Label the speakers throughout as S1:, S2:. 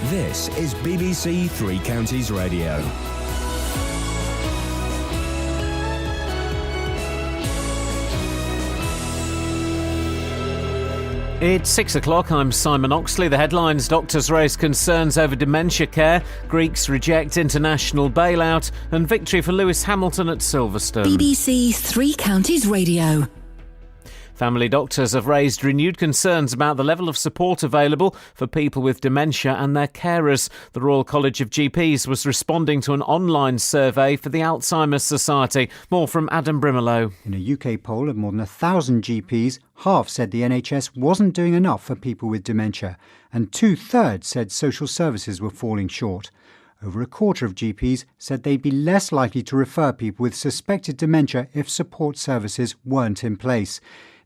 S1: This is BBC Three Counties Radio.
S2: It's 6 o'clock, I'm Simon Oxley. The headlines: doctors raise concerns over dementia care, Greeks reject international bailout, and victory for Lewis Hamilton at Silverstone.
S3: BBC Three Counties Radio.
S2: Family doctors have raised renewed concerns about the level of support available for people with dementia and their carers. The Royal College of GPs was responding to an online survey for the Alzheimer's Society. More from Adam Brimelow.
S4: In a UK poll of more than 1,000 GPs, half said the NHS wasn't doing enough for people with dementia, and 2/3 said social services were falling short. Over a quarter of GPs said they'd be less likely to refer people with suspected dementia if support services weren't in place.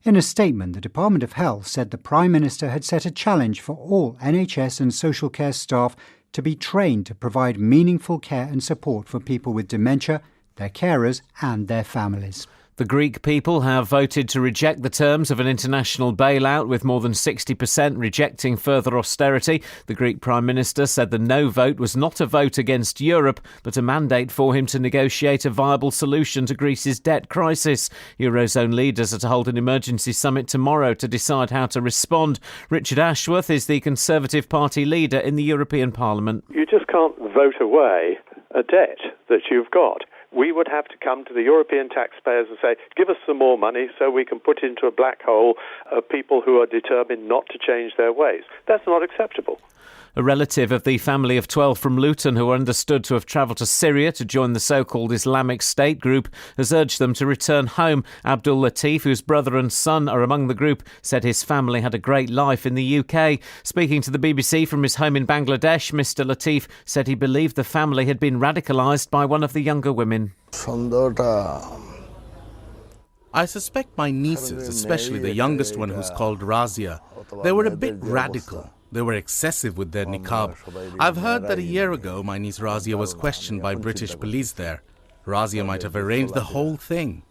S4: In a statement, the Department of Health said the Prime Minister had set a challenge for all NHS and social care staff to be trained to provide meaningful care and support for people with dementia, their carers and their families.
S2: The Greek people have voted to reject the terms of an international bailout, with more than 60% rejecting further austerity. The Greek Prime Minister said the no vote was not a vote against Europe, but a mandate for him to negotiate a viable solution to Greece's debt crisis. Eurozone leaders are to hold an emergency summit tomorrow to decide how to respond. Richard Ashworth is the Conservative Party leader in the European Parliament.
S5: You just can't vote away a debt that you've got. We would have to come to the European taxpayers and say, give us some more money so we can put into a black hole of people who are determined not to change their ways. That's not acceptable.
S2: A relative of the family of 12 from Luton who are understood to have travelled to Syria to join the so-called Islamic State group has urged them to return home. Abdul Latif, whose brother and son are among the group, said his family had a great life in the UK. Speaking to the BBC from his home in Bangladesh, Mr Latif said he believed the family had been radicalised by one of the younger women.
S6: I suspect my nieces, especially the youngest one who's called Razia, they were a bit radical. They were excessive with their niqab. I've heard that a year ago my niece Razia was questioned by British police there. Razia might have arranged the whole thing.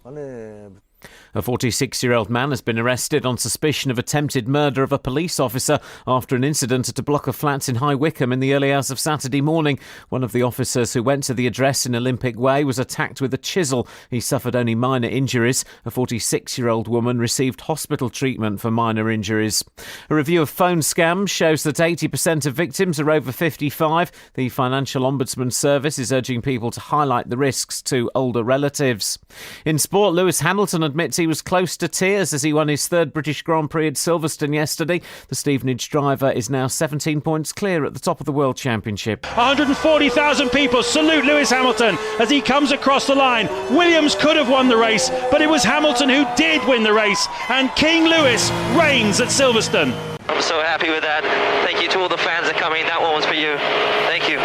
S2: A 46-year-old man has been arrested on suspicion of attempted murder of a police officer after an incident at a block of flats in High Wycombe in the early hours of Saturday morning. One of the officers who went to the address in Olympic Way was attacked with a chisel. He suffered only minor injuries. A 46-year-old woman received hospital treatment for minor injuries. A review of phone scams shows that 80% of victims are over 55. The Financial Ombudsman Service is urging people to highlight the risks to older relatives. In sport, Lewis Hamilton admits he was close to tears as he won his third British Grand Prix at Silverstone yesterday. The Stevenage driver is now 17 points clear at the top of the World Championship.
S7: 140,000 people salute Lewis Hamilton as he comes across the line. Williams could have won the race, but it was Hamilton who did win the race, and King Lewis reigns at Silverstone.
S8: I'm so happy with that. Thank you to all the fans that are coming. That one was for you. Thank you.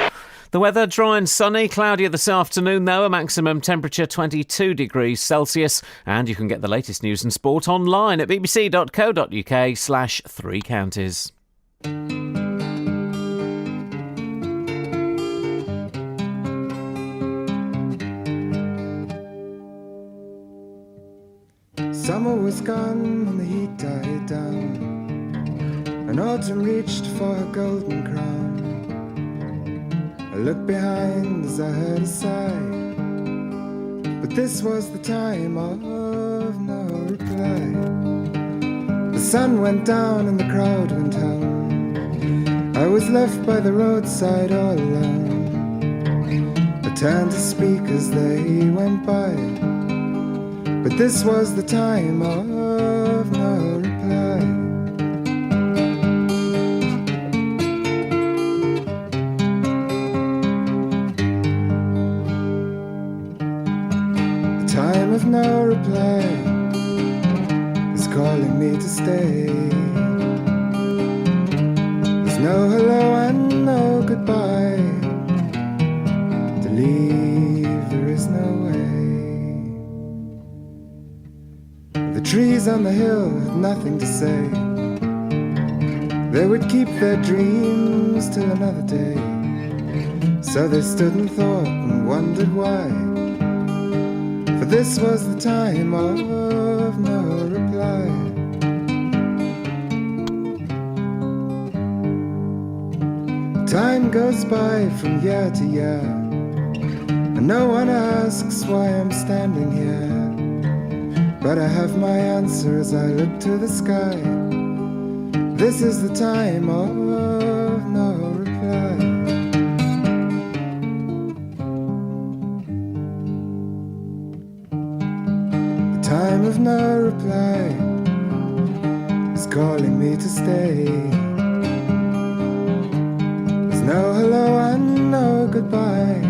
S2: The weather dry and sunny, cloudier this afternoon though, a maximum temperature 22 degrees Celsius. And you can get the latest news and sport online at bbc.co.uk/3 counties.
S9: Summer was gone and the heat died down, and autumn reached for her golden crown. I looked behind as I heard a sigh, but this was the time of no reply. The sun went down and the crowd went home. I was left by the roadside all alone. I turned to speak as they went by, but this was the time of no reply. Time of no reply is calling me to stay. There's no hello and no goodbye. To leave there is no way. The trees on the hill had nothing to say. They would keep their dreams till another day. So they stood and thought and wondered why. For this was the time of no reply. Time goes by from year to year, and no one asks why I'm standing here. But I have my answer as I look to the sky. This is the time of no reply. The time of no reply is calling me to stay. There's no hello and no goodbye.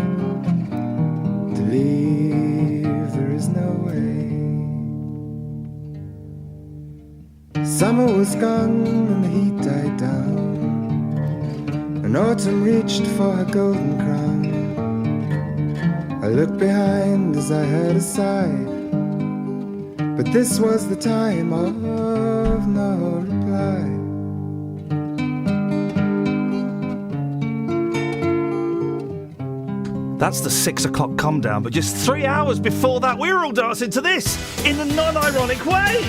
S9: To leave there is no way. Summer was gone and the heat died down, and autumn reached for her golden crown. I looked behind as I heard a sigh, but this was the time of no reply.
S10: That's the 6 o'clock come down, but just 3 hours before that, we were all dancing to this in a non-ironic way.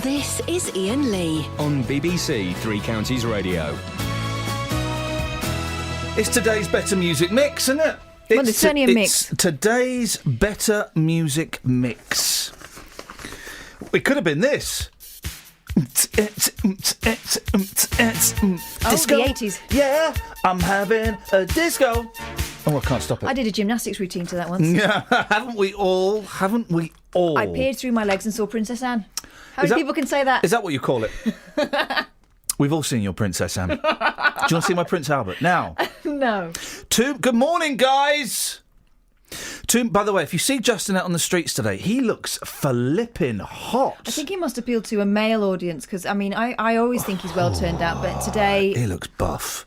S3: This is Iain Lee
S1: on BBC Three Counties Radio.
S10: It's today's Better Music Mix, isn't it?
S11: Well, it's only a mix.
S10: It's today's Better Music Mix. It could have been this.
S11: Disco. The 80s.
S10: Yeah, I'm having a disco. Oh, I can't stop it.
S11: I did a gymnastics routine to that once.
S10: Yeah, haven't we all?
S11: I peered through my legs and saw Princess Anne. How many people can say that?
S10: Is that what you call it? We've all seen your Princess Anne. Do you want to see my Prince Albert? Now.
S11: No.
S10: Good morning, guys. By the way, if you see Justin out on the streets today, he looks flipping hot.
S11: I think he must appeal to a male audience because, I always think he's well turned out, but today...
S10: He looks buff.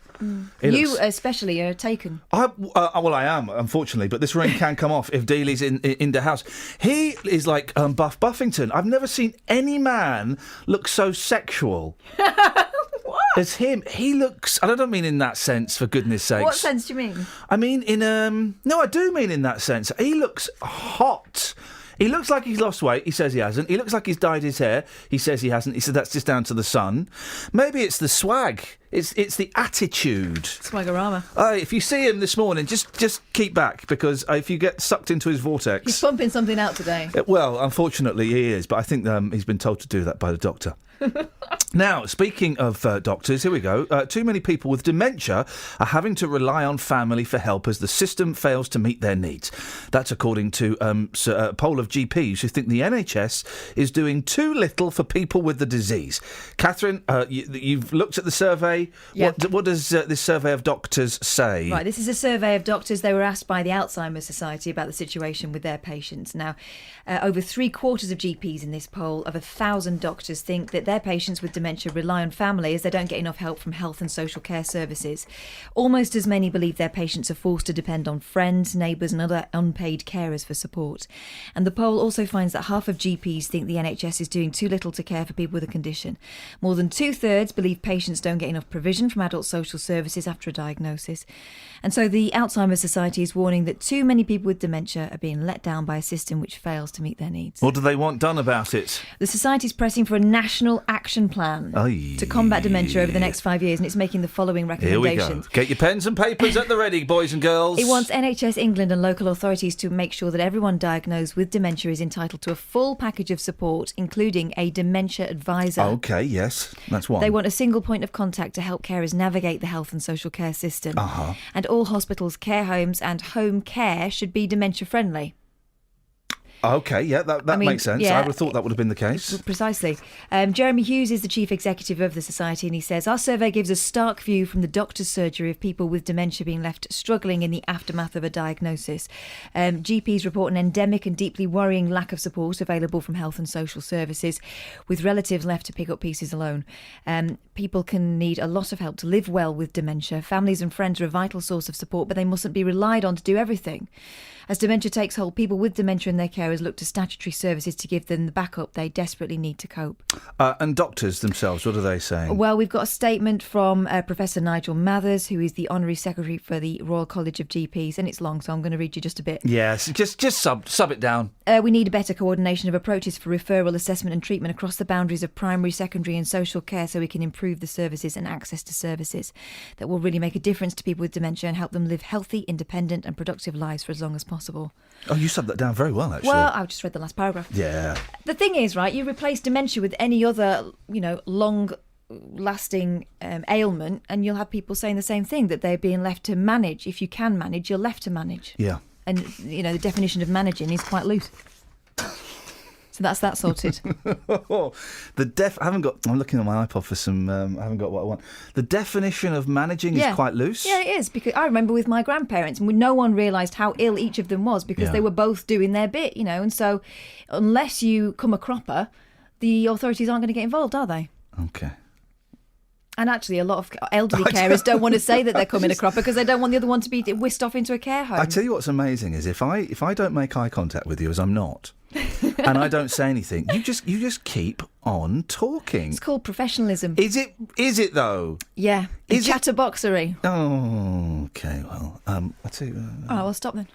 S11: You especially are taken.
S10: Well, I am, unfortunately, but this ring can come off if Dealey's in the house. He is like Buff Buffington. I've never seen any man look so sexual.
S11: What?
S10: As him. He looks... I don't mean in that sense, for goodness sakes.
S11: What sense do you mean?
S10: I mean No, I do mean in that sense. He looks hot. He looks like he's lost weight. He says he hasn't. He looks like he's dyed his hair. He says he hasn't. He said that's just down to the sun. Maybe it's the swag. It's the attitude.
S11: Swagorama.
S10: If you see him this morning, just keep back, because if you get sucked into his vortex...
S11: He's pumping something out today.
S10: Well, unfortunately he is, but I think he's been told to do that by the doctor. Now, speaking of doctors, here we go. Too many people with dementia are having to rely on family for help as the system fails to meet their needs. That's according to a poll of GPs who think the NHS is doing too little for people with the disease. Catherine, you've looked at the survey.
S11: Yeah.
S10: What does this survey of doctors say?
S11: Right, this is a survey of doctors. They were asked by the Alzheimer's Society about the situation with their patients. Now, over 3/4 of GPs in this poll of 1,000 doctors think that their patients with dementia rely on family as they don't get enough help from health and social care services. Almost as many believe their patients are forced to depend on friends, neighbours and other unpaid carers for support. And the poll also finds that half of GPs think the NHS is doing too little to care for people with a condition. More than 2/3 believe patients don't get enough provision from adult social services after a diagnosis. And so the Alzheimer's Society is warning that too many people with dementia are being let down by a system which fails to meet their needs.
S10: What do they want done about it?
S11: The Society is pressing for a national action plan to combat dementia over the next 5 years, and it's making the following recommendations.
S10: Here we go. Get your pens and papers at the ready, boys and girls.
S11: It wants NHS England and local authorities to make sure that everyone diagnosed with dementia is entitled to a full package of support, including a dementia advisor.
S10: OK, yes, that's one.
S11: They want a single point of contact to help carers navigate the health and social care system. And all hospitals, care homes and home care should be dementia-friendly.
S10: OK, yeah, that makes sense.
S11: Yeah,
S10: I would have thought that would have been the case.
S11: Precisely. Jeremy Hughes is the chief executive of the Society, and he says, our survey gives a stark view from the doctor's surgery of people with dementia being left struggling in the aftermath of a diagnosis. GPs report an endemic and deeply worrying lack of support available from health and social services, with relatives left to pick up pieces alone. People can need a lot of help to live well with dementia. Families and friends are a vital source of support, but they mustn't be relied on to do everything. As dementia takes hold, people with dementia and their carers look to statutory services to give them the backup they desperately need to cope.
S10: And doctors themselves, what are they saying?
S11: Well, we've got a statement from Professor Nigel Mathers, who is the Honorary Secretary for the Royal College of GPs, and it's long, so I'm going to read you just a bit.
S10: Yes, just sub it down.
S11: We need a better coordination of approaches for referral, assessment and treatment across the boundaries of primary, secondary and social care, so we can improve the services and access to services that will really make a difference to people with dementia and help them live healthy, independent and productive lives for as long as possible.
S10: Oh, you subbed that down very well, actually.
S11: Well, I've just read the last paragraph.
S10: Yeah.
S11: The thing is, right, you replace dementia with any other, long-lasting ailment, and you'll have people saying the same thing, that they're being left to manage. If you can manage, you're left to manage.
S10: Yeah.
S11: And, the definition of managing is quite loose. So that's that sorted.
S10: I'm looking on my iPod for some. I haven't got what I want. The definition of managing is quite loose.
S11: Yeah, it is, because I remember with my grandparents, no one realised how ill each of them was because they were both doing their bit, and so unless you come a cropper, the authorities aren't going to get involved, are they?
S10: Okay.
S11: And actually, a lot of elderly carers don't want to say that they're coming a cropper because they don't want the other one to be whisked off into a care home.
S10: I tell you what's amazing is if I don't make eye contact with you, as I'm not, and I don't say anything, you just keep on talking.
S11: It's called professionalism.
S10: Is it though?
S11: Yeah. It's chatterboxery.
S10: Oh, okay. Well, I'll tell you.
S11: All right, well, stop then.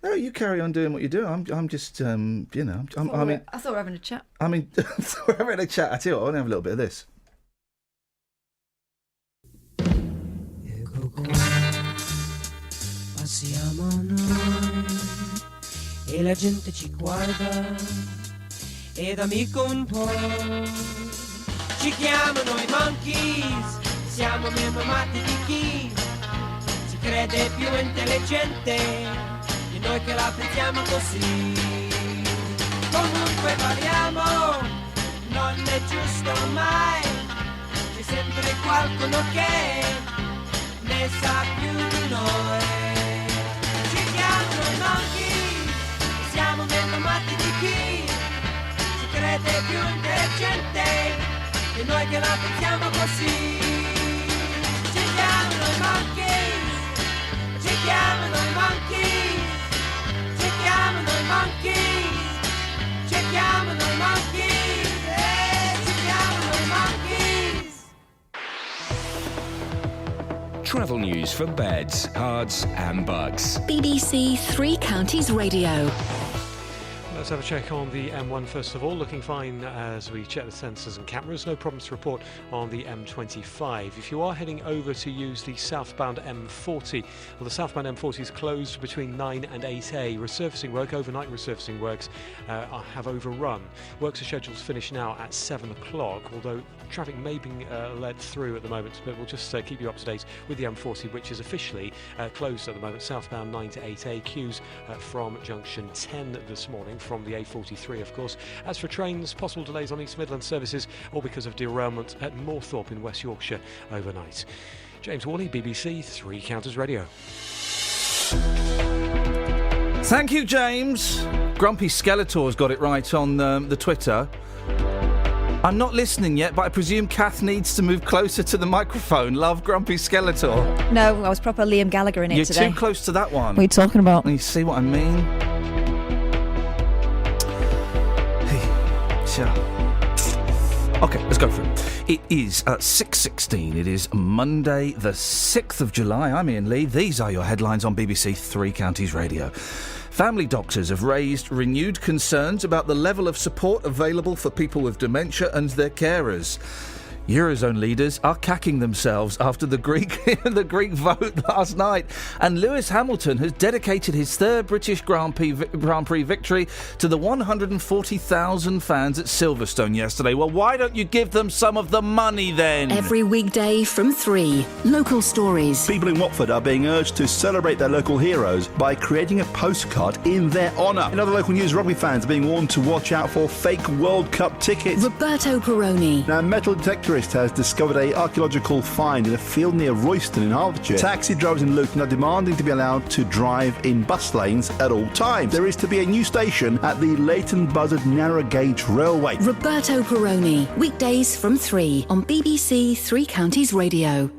S10: No, you carry on doing what you do. I'm just, I thought
S11: we're having a chat.
S10: I mean, we're having a chat. I tell you what, I want to have a little bit of this.
S12: Passiamo noi e la gente ci guarda ed amico un po' Ci chiamano i monkeys, siamo meno matti di chi si crede più intelligente di noi che la pensiamo così. Comunque parliamo, non è giusto mai, c'è sempre qualcuno che ne sa più di noi. Ci chiamano i monkey, siamo meno matti di chi si crede più intelligente di noi che la pensiamo così. Ci chiamano i monkey, ci chiamano i monkey, ci chiamano i monkey, ci chiamano i monkey, ci chiamano i monkeys.
S1: Travel news for beds, cards and bugs.
S3: BBC Three Counties Radio.
S13: Let's have a check on the M1 first of all. Looking fine as we check the sensors and cameras. No problems to report on the M25. If you are heading over to use the southbound M40, well, the southbound M40 is closed between 9 and 8A. Resurfacing work, overnight resurfacing works have overrun. Works are scheduled to finish now at 7 o'clock, although traffic may be led through at the moment, but we'll just keep you up to date with the M40, which is officially closed at the moment. Southbound 9 to 8A, queues from junction 10 this morning, from the A43, of course. As for trains, possible delays on East Midlands services, all because of derailment at Moorthorpe in West Yorkshire overnight. James Worley, BBC Three Counties Radio.
S10: Thank you, James. Grumpy Skeletor's got it right on the Twitter. I'm not listening yet, but I presume Kath needs to move closer to the microphone. Love, Grumpy Skeletor.
S11: No, I was proper Liam Gallagher in it today.
S10: You're too close to that one.
S11: What are you talking about?
S10: You see what I mean? Okay, let's go through it. It is 6:16. It is Monday, the 6th of July. I'm Iain Lee. These are your headlines on BBC Three Counties Radio. Family doctors have raised renewed concerns about the level of support available for people with dementia and their carers. Eurozone leaders are cacking themselves after the Greek vote last night, and Lewis Hamilton has dedicated his third British Grand Prix victory to the 140,000 fans at Silverstone yesterday. Well, why don't you give them some of the money then?
S3: Every weekday from 3. Local stories.
S14: People in Watford are being urged to celebrate their local heroes by creating a postcard in their honour. In other local news, rugby fans are being warned to watch out for fake World Cup tickets.
S3: Roberto Peroni.
S14: Now, metal detector has discovered an archaeological find in a field near Royston in Hertfordshire. Taxi drivers in Luton are demanding to be allowed to drive in bus lanes at all times. There is to be a new station at the Leighton Buzzard narrow gauge railway.
S3: Roberto Peroni, weekdays from 3 on BBC Three Counties Radio.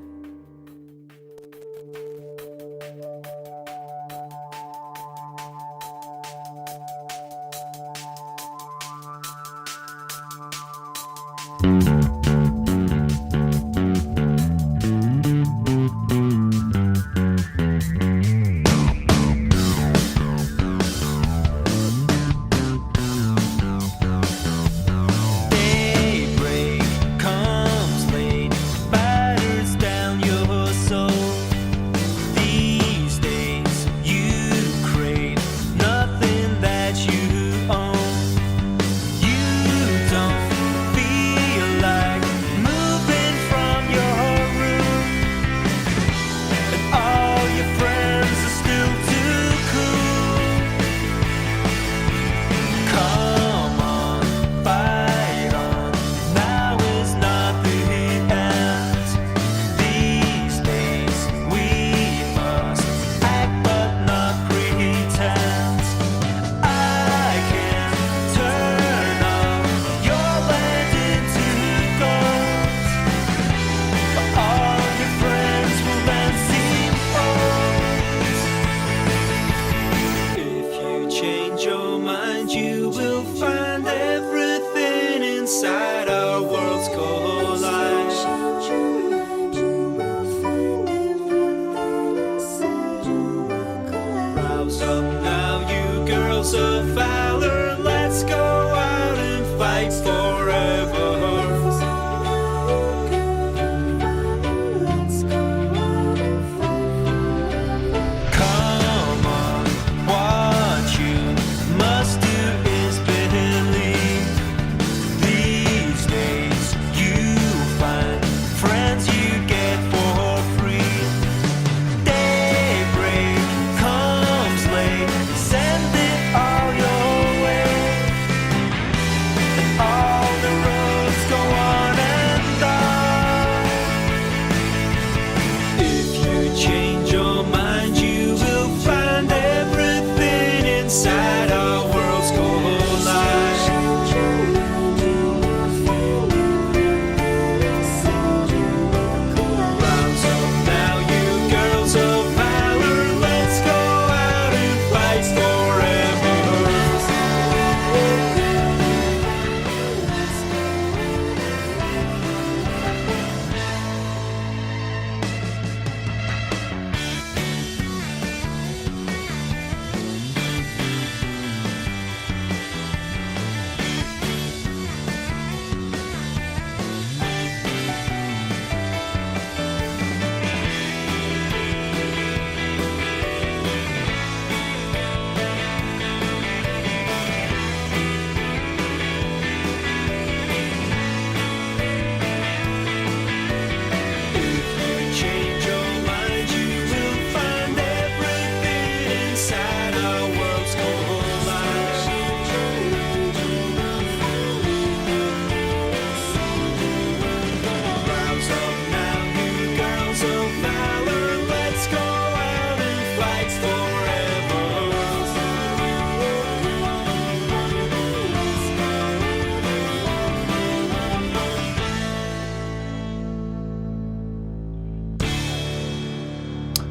S12: You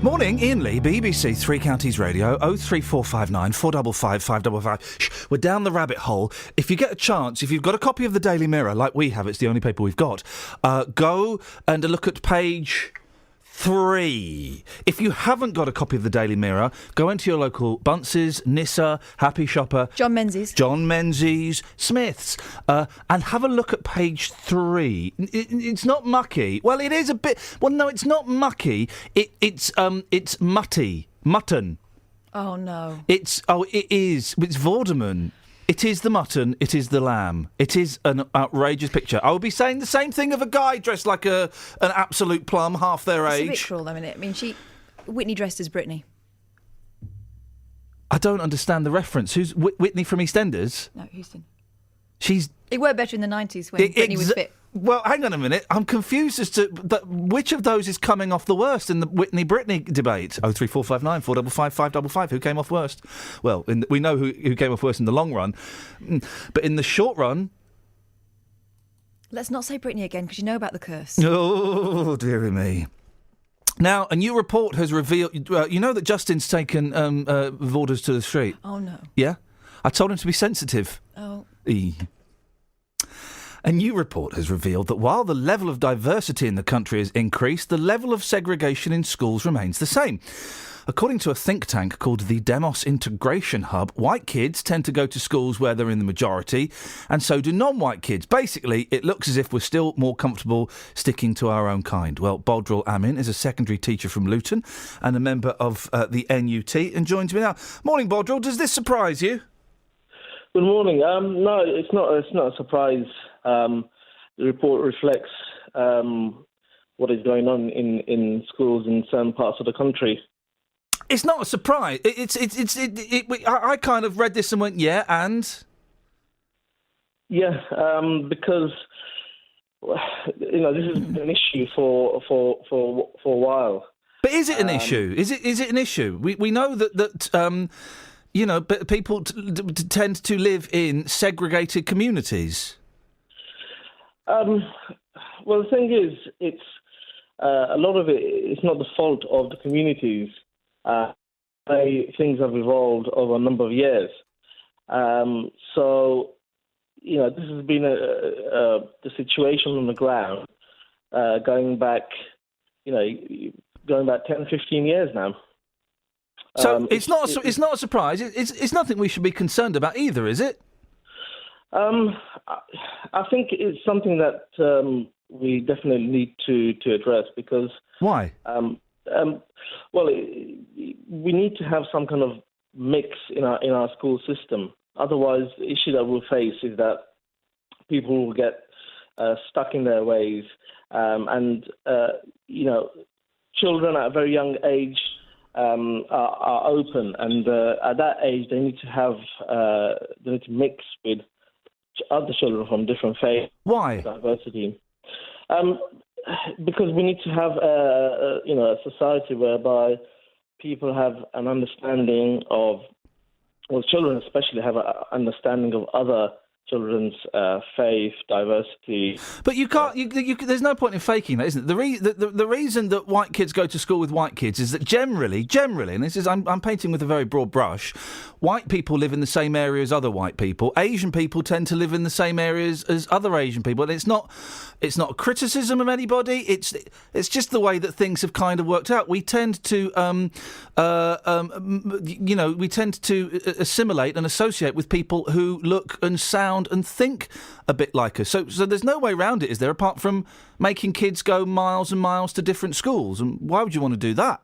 S10: Morning, Iain Lee, BBC Three Counties Radio, 03459 455 555. Shh, we're down the rabbit hole. If you get a chance, if you've got a copy of the Daily Mirror, like we have, it's the only paper we've got, go and look at page 3. If you haven't got a copy of the Daily Mirror, go into your local Bunce's, Nissa, Happy Shopper,
S11: John Menzies,
S10: Smith's, and have a look at page 3. It's not mucky. Well, it is a bit. Well, no, it's not mucky. It's mutty, mutton.
S11: Oh no.
S10: It is. It's Vorderman. It is the mutton, it is the lamb. It is an outrageous picture. I would be saying the same thing of a guy dressed like an absolute plum, half their age.
S11: It's a bit cruel, though, isn't it? I mean, Whitney dressed as Britney.
S10: I don't understand the reference. Who's Whitney from EastEnders?
S11: No, Houston.
S10: It
S11: worked better in the 90s when Britney was fit.
S10: Well, hang on a minute. I'm confused as to which of those is coming off the worst in the Whitney-Britney debate. 03459 455 555. Who came off worst? Well, we know who came off worst in the long run. But in the short run...
S11: Let's not say Britney again, because you know about the curse.
S10: Oh, dearie me. Now, a new report has revealed... you know that Justin's taken Vorders to the street?
S11: Oh, no.
S10: Yeah? I told him to be sensitive.
S11: Oh.
S10: A new report has revealed that while the level of diversity in the country has increased, the level of segregation in schools remains the same. According to a think tank called the Demos Integration Hub, white kids tend to go to schools where they're in the majority, and so do non-white kids. Basically, it looks as if we're still more comfortable sticking to our own kind. Well, Bodril Amin is a secondary teacher from Luton and a member of the NUT and joins me now. Morning, Bodril. Does this surprise you?
S15: Good morning. No, it's not a surprise. The report reflects what is going on in schools in certain parts of the country.
S10: It's not a surprise. I kind of read this and went, yeah, and?
S15: Yeah, because this has been an issue for a while.
S10: But is it an issue? Is it an issue? We know that but people tend to live in segregated communities.
S15: Well, the thing is, it's a lot of it's not the fault of the communities. Things have evolved over a number of years. So, this has been the situation on the ground going back 10, 15 years now.
S10: So it's not a surprise. It's nothing we should be concerned about either, is it?
S15: I think it's something that we definitely need to address because...
S10: Why?
S15: Well, we need to have some kind of mix in our school system. Otherwise, the issue that we'll face is that people will get stuck in their ways, and children at a very young age are open, and at that age they need to mix with other children from different faiths.
S10: Why?
S15: Diversity. Because we need to have a society whereby people have an understanding of, well, children especially have an understanding of other children's faith, diversity.
S10: But you can't. There's no point in faking that, isn't it? The reason that white kids go to school with white kids is that generally, and this is I'm painting with a very broad brush. White people live in the same area as other white people. Asian people tend to live in the same areas as other Asian people. And it's not a criticism of anybody. It's just the way that things have kind of worked out. We tend to assimilate and associate with people who look and sound and think a bit like us. So there's no way around it, is there? Apart from making kids go miles and miles to different schools. And why would you want to do that?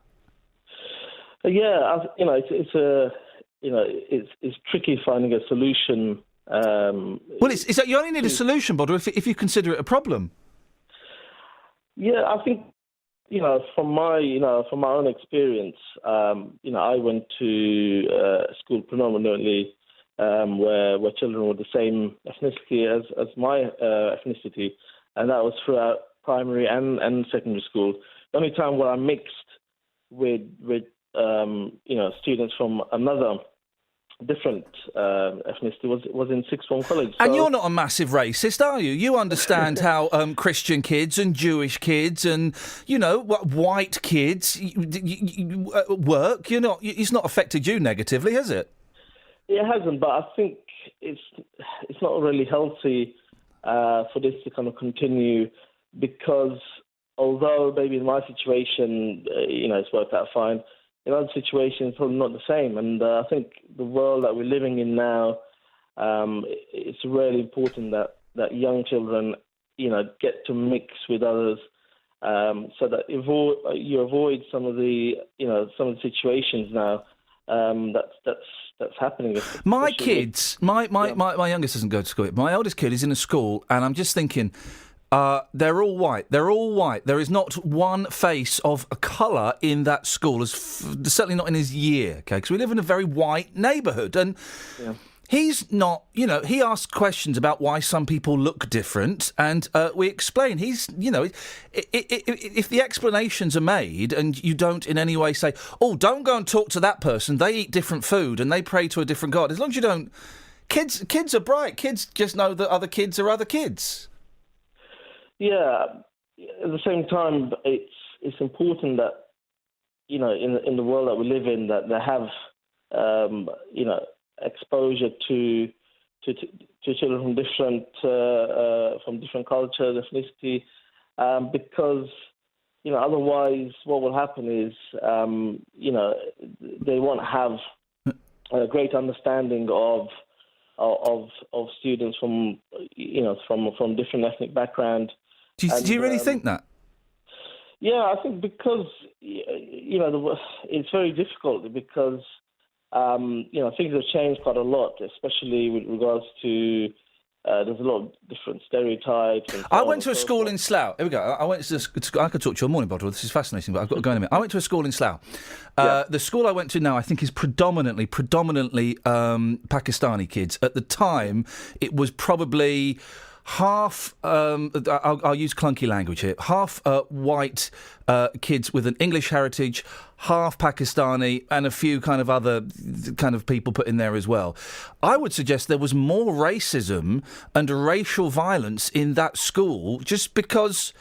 S15: Yeah, it's tricky finding a solution.
S10: Well, you only need a solution, Bodder, if you consider it a problem.
S15: Yeah, I think from my own experience, I went to school predominantly where children were the same ethnicity as my ethnicity, and that was throughout primary and secondary school. The only time where I mixed with students from another different ethnicity was in sixth form college.
S10: And you're not a massive racist, are you? You understand how Christian kids and Jewish kids and, white kids work. It's not affected you negatively, has it?
S15: It hasn't, but I think it's not really healthy for this to kind of continue, because although maybe in my situation, it's worked out fine, in other situations, probably not the same. And I think the world that we're living in now, it's really important that young children, get to mix with others, so that you avoid some of the situations now that's happening.
S10: My kids, my youngest doesn't go to school. My eldest kid is in a school, and I'm just thinking, they're all white. They're all white. There is not one face of a colour in that school, certainly not in his year, okay? Because we live in a very white neighbourhood, and he's not, he asks questions about why some people look different, and we explain. He's, if the explanations are made and you don't in any way say, oh, don't go and talk to that person, they eat different food and they pray to a different God. As long as you don't... Kids are bright. Kids just know that other kids are other kids.
S15: Yeah, at the same time, it's important that, in the world that we live in, that they have, exposure to children from different cultures, ethnicity, because, otherwise what will happen is, they won't have a great understanding of students from different ethnic background.
S10: Do you really think that?
S15: Yeah, I think because it's very difficult because things have changed quite a lot, especially with regards to there's a lot of different stereotypes.
S10: I went to a school in Slough. Here we go. I went to I could talk to you all morning, Bodwell. This is fascinating, but I've got to go in a minute. I went to a school in Slough. The school I went to now, I think, is predominantly Pakistani kids. At the time, it was probably half, I'll use clunky language here, half white kids with an English heritage, half Pakistani, and a few kind of other kind of people put in there as well. I would suggest there was more racism and racial violence in that school just because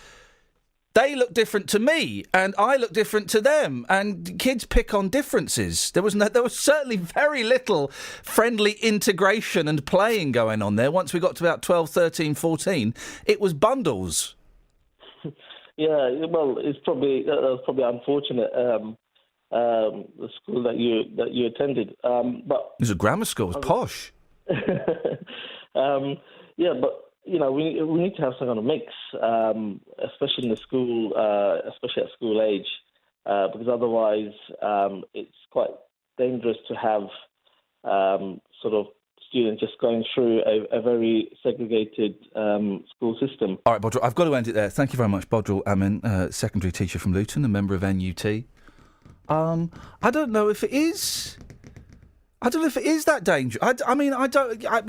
S10: they look different to me and I look different to them, and kids pick on differences. There was certainly very little friendly integration and playing going on there. Once we got to about 12, 13, 14, it was bundles.
S15: Yeah, well, that was probably unfortunate. The school that you attended, but
S10: it was a grammar school. It was posh.
S15: Yeah, but we need to have some kind of mix, especially in the school, especially at school age, because otherwise it's quite dangerous to have sort of students just going through a very segregated school system.
S10: All right, Bodrel, I've got to end it there. Thank you very much, Bodrel Amin, secondary teacher from Luton, a member of NUT. I don't know if it is. I don't know if it is that dangerous.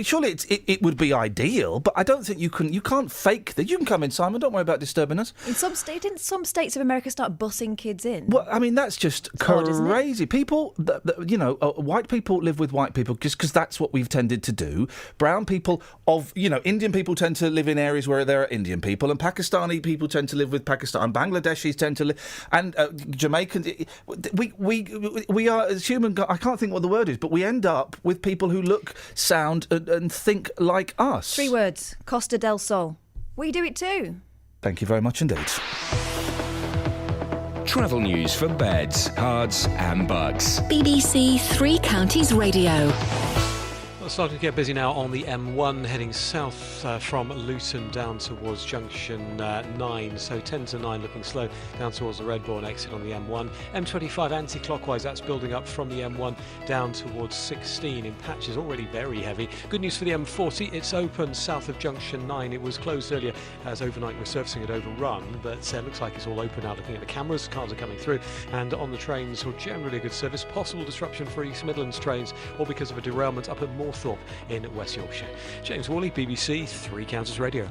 S10: Surely it would be ideal, but I don't think you can't fake that. You can come in, Simon. Don't worry about disturbing us.
S11: Didn't some states of America start busing kids in?
S10: Well, I mean, that's just crazy. People, white people live with white people just because that's what we've tended to do. Brown people Indian people tend to live in areas where there are Indian people, and Pakistani people tend to live with Pakistan, and Bangladeshis tend to live, and Jamaicans. We are, as human, I can't think what the word is, but we end up with people who look, sound and think like us.
S11: 3 words. Costa del Sol. We do it too.
S10: Thank you very much indeed.
S1: Travel news for beds, cards and bugs.
S3: BBC Three Counties Radio.
S13: Starting to get busy now on the M1 heading south from Luton down towards junction 9, so 10 to 9 looking slow down towards the Redbourne exit on the M1. M25 anti-clockwise, that's building up from the M1 down towards 16 in patches, already very heavy. Good news for the M40, it's open south of junction 9. It was closed earlier as overnight resurfacing had overrun, but looks like it's all open now. Looking at the cameras, cars are coming through, and on the trains, well, generally good service. Possible disruption for East Midlands trains, or because of a derailment up at Moorthorpe in West Yorkshire. James Worley, BBC Three Counties Radio.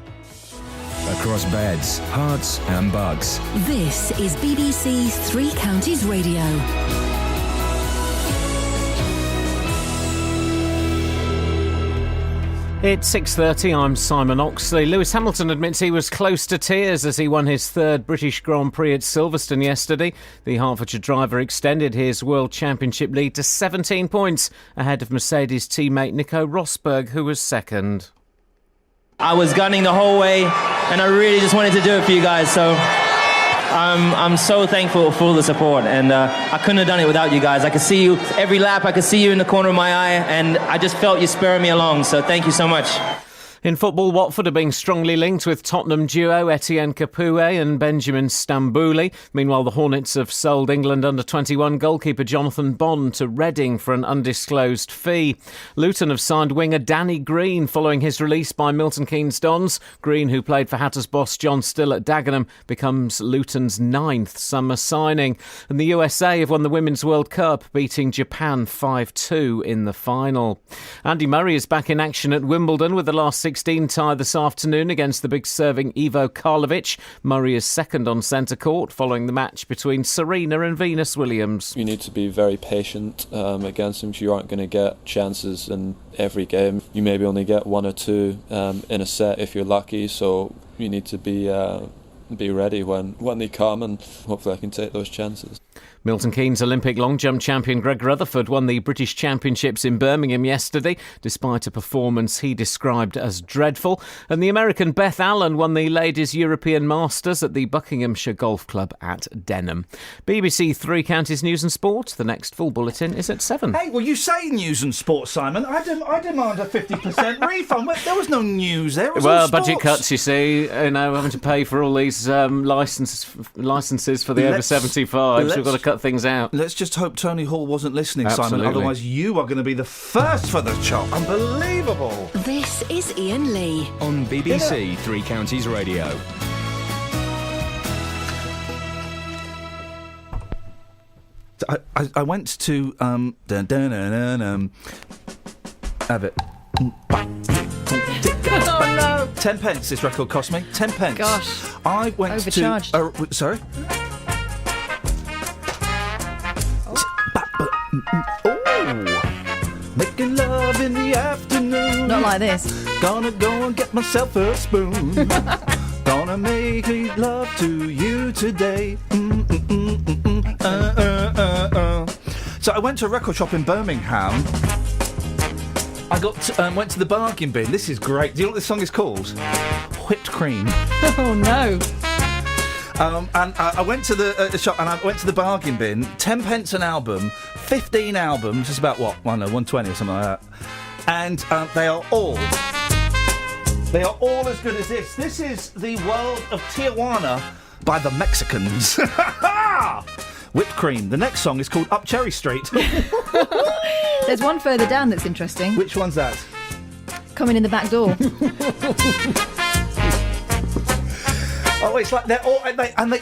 S1: Across beds, hearts and bugs.
S3: This is BBC Three Counties Radio.
S2: It's 6:30, I'm Simon Oxley. Lewis Hamilton admits he was close to tears as he won his third British Grand Prix at Silverstone yesterday. The Hertfordshire driver extended his World Championship lead to 17 points, ahead of Mercedes teammate Nico Rosberg, who was second.
S16: I was gunning the whole way, and I really just wanted to do it for you guys, so I'm so thankful for all the support, and I couldn't have done it without you guys. I could see you every lap, I could see you in the corner of my eye, and I just felt you spurring me along, so thank you so much.
S2: In football, Watford are being strongly linked with Tottenham duo Etienne Capoue and Benjamin Stambouli. Meanwhile, the Hornets have sold England under-21 goalkeeper Jonathan Bond to Reading for an undisclosed fee. Luton have signed winger Danny Green following his release by Milton Keynes Dons. Green, who played for Hatters boss John Still at Dagenham, becomes Luton's 9th summer signing. And the USA have won the Women's World Cup, beating Japan 5-2 in the final. Andy Murray is back in action at Wimbledon with the last 16 tie this afternoon against the big serving Ivo Karlovic. Murray is second on centre court following the match between Serena and Venus Williams.
S17: You need to be very patient against him. You aren't going to get chances in every game. You maybe only get one or two in a set if you're lucky, so you need to be ready when they come, and hopefully I can take those chances.
S2: Milton Keynes Olympic long jump champion Greg Rutherford won the British Championships in Birmingham yesterday, despite a performance he described as dreadful. And the American Beth Allen won the Ladies European Masters at the Buckinghamshire Golf Club at Denham. BBC Three Counties News and Sport. The next full bulletin is at 7.
S10: Hey, well, you say news and sport, Simon. I demand a 50% refund. There was no news there. It was all
S2: budget
S10: sports.
S2: cuts, you see. Having to pay for all these licenses for the over 75s. We've got to cut things out.
S10: Let's just hope Tony Hall wasn't listening,
S2: Absolutely.
S10: Simon. Otherwise, you are going to be the first for the chop. Unbelievable.
S3: This is Iain Lee
S1: on BBC Three Counties Radio.
S10: I went to have it.
S11: Oh no!
S10: 10 pence this record cost me. 10 pence.
S11: Gosh.
S10: I went
S11: Overcharged.
S10: to. Sorry? Making love in the afternoon.
S11: Not like this.
S10: Gonna go and get myself a spoon. Gonna make love to you today. So I went to a record shop in Birmingham. I went to the bargain bin. This is great. Do you know what this song is called? Whipped Cream.
S11: Oh no.
S10: And I went to the shop and I went to the bargain bin. 10 pence an album, 15 albums. It's about what? I don't know, 120 or something like that. And they are all as good as this. This is The World of Tijuana by the Mexicans. Whipped Cream. The next song is called Up Cherry Street.
S11: There's one further down that's interesting.
S10: Which one's that?
S11: Coming in the back door.
S10: Oh, it's like they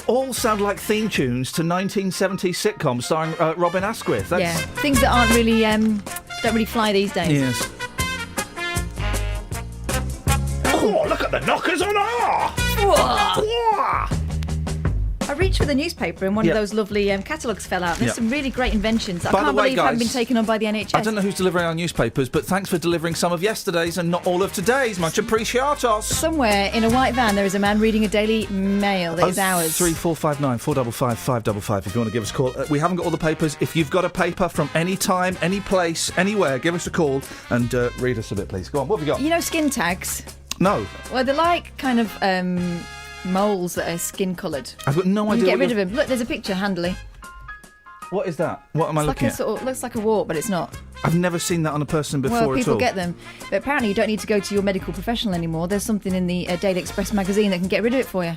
S10: all sound like theme tunes to 1970s sitcoms starring Robin Asquith.
S11: Yeah, things that aren't really don't really fly these days.
S10: Yes. Oh, look at the knockers on R!
S11: I reached for the newspaper and one of those lovely catalogues fell out. There's some really great inventions. I can't believe haven't been taken on by the NHS.
S10: I don't know who's delivering our newspapers, but thanks for delivering some of yesterday's and not all of today's. Much appreciatos. Somewhere
S11: in a white van there is a man reading a Daily Mail that is ours.
S10: 3459 455 555 if you want to give us a call. We haven't got all the papers. If you've got a paper from any time, any place, anywhere, give us a call and read us a bit, please. Go on, what have you got?
S11: You know skin tags?
S10: No.
S11: Well, they're like kind of moles that are skin coloured.
S10: I've got no idea.
S11: You can get rid of them. Look, there's a picture handily.
S10: What is that? What am I looking at?
S11: Looks like a wart, but it's not.
S10: I've never seen that on a person before
S11: well, people
S10: at all.
S11: get them. But apparently you don't need to go to your medical professional anymore. There's something in the Daily Express magazine that can get rid of it for you.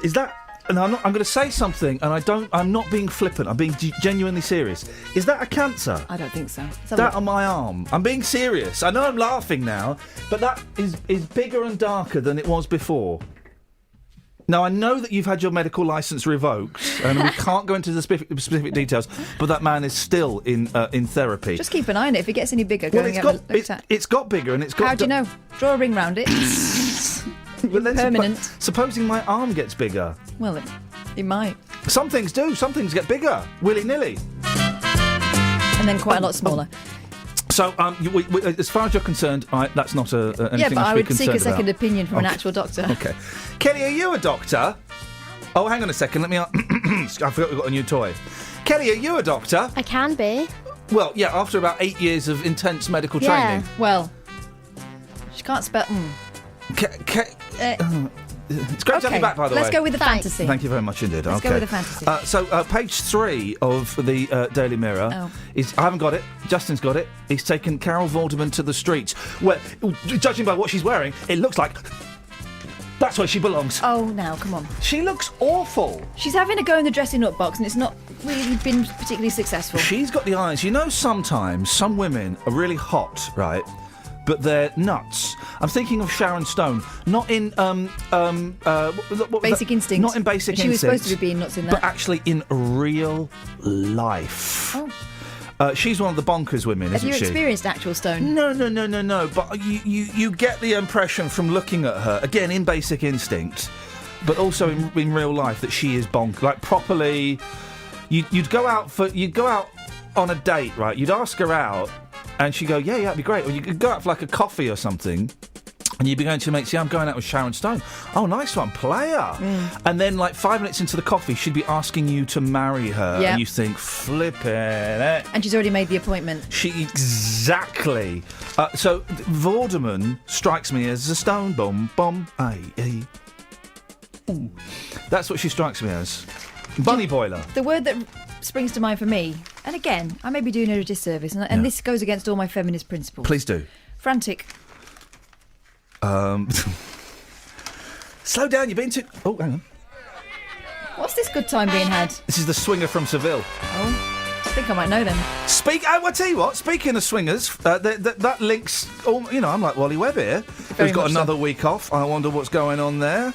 S10: Is that... And I'm going to say something, and I'm not being flippant. I'm being genuinely serious. Is that a cancer?
S11: I don't think so.
S10: That on my arm. I'm being serious. I know I'm laughing now, but that is bigger and darker than it was before. Now, I know that you've had your medical licence revoked, and we can't go into the specific details, but that man is still in therapy.
S11: Just keep an eye on it. If it gets any bigger, go and have a look at it.
S10: It's got bigger, and it's got...
S11: How do you know? Draw a ring round it.
S10: Well, then
S11: permanent.
S10: Supposing my arm gets bigger.
S11: Well, it might.
S10: Some things do. Some things get bigger, willy-nilly.
S11: And then quite a lot smaller.
S10: So, as far as you're concerned, that's not anything
S11: yeah, but I would seek a second
S10: about.
S11: opinion from an actual doctor.
S10: Okay. Kelly, are you a doctor? Oh, hang on a second. Let me... I forgot we've got a new toy. Kelly, are you a doctor?
S18: I can be.
S10: Well, yeah, after about 8 years of intense medical training.
S11: Well, she can't spell...
S10: It's great to have you back, by the way.
S11: Let's go with the fantasy.
S10: Thank you very much indeed.
S11: Let's go with the fantasy.
S10: So, page 3 of the Daily Mirror is... I haven't got it. Justin's got it. He's taken Carol Vorderman to the streets, where, judging by what she's wearing, it looks like... That's where she belongs.
S11: Oh, now, come on.
S10: She looks awful.
S11: She's having a go in the dressing-up box, and it's not really been particularly successful.
S10: She's got the eyes. You know, sometimes some women are really hot, right? But they're nuts. I'm thinking of Sharon Stone, not in
S11: Basic Instinct.
S10: Not in Basic Instinct.
S11: She was supposed to be being nuts in that,
S10: but actually in real life.
S11: Oh.
S10: She's one of the bonkers women, isn't she?
S11: Have you experienced actual Stone?
S10: No. But you get the impression from looking at her, again, in Basic Instinct, but also in real life, that she is bonkers. Like, properly... You'd go out on a date, right? You'd ask her out, and she'd go, yeah, that'd be great. Or you could go out for, like, a coffee or something... And you'd be going to your mates, I'm going out with Sharon Stone. Oh, nice one, player. And then, like, 5 minutes into the coffee, she'd be asking you to marry her.
S11: Yep.
S10: And you think, flipping it.
S11: And she's already made the appointment.
S10: Exactly. So, Vorderman strikes me as a stone bomb. Aye. Ooh. That's what she strikes me as. Bunny boiler.
S11: The word that springs to mind for me, and again, I may be doing her a disservice, and this goes against all my feminist principles.
S10: Please do.
S11: Frantic.
S10: Slow down, you've been too... Oh, hang on.
S11: What's this good time being had?
S10: This is the swinger from Seville.
S11: Oh, I think I might know them.
S10: I'll tell you what, speaking of swingers, that links... I'm like Wally Webb here, who's got another week off. I wonder what's going on there.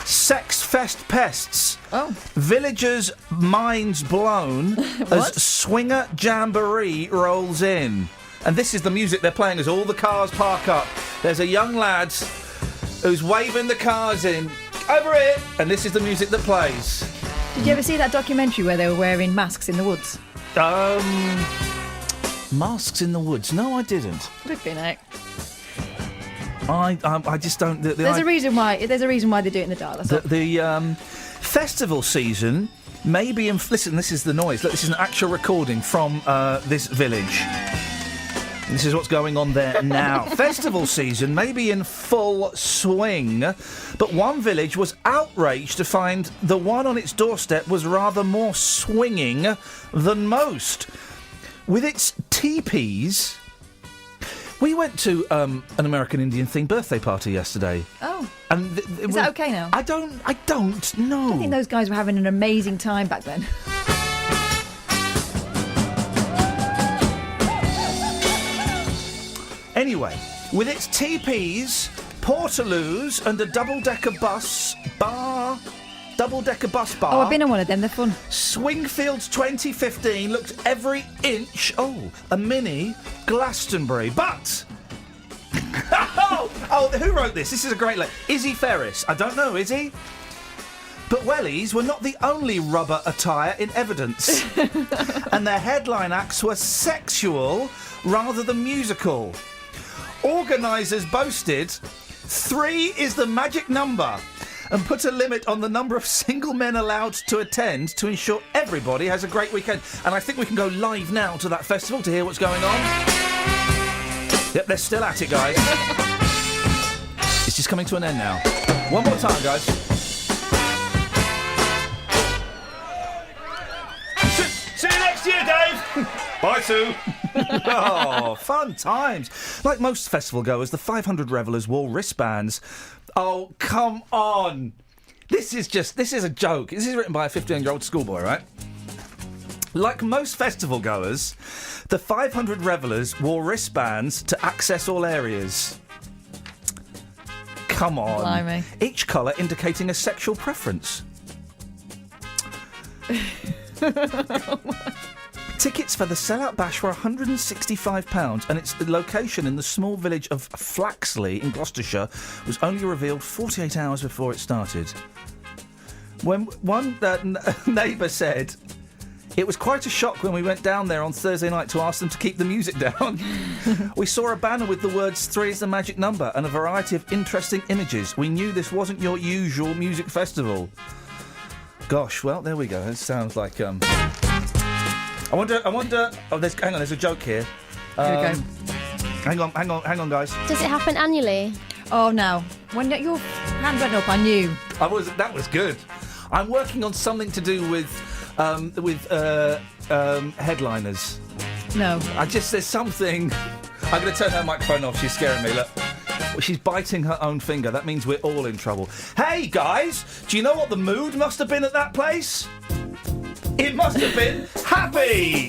S10: Sex Fest Pests.
S11: Oh.
S10: Villagers' minds blown as swinger jamboree rolls in. And this is the music they're playing as all the cars park up. There's a young lad who's waving the cars in. Over here! And this is the music that plays.
S11: Did you ever see that documentary where they were wearing masks in the woods?
S10: Masks in the woods? No, I didn't.
S11: Flipping heck.
S10: I just don't...
S11: There's a reason why they do it in the dark. That's
S10: the festival season may be in... Listen, this is the noise. Look, this is an actual recording from this village. This is what's going on there now. Festival season may be in full swing, but one village was outraged to find the one on its doorstep was rather more swinging than most. With its teepees... We went to an American Indian themed birthday party yesterday.
S11: Oh.
S10: And
S11: is that okay now?
S10: I don't know.
S11: I think those guys were having an amazing time back then.
S10: Anyway, with its teepees, portaloos, and a double-decker bus bar...
S11: Oh, I've been on one of them, they're fun.
S10: Swingfields 2015 looked every inch... Oh, a mini Glastonbury. But... who wrote this? This is a great... Izzy Ferris. I don't know, is he? But wellies were not the only rubber attire in evidence. And their headline acts were sexual rather than musical. Organisers boasted 3 is the magic number and put a limit on the number of single men allowed to attend to ensure everybody has a great weekend. And I think we can go live now to that festival to hear what's going on. Yep, they're still at it, guys. It's just coming to an end now. One more time, guys. See you next year, Dave. Bye, Sue. Oh, fun times. Like most festival goers, the 500 revellers wore wristbands. Oh, come on. This is a joke. This is written by a 15-year-old schoolboy, right? Like most festival goers, the 500 revellers wore wristbands to access all areas. Come on.
S11: Blimey.
S10: Each colour indicating a sexual preference. Tickets for the sellout bash were £165, and its location in the small village of Flaxley in Gloucestershire was only revealed 48 hours before it started. When one neighbour said, It was quite a shock when we went down there on Thursday night to ask them to keep the music down. We saw a banner with the words 3 is the magic number and a variety of interesting images. We knew this wasn't your usual music festival. Gosh, well, there we go. It sounds like... I wonder... Oh, there's a joke here.
S11: Here we go.
S10: Hang on, guys.
S18: Does it happen annually?
S11: Oh, no. When your hand went up, I knew.
S10: That was good. I'm working on something to do with headliners.
S11: No.
S10: There's something... I'm going to turn her microphone off. She's scaring me. Look. She's biting her own finger. That means we're all in trouble. Hey, guys! Do you know what the mood must have been at that place? It must have been happy!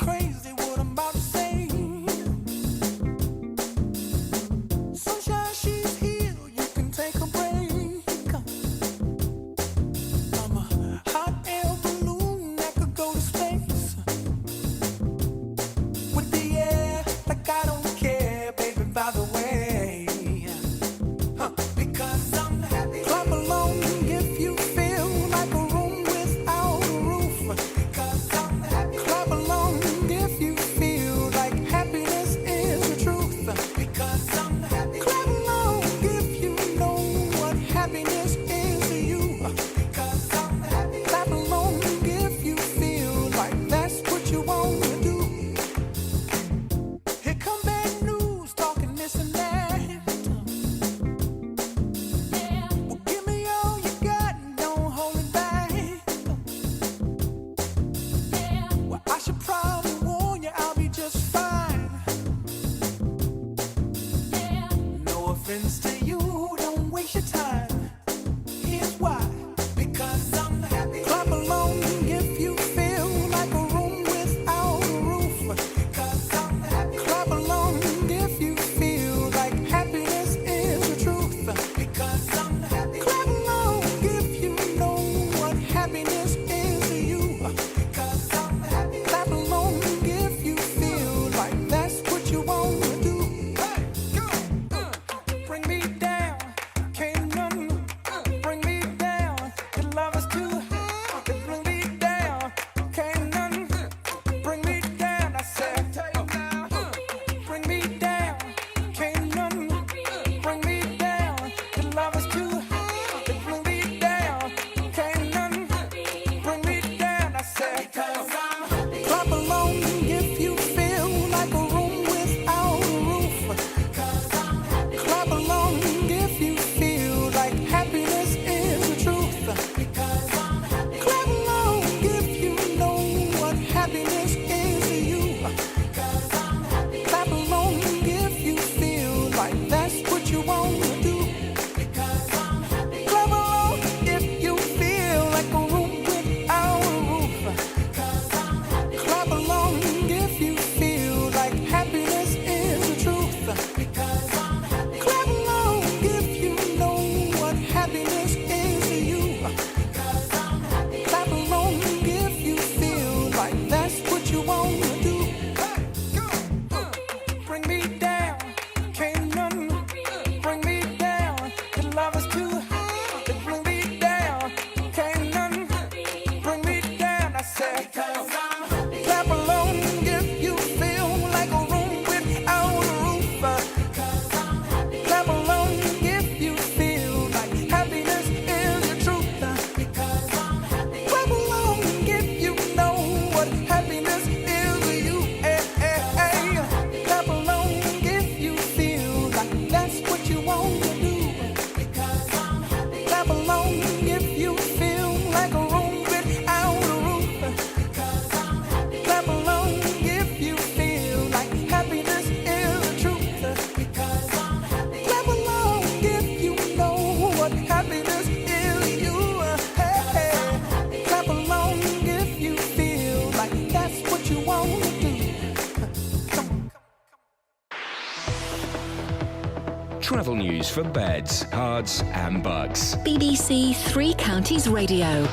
S1: Travel news for beds, cards and bugs.
S3: BBC Three Counties Radio.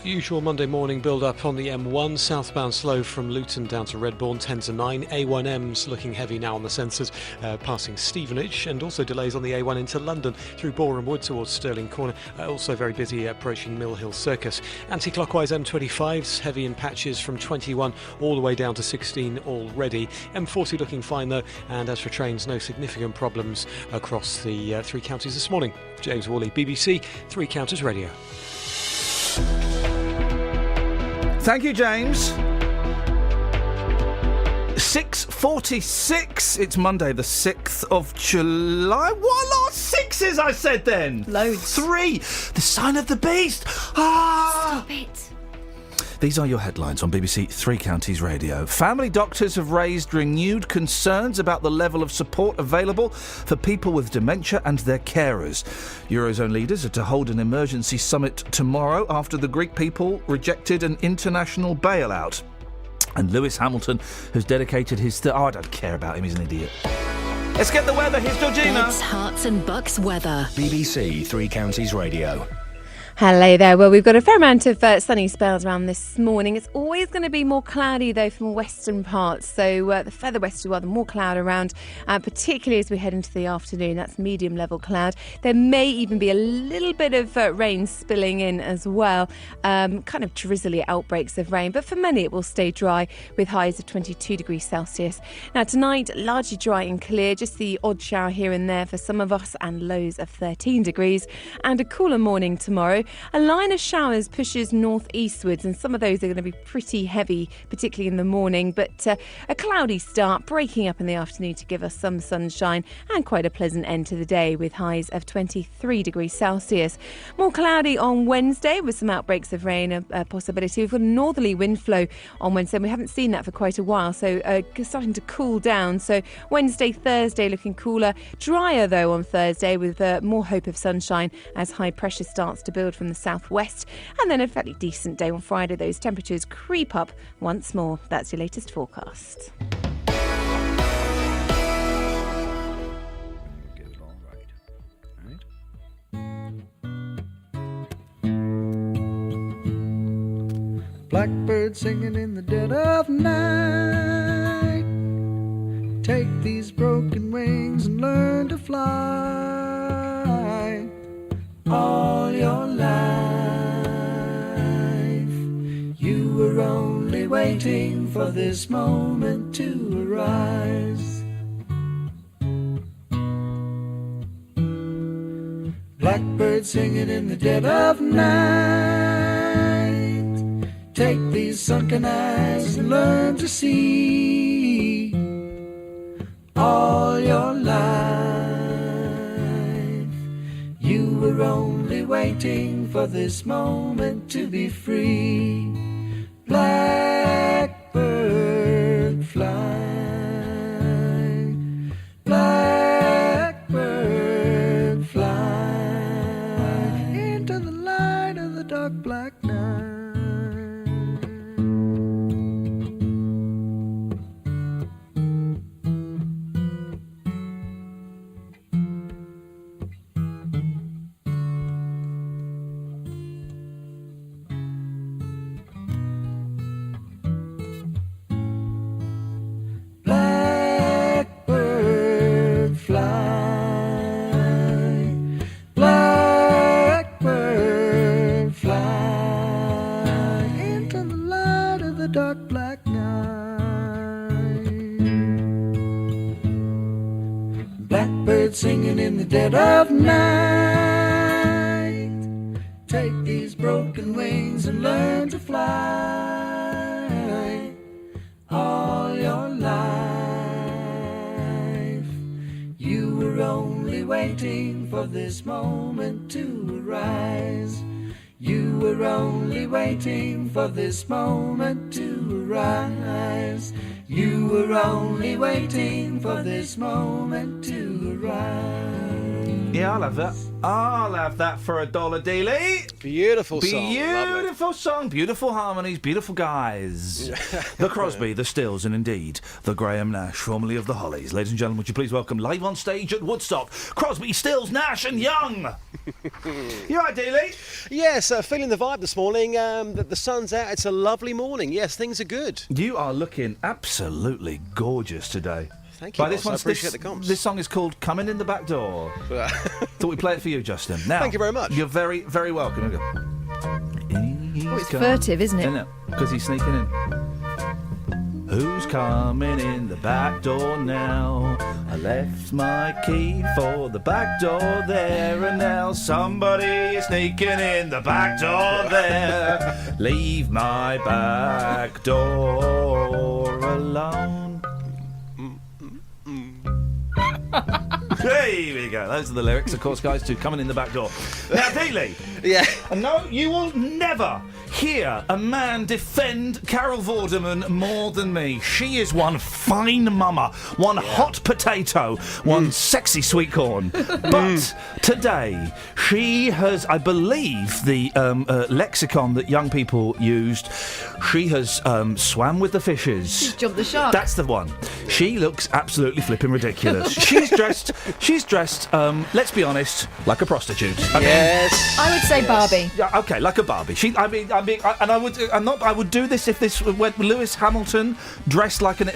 S13: Usual Monday morning build-up on the M1, southbound slow from Luton down to Redbourne, 10 to 9. A1M's looking heavy now on the sensors, passing Stevenage, and also delays on the A1 into London through Boreham Wood towards Stirling Corner. Also very busy approaching Mill Hill Circus. Anti-clockwise M25's heavy in patches from 21 all the way down to 16 already. M40 looking fine though, and as for trains, no significant problems across the three counties this morning. James Worley, BBC Three Counties Radio.
S10: Thank you, James. 6:46. It's Monday, the 6th of July. What are sixes? I said then.
S11: Loads.
S10: 3. The sign of the beast. Ah!
S11: Stop it.
S10: These are your headlines on BBC Three Counties Radio. Family doctors have raised renewed concerns about the level of support available for people with dementia and their carers. Eurozone leaders are to hold an emergency summit tomorrow after the Greek people rejected an international bailout. And Lewis Hamilton has dedicated his... I don't care about him, he's an idiot. Let's get the weather. Here's Georgina.
S3: Beds, Herts and Bucks weather.
S1: BBC Three Counties Radio.
S18: Hello there. Well, we've got a fair amount of sunny spells around this morning. It's always going to be more cloudy, though, from western parts. So the further west you are, the more cloud around, particularly as we head into the afternoon. That's medium-level cloud. There may even be a little bit of rain spilling in as well, kind of drizzly outbreaks of rain. But for many, it will stay dry with highs of 22 degrees Celsius. Now, tonight, largely dry and clear, just the odd shower here and there for some of us, and lows of 13 degrees. And a cooler morning tomorrow. A line of showers pushes northeastwards, and some of those are going to be pretty heavy, particularly in the morning, but a cloudy start, breaking up in the afternoon to give us some sunshine and quite a pleasant end to the day with highs of 23 degrees Celsius. More cloudy on Wednesday with some outbreaks of rain, a possibility. We've got a northerly wind flow on Wednesday, and we haven't seen that for quite a while, so starting to cool down. So Wednesday, Thursday looking cooler, drier though on Thursday with more hope of sunshine as high pressure starts to build from the southwest, and then a fairly decent day on Friday. Those temperatures creep up once more. That's your latest forecast.
S9: Blackbird singing in the dead of night. Take these broken wings and learn to fly. All your life, you were only waiting for this moment to arise. Blackbird singing in the dead of night. Take these sunken eyes and learn to see. All your life, you were only waiting for this moment to be free. Blackbird fly, blackbird fly into the light of the dark black night. Singing in the dead of night. Take these broken wings and learn to fly. All your life, you were only waiting for this moment to arise. You were only waiting for this moment to arise. You were only waiting for this moment to arise.
S10: Yeah, I love that. I'll have that for $1, Dealey.
S19: Beautiful song.
S10: Beautiful song. Beautiful harmonies. Beautiful guys. The Crosby, the Stills, and indeed the Graham Nash, formerly of the Hollies. Ladies and gentlemen, would you please welcome live on stage at Woodstock, Crosby, Stills, Nash and Young. You all right, Dealey?
S19: Yes, feeling the vibe this morning. The sun's out. It's a lovely morning. Yes, things are good.
S10: You are looking absolutely gorgeous today.
S19: Thank you,
S10: By
S19: Ross. I appreciate the comps.
S10: This song is called Coming in the Back Door. Thought we'd play it for you, Justin. Now,
S19: thank you very much.
S10: You're very, very welcome. Here we go.
S11: Oh, it's furtive, isn't it?
S10: Because he's sneaking in. Who's coming in the back door now? I left my key for the back door there, and now somebody is sneaking in the back door there. Leave my back door alone. Here we go. Those are the lyrics, of course, guys, to Coming in the Back Door. Now, Dealey.
S19: Yeah.
S10: No, you will never hear a man defend Carol Vorderman more than me. She is one fine mama, one hot potato, one sexy sweet corn. But today, she has, I believe, the lexicon that young people used, she has swam with the fishes.
S11: She's jumped the shark.
S10: That's the one. She looks absolutely flipping ridiculous. She's dressed, let's be honest, like a prostitute.
S19: Yes.
S11: I would say Barbie.
S10: Yeah, okay, like a Barbie. I would do this if this were Lewis Hamilton dressed like an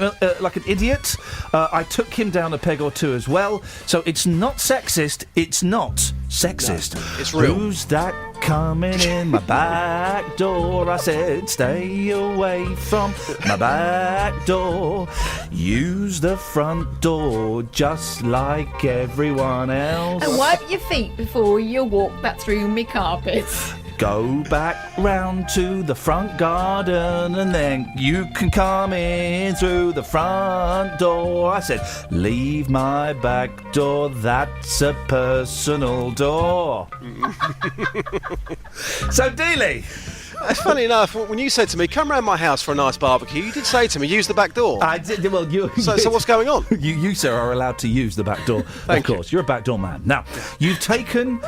S10: idiot. I took him down a peg or two as well. So it's not sexist. It's not sexist.
S19: No, it's real.
S10: Who's that coming in my back door? I said, stay away from my back door. Use the front door just like everyone else.
S11: And wipe your feet before you walk back through me carpets.
S10: Go back round to the front garden and then you can come in through the front door. I said, leave my back door, that's a personal door. So, Dealey.
S19: It's funny enough, when you said to me, come round my house for a nice barbecue, you did say to me, use the back door.
S10: I did, well, you...
S19: So what's going on?
S10: You, sir, are allowed to use the back door. Of course, you're a back door man. Now, you've taken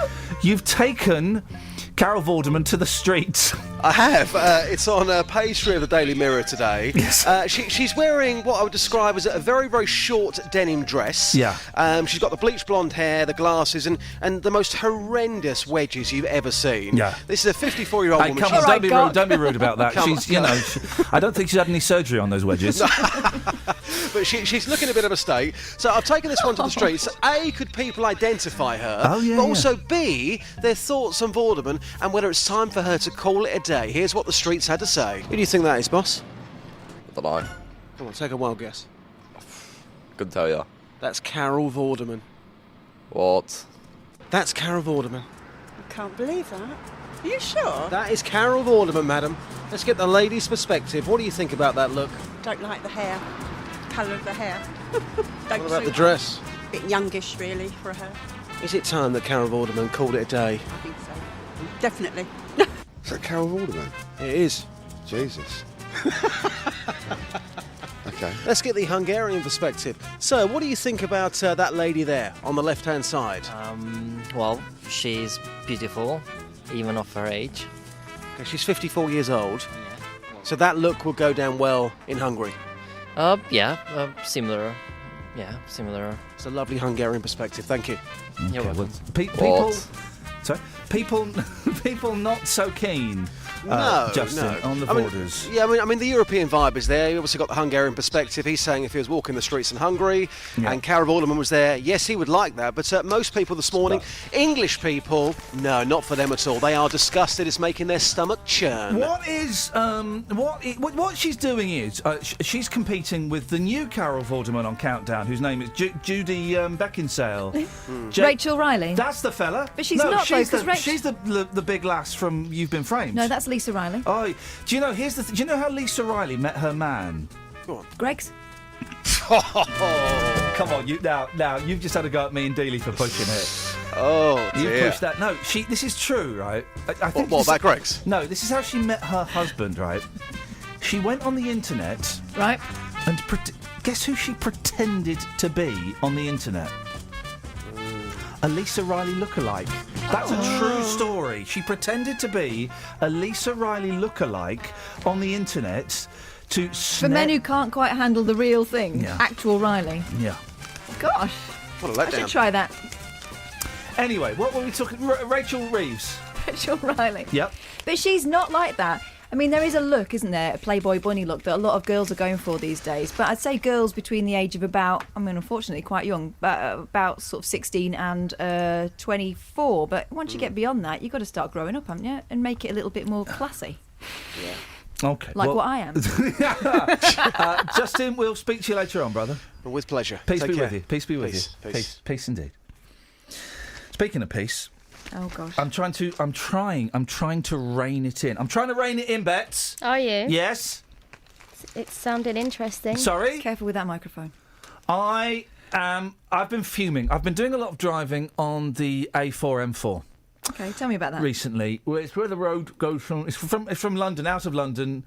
S10: Carol Vorderman to the streets.
S19: I have. It's on page 3 of the Daily Mirror today.
S10: Yes.
S19: She's wearing what I would describe as a very, very short denim dress.
S10: Yeah.
S19: She's got the bleached blonde hair, the glasses, and the most horrendous wedges you've ever seen.
S10: Yeah.
S19: This is a 54-year-old woman.
S10: Come on, don't be rude about that. I don't think she's had any surgery on those wedges.
S19: But she's looking a bit of a state. So I've taken this one to the streets. A, could people identify her?
S10: Oh, yeah,
S19: but also B, their thoughts on Vorderman and whether it's time for her to call it a day. Here's what the streets had to say. Who do you think that is, boss?
S20: I don't know.
S19: Come on, take a wild guess.
S20: Couldn't tell you.
S19: That's Carol Vorderman.
S20: What?
S19: That's Carol Vorderman.
S21: I can't believe that. Are you sure?
S19: That is Carol Vorderman, madam. Let's get the lady's perspective. What do you think about that look?
S21: Don't like the hair. Colour of the hair.
S19: What about the dress?
S21: A bit youngish, really, for her.
S19: Is it time that Carol Vorderman called it a day?
S21: I think so. Definitely.
S22: Is that Carol Vorderman?
S19: It is.
S22: Jesus. Okay.
S19: Let's get the Hungarian perspective. So, what do you think about that lady there on the left-hand side?
S23: Well, she's beautiful, even of her age.
S19: Okay, she's 54 years old. So that look will go down well in Hungary.
S23: Similar. Yeah, similar.
S19: It's a lovely Hungarian perspective. Thank you.
S23: You're welcome.
S10: People not so keen.
S19: No,
S10: Justin,
S19: no.
S10: on the borders.
S19: I mean, the European vibe is there. You obviously got the Hungarian perspective. He's saying if he was walking the streets in Hungary and Carol Vorderman was there, yes, he would like that. But most people this morning, English people, no, not for them at all. They are disgusted. It's making their stomach churn.
S10: What she's doing is she's competing with the new Carol Vorderman on Countdown, whose name is Judy Beckinsale.
S11: Rachel Riley.
S10: That's the fella.
S11: But she's not,
S10: she's
S11: though, 'cause
S10: she's the big lass from You've Been Framed.
S11: No, that's Lisa Riley.
S10: Oh, do you know? Do you know how Lisa Riley met her man?
S19: Go on.
S11: Greg's.
S10: Come on, now you've just had a go at me and Dealey for pushing it.
S19: Oh,
S10: you
S19: dear.
S10: pushed that. No, this is true, right? I think
S19: what about Greg's?
S10: No, this is how she met her husband, right? She went on the internet,
S11: right,
S10: and guess who she pretended to be on the internet? a Lisa Riley lookalike. That's a true story. She pretended to be a Lisa Riley lookalike on the internet to
S11: For men who can't quite handle the real thing.
S10: Yeah.
S11: Actual Riley.
S10: Yeah.
S11: Gosh.
S19: What a
S11: I should try that.
S10: Anyway, what were we talking? Rachel Reeves.
S11: Rachel Riley.
S10: Yep.
S11: But she's not like that. I mean, there is a look, isn't there, a Playboy bunny look that a lot of girls are going for these days. But I'd say girls between the age of unfortunately quite young, but about sort of 16 and 24. But once you get beyond that, you've got to start growing up, haven't you? And make it a little bit more classy.
S19: Yeah.
S10: Okay.
S11: Like what I am.
S10: Justin, we'll speak to you later on, brother.
S19: With pleasure.
S10: Peace
S19: Take
S10: be
S19: care.
S10: with you. Peace be with
S19: Peace.
S10: you.
S19: Peace.
S10: Peace indeed. Speaking of peace.
S11: Oh gosh.
S10: I'm trying to rein it in. I'm trying to rein it in, Bets.
S4: Are you?
S10: Yes.
S4: It's sounding interesting.
S10: Sorry?
S11: Careful with that microphone.
S10: I've been fuming. I've been doing a lot of driving on the A4M4.
S11: Okay, tell me about that.
S10: Recently, it's where the road goes from. It's from London, out of London,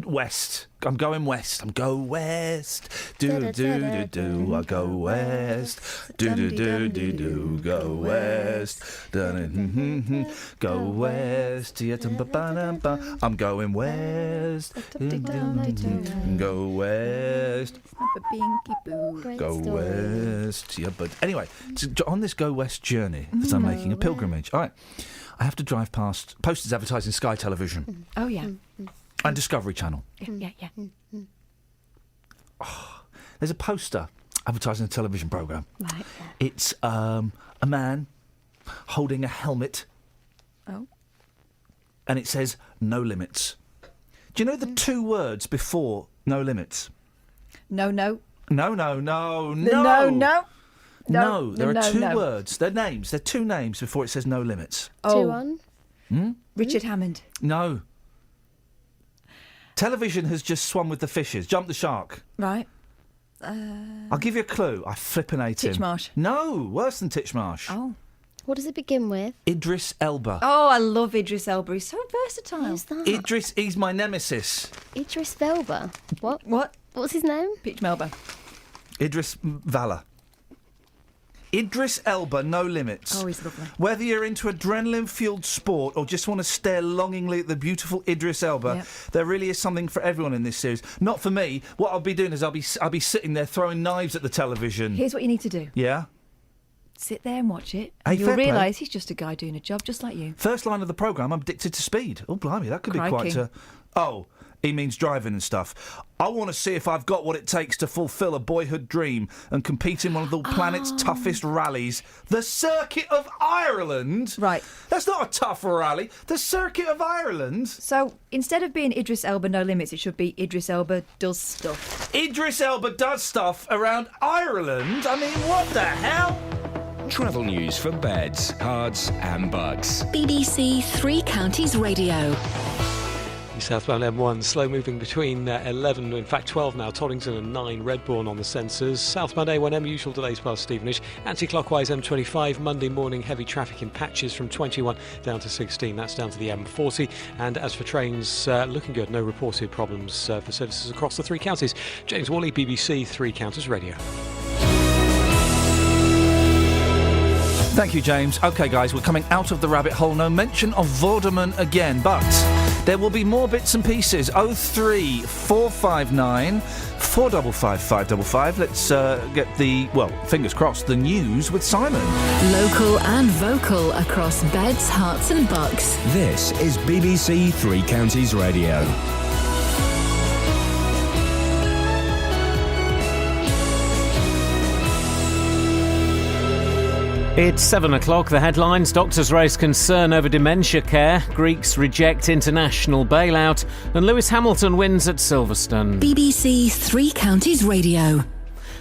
S10: west. I'm going west. I'm go west. Do do do do. I go west. Do do do do do. Go west. Go west. I'm going west. Go west. Go west. Yeah, but anyway, on this go west journey, as I'm making a pilgrimage, all right, I have to drive past posters advertising Sky Television.
S11: Oh yeah.
S10: And Discovery Channel.
S11: Yeah.
S10: There's a poster advertising a television programme.
S11: Right.
S10: It's a man holding a helmet.
S11: Oh.
S10: And it says, no limits. Do you know the two words before no limits?
S11: No.
S10: No.
S11: No.
S10: There are two words. They're names. They're two names before it says no limits.
S4: Oh.
S11: 2-1. Richard Hammond.
S10: No. Television has just swum with the fishes. Jump the shark.
S11: Right.
S10: I'll give you a clue. I flippin' hate him.
S11: Titchmarsh.
S10: No, worse than Titchmarsh.
S11: Oh.
S4: What does it begin with?
S10: Idris Elba.
S11: Oh, I love Idris Elba. He's so versatile.
S4: Who's that?
S10: Idris, he's my nemesis.
S4: Idris Elba. What?
S11: What?
S4: What's his name?
S11: Peach Melba.
S10: Idris Valor. Idris Elba, no limits.
S11: Oh, he's lovely.
S10: Whether you're into adrenaline-fueled sport or just want to stare longingly at the beautiful Idris Elba,
S11: Yep.
S10: there really is something for everyone in this series. Not for me. What I'll be doing is I'll be sitting there throwing knives at the television.
S11: Here's what you need to do.
S10: Yeah?
S11: Sit there and watch it.
S10: Hey,
S11: And you'll
S10: fair play.
S11: realise he's just a guy doing a job just like you.
S10: First line of the programme, I'm addicted to speed. Oh, blimey, that could be
S11: Crikey.
S10: quite Oh, he means driving and stuff. I want to see if I've got what it takes to fulfil a boyhood dream and compete in one of the planet's toughest rallies, the Circuit of Ireland.
S11: Right.
S10: That's not a tough rally. The Circuit of Ireland.
S11: So instead of being Idris Elba No Limits, it should be Idris Elba Does Stuff.
S10: Idris Elba does stuff around Ireland? I mean, what the hell?
S1: Travel news for beds, cards, and bugs.
S3: BBC Three Counties Radio.
S13: Southbound M1 slow moving between 11, in fact 12 now, Toddington and 9 Redbourne on the sensors. Southbound A1M usual delays past Stevenage. Anti-clockwise M25 Monday morning heavy traffic in patches from 21 down to 16. That's down to the M40. And as for trains, looking good. No reported problems for services across the three counties. James Worley, BBC Three Counties Radio.
S10: Thank you, James. OK, guys, we're coming out of the rabbit hole. No mention of Vorderman again, but there will be more bits and pieces. 03459 455 555. Let's get the, well, fingers crossed, the news with Simon.
S3: Local and vocal across beds, hearts and bucks.
S1: This is BBC Three Counties Radio.
S2: It's 7 o'clock. The headlines. Doctors raise concern over dementia care. Greeks reject international bailout. And Lewis Hamilton wins at Silverstone.
S3: BBC Three Counties Radio.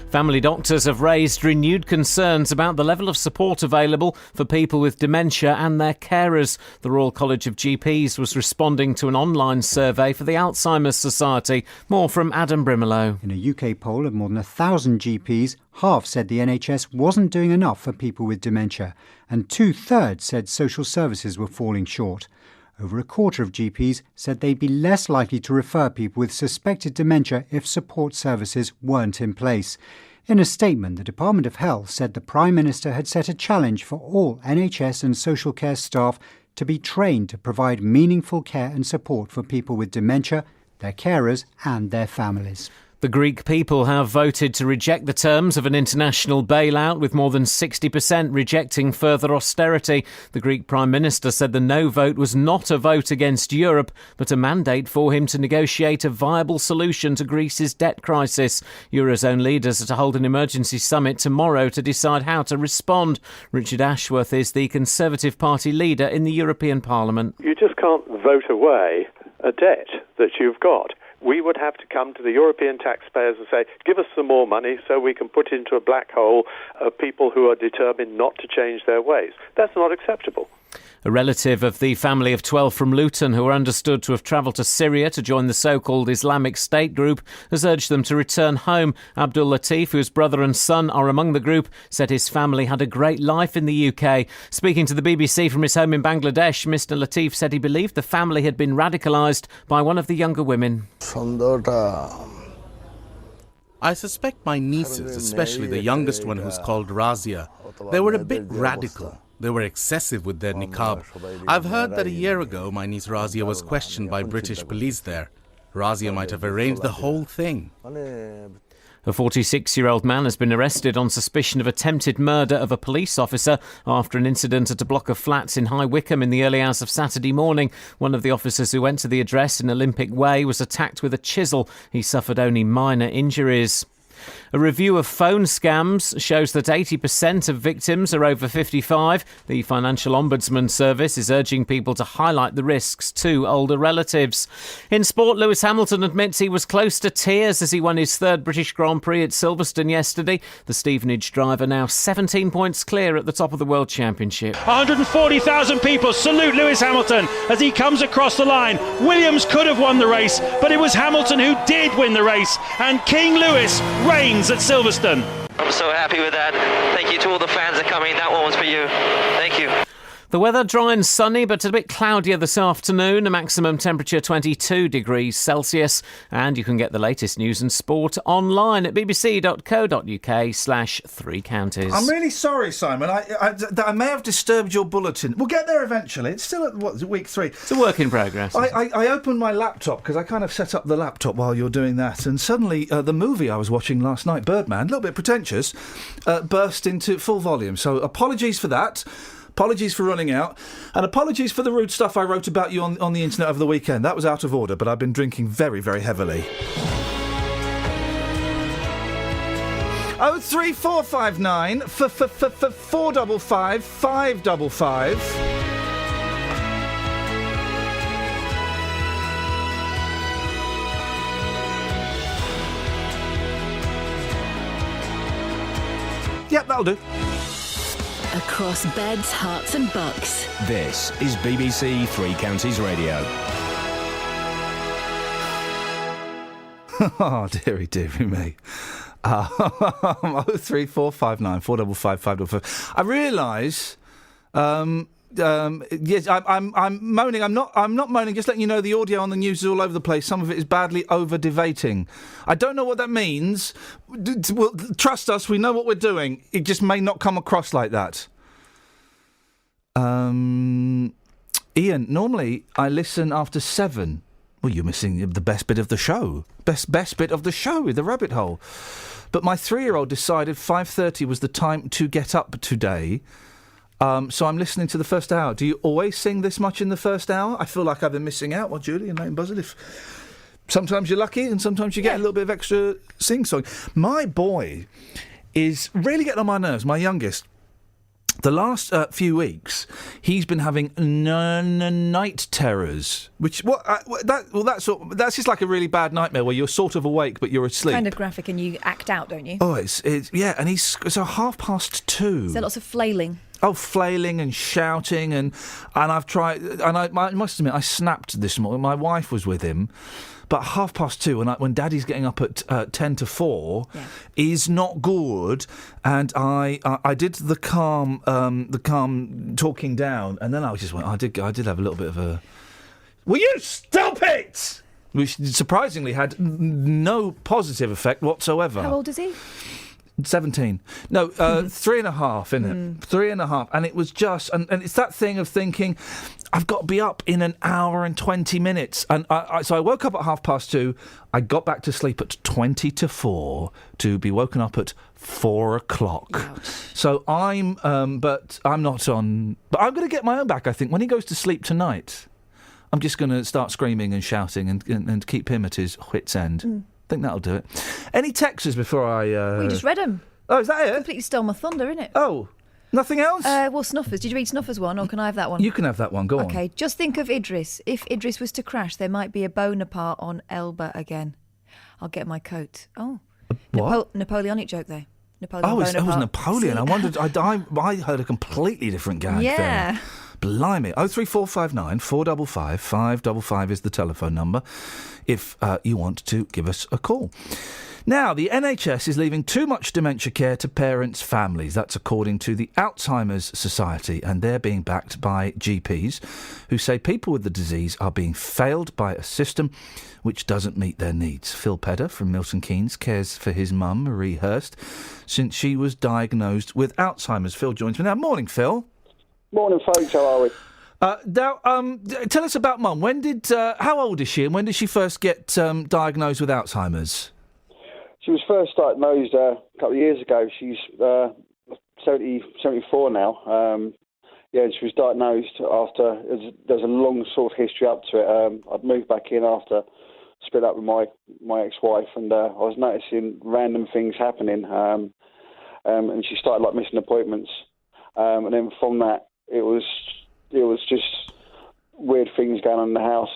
S2: Family doctors have raised renewed concerns about the level of support available for people with dementia and their carers. The Royal College of GPs was responding to an online survey for the Alzheimer's Society. More from Adam Brimelow.
S5: In a UK poll of more than 1,000 GPs, half said the NHS wasn't doing enough for people with dementia, and 2/3 said social services were falling short. Over a quarter of GPs said they'd be less likely to refer people with suspected dementia if support services weren't in place. In a statement, the Department of Health said the Prime Minister had set a challenge for all NHS and social care staff to be trained to provide meaningful care and support for people with dementia, their carers and their families.
S2: The Greek people have voted to reject the terms of an international bailout, with more than 60% rejecting further austerity. The Greek Prime Minister said the no vote was not a vote against Europe, but a mandate for him to negotiate a viable solution to Greece's debt crisis. Eurozone leaders are to hold an emergency summit tomorrow to decide how to respond. Richard Ashworth is the Conservative Party leader in the European Parliament.
S6: You just can't vote away a debt that you've got. We would have to come to the European taxpayers and say, give us some more money so we can put into a black hole of people who are determined not to change their ways. That's not acceptable.
S2: A relative of the family of 12 from Luton who are understood to have travelled to Syria to join the so-called Islamic State group has urged them to return home. Abdul Latif, whose brother and son are among the group, said his family had a great life in the UK. Speaking to the BBC from his home in Bangladesh, Mr Latif said he believed the family had been radicalised by one of the younger women.
S7: I suspect my nieces, especially the youngest one who's called Razia, they were a bit radical. They were excessive with their niqab. I've heard that a year ago my niece Razia was questioned by British police there. Razia might have arranged the whole thing.
S2: A 46-year-old man has been arrested on suspicion of attempted murder of a police officer after an incident at a block of flats in High Wycombe in the early hours of Saturday morning. One of the officers who went to the address in Olympic Way was attacked with a chisel. He suffered only minor injuries. A review of phone scams shows that 80% of victims are over 55. The Financial Ombudsman Service is urging people to highlight the risks to older relatives. In sport, Lewis Hamilton admits he was close to tears as he won his third British Grand Prix at Silverstone yesterday. The Stevenage driver now 17 points clear at the top of the World Championship.
S8: 140,000 people salute Lewis Hamilton as he comes across the line. Williams could have won the race, but it was Hamilton who did win the race, and King Lewis reigns at Silverstone.
S24: I'm so happy with that. Thank you to all the fans that come in. That one was for you. Thank you.
S2: The weather dry and sunny, but a bit cloudier this afternoon. A maximum temperature 22 degrees Celsius. And you can get the latest news and sport online at bbc.co.uk/3 counties.
S10: I'm really sorry, Simon. I may have disturbed your bulletin. We'll get there eventually. It's still at, week 3.
S2: It's a work in progress.
S10: I opened my laptop because I kind of set up the laptop while you're doing that, and suddenly the movie I was watching last night, Birdman, a little bit pretentious, burst into full volume. So apologies for that. Apologies for running out, and apologies for the rude stuff I wrote about you on the internet over the weekend. That was out of order, but I've been drinking very, very heavily. 03459 455 555. Yep, that'll do.
S3: Across beds, hearts and bucks.
S1: This is BBC Three Counties Radio.
S10: Oh, dearie me. 03459 455 555. I realise. Yes, I'm moaning. I'm not moaning. Just letting you know, the audio on the news is all over the place. Some of it is badly over-devating. I don't know what that means. Well, trust us, we know what we're doing. It just may not come across like that. Iain, normally I listen after 7. Well, you're missing the best bit of the show. Best bit of the show, the rabbit hole. But my 3-year-old decided 5:30 was the time to get up today. So I'm listening to the first hour. Do you always sing this much in the first hour? I feel like I've been missing out. Well, Julie and Leighton Buzzard, sometimes you're lucky and sometimes you get a little bit of extra sing-song. My boy is really getting on my nerves, my youngest. The last few weeks, he's been having night terrors, that's just like a really bad nightmare where you're sort of awake but you're asleep.
S11: Kind of graphic, and you act out, don't you?
S10: Oh, it's yeah, and it's 2:30.
S11: So lots of flailing.
S10: Oh, flailing and shouting, and I've tried, and I must admit, I snapped this morning. My wife was with him, but 2:30 when Daddy's getting up at 10 to 4 is not good. And I did the calm talking down, and then I did have a little bit of a. Will you stop it? Which surprisingly had no positive effect whatsoever.
S11: How old is he?
S10: 17. No, 3.5, isn't it? 3.5. And it was just... And it's that thing of thinking, I've got to be up in an hour and 20 minutes. And so I woke up at 2:30. I got back to sleep at 20 to 4 to be woken up at 4 o'clock. So I'm... but I'm not on... But I'm going to get my own back, I think. When he goes to sleep tonight, I'm just going to start screaming and shouting and keep him at his wit's end. I think that'll do it. Any texts before I...
S11: We just read them.
S10: Oh, is that it?
S11: Completely stole my thunder, innit?
S10: Oh, nothing else?
S11: Well, Snuffers. Did you read Snuffers one, or can I have that one?
S10: You can have that one. Go on.
S11: Okay, just think of Idris. If Idris was to crash, there might be a Bonaparte on Elba again. I'll get my coat. Oh.
S10: What?
S11: Napoleonic joke, though. Napoleon
S10: Bonaparte. It was Napoleon.
S11: See?
S10: I wondered... I heard a completely different gag
S11: Yeah.
S10: there. Blimey. 03459 455 555 is the telephone number if you want to give us a call. Now, the NHS is leaving too much dementia care to parents' families. That's according to the Alzheimer's Society, and they're being backed by GPs who say people with the disease are being failed by a system which doesn't meet their needs. Phil Pedder from Milton Keynes cares for his mum, Marie Hurst, since she was diagnosed with Alzheimer's. Phil joins me now. Morning, Phil.
S12: Morning, folks. How are we?
S10: Tell us about Mum. How old is she, and when did she first get diagnosed with Alzheimer's?
S12: She was first diagnosed a couple of years ago. She's 74 now. She was diagnosed after there's a long sort of history up to it. I'd moved back in after split up with my ex-wife, and I was noticing random things happening. And she started missing appointments, and then from that, it was just weird things going on in the house.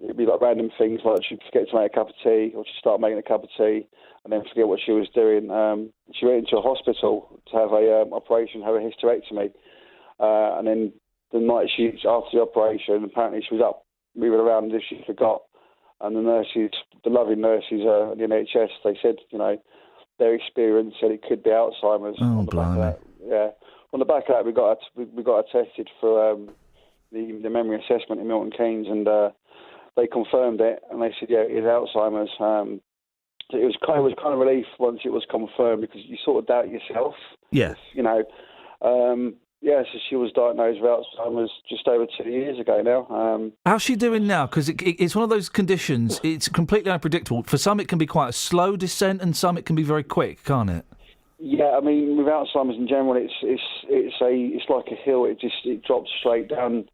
S12: It'd be random things, like she'd forget to make a cup of tea, or she'd start making a cup of tea and then forget what she was doing. She went into a hospital to have a operation, have a hysterectomy, and then the night after the operation, apparently she was up moving around as if she forgot. And the loving nurses at the NHS, they said, their experience said it could be Alzheimer's.
S10: Oh, blimey.
S12: On the back of that, we got her tested for the memory assessment in Milton Keynes, and they confirmed it, and they said, it is Alzheimer's. So it was kind of relief once it was confirmed, because you sort of doubt yourself.
S10: Yeah.
S12: So she was diagnosed with Alzheimer's just over 2 years ago now.
S10: How's she doing now? Because it's one of those conditions, it's completely unpredictable. For some, it can be quite a slow descent, and some it can be very quick, can't it?
S12: Yeah, I mean, with Alzheimer's in general, it's like a hill. It drops straight down.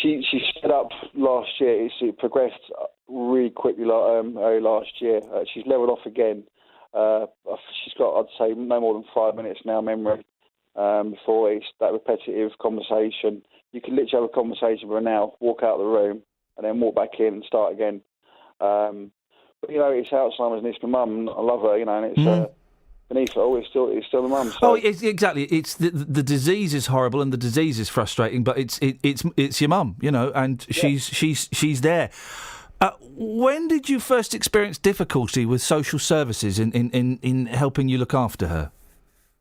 S12: She sped up last year. It progressed really quickly early last year. She's levelled off again. She's got, I'd say, no more than 5 minutes now memory before it's that repetitive conversation. You can literally have a conversation with her now, walk out of the room, and then walk back in and start again. But it's Alzheimer's, and it's my mum. I love her, and it's beneath it all. It's still my mum. So.
S10: Oh, exactly. It's the disease is horrible, and the disease is frustrating. But it's your mum, and she's there. When did you first experience difficulty with social services in helping you look after her?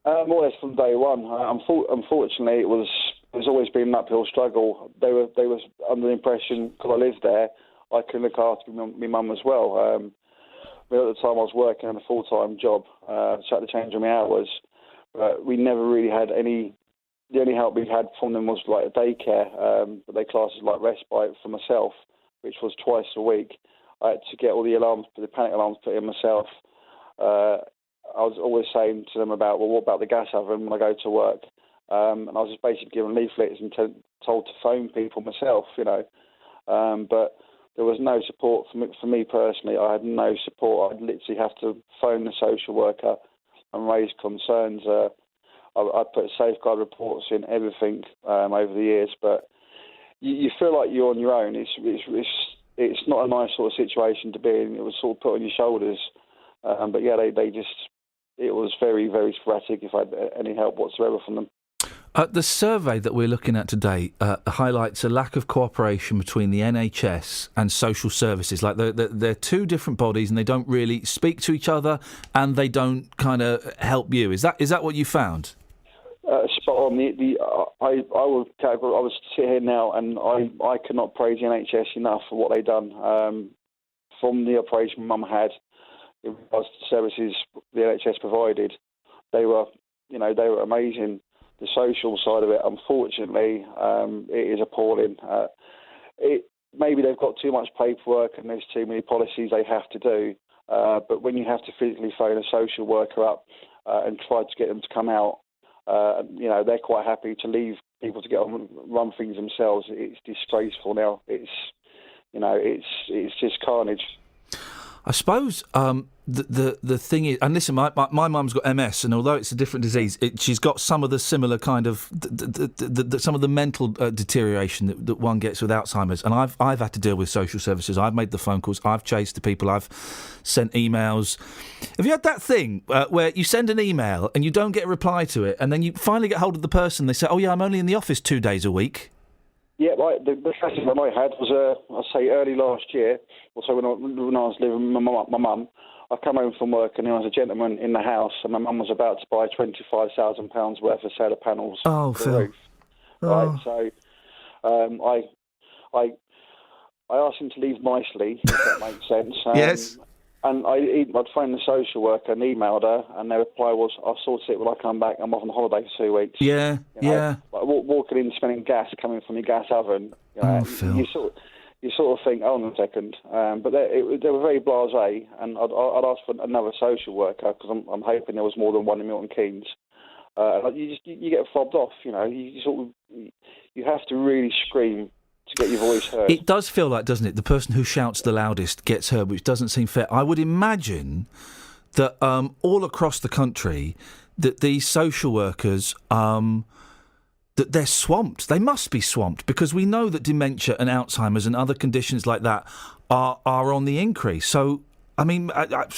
S12: More or less from day one. Unfortunately, it was always been an uphill struggle. They were under the impression, because I lived there, I could look after my mum as well. At the time, I was working on a full-time job, so I had to change my hours. But we never really had any. The only help we had from them was a daycare, but they classed as respite for myself, which was twice a week. I had to get all the panic alarms put in myself. I was always saying to them about, what about the gas oven when I go to work? And I was just basically given leaflets and told to phone people myself, But there was no support for me personally. I had no support. I'd literally have to phone the social worker and raise concerns. I put safeguard reports in, everything over the years, but you feel like you're on your own. It's not a nice sort of situation to be in. It was sort of put on your shoulders. But it was very, very sporadic if I had any help whatsoever from them.
S10: The survey that we're looking at today highlights a lack of cooperation between the NHS and social services. They're two different bodies, and they don't really speak to each other, and they don't kind of help you. Is that what you found?
S12: Spot on. I would sit here now, and I cannot praise the NHS enough for what they've done. From the operation Mum had in regards to services the NHS provided. They were amazing. The social side of it, unfortunately, it is appalling. Maybe they've got too much paperwork and there's too many policies they have to do. But when you have to physically phone a social worker up and try to get them to come out, they're quite happy to leave people to get on and run things themselves. It's disgraceful now. It's just carnage.
S10: I suppose the thing is, and listen, my mum's got MS, and although it's a different disease, she's got some of the similar kind of some of the mental deterioration that one gets with Alzheimer's. And I've had to deal with social services. I've made the phone calls. I've chased the people. I've sent emails. Have you had that thing where you send an email and you don't get a reply to it, and then you finally get hold of the person? They say, "Oh yeah, I'm only in the office 2 days a week."
S12: Yeah, right. The classic one I had was, I'd say, early last year, also when I was living with my mum. I come home from work and there was a gentleman in the house, and my mum was about to buy £25,000 worth of solar panels for the roof. Right, so I asked him to leave nicely, if that makes sense.
S10: Yes.
S12: And I'd phoned the social worker and emailed her, and their reply was, "I'll sort it when I come back. I'm off on holiday for 2 weeks."
S10: Yeah, yeah.
S12: Like walking in, smelling gas coming from your gas oven.
S10: Phil.
S12: You sort of think, hold on a second. But they were very blasé, and I'd asked for another social worker because I'm hoping there was more than one in Milton Keynes. You get fobbed off. You have to really scream to get your voice heard.
S10: It does feel like, doesn't it, the person who shouts the loudest gets heard, which doesn't seem fair. I would imagine that all across the country, that these social workers, that they're swamped. They must be swamped, because we know that dementia and Alzheimer's and other conditions like that are on the increase. So, I mean, I'm not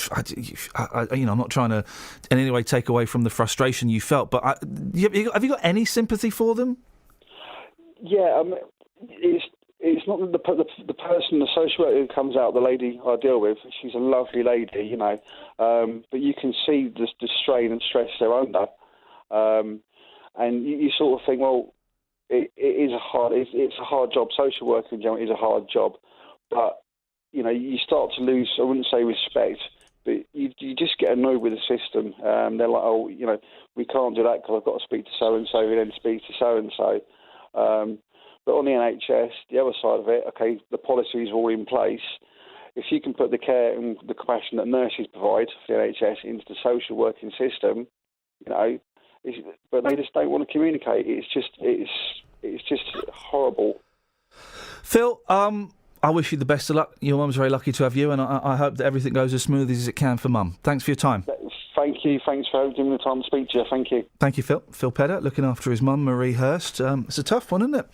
S10: trying to in any way take away from the frustration you felt, but have you got any sympathy for them?
S12: Yeah, it's not the person, the social worker who comes out, the lady I deal with. She's a lovely lady, but you can see the strain and stress they're under, and you sort of think, well, it's a hard job. Social work in general is a hard job, but you start to lose, I wouldn't say respect, but you just get annoyed with the system. They're like, oh, we can't do that because I've got to speak to so and so, and then speak to so and so. But on the NHS, the other side of it, okay, the policies are all in place. If you can put the care and the compassion that nurses provide for the NHS into the social working system, but they just don't want to communicate. It's just horrible.
S10: Phil, I wish you the best of luck. Your mum's very lucky to have you, and I hope that everything goes as smooth as it can for Mum. Thanks for your time.
S12: Thank you. Thanks for giving me the time to speak to you. Thank you.
S10: Thank you, Phil. Phil Pedder, looking after his mum, Marie Hurst. It's a tough one, isn't it?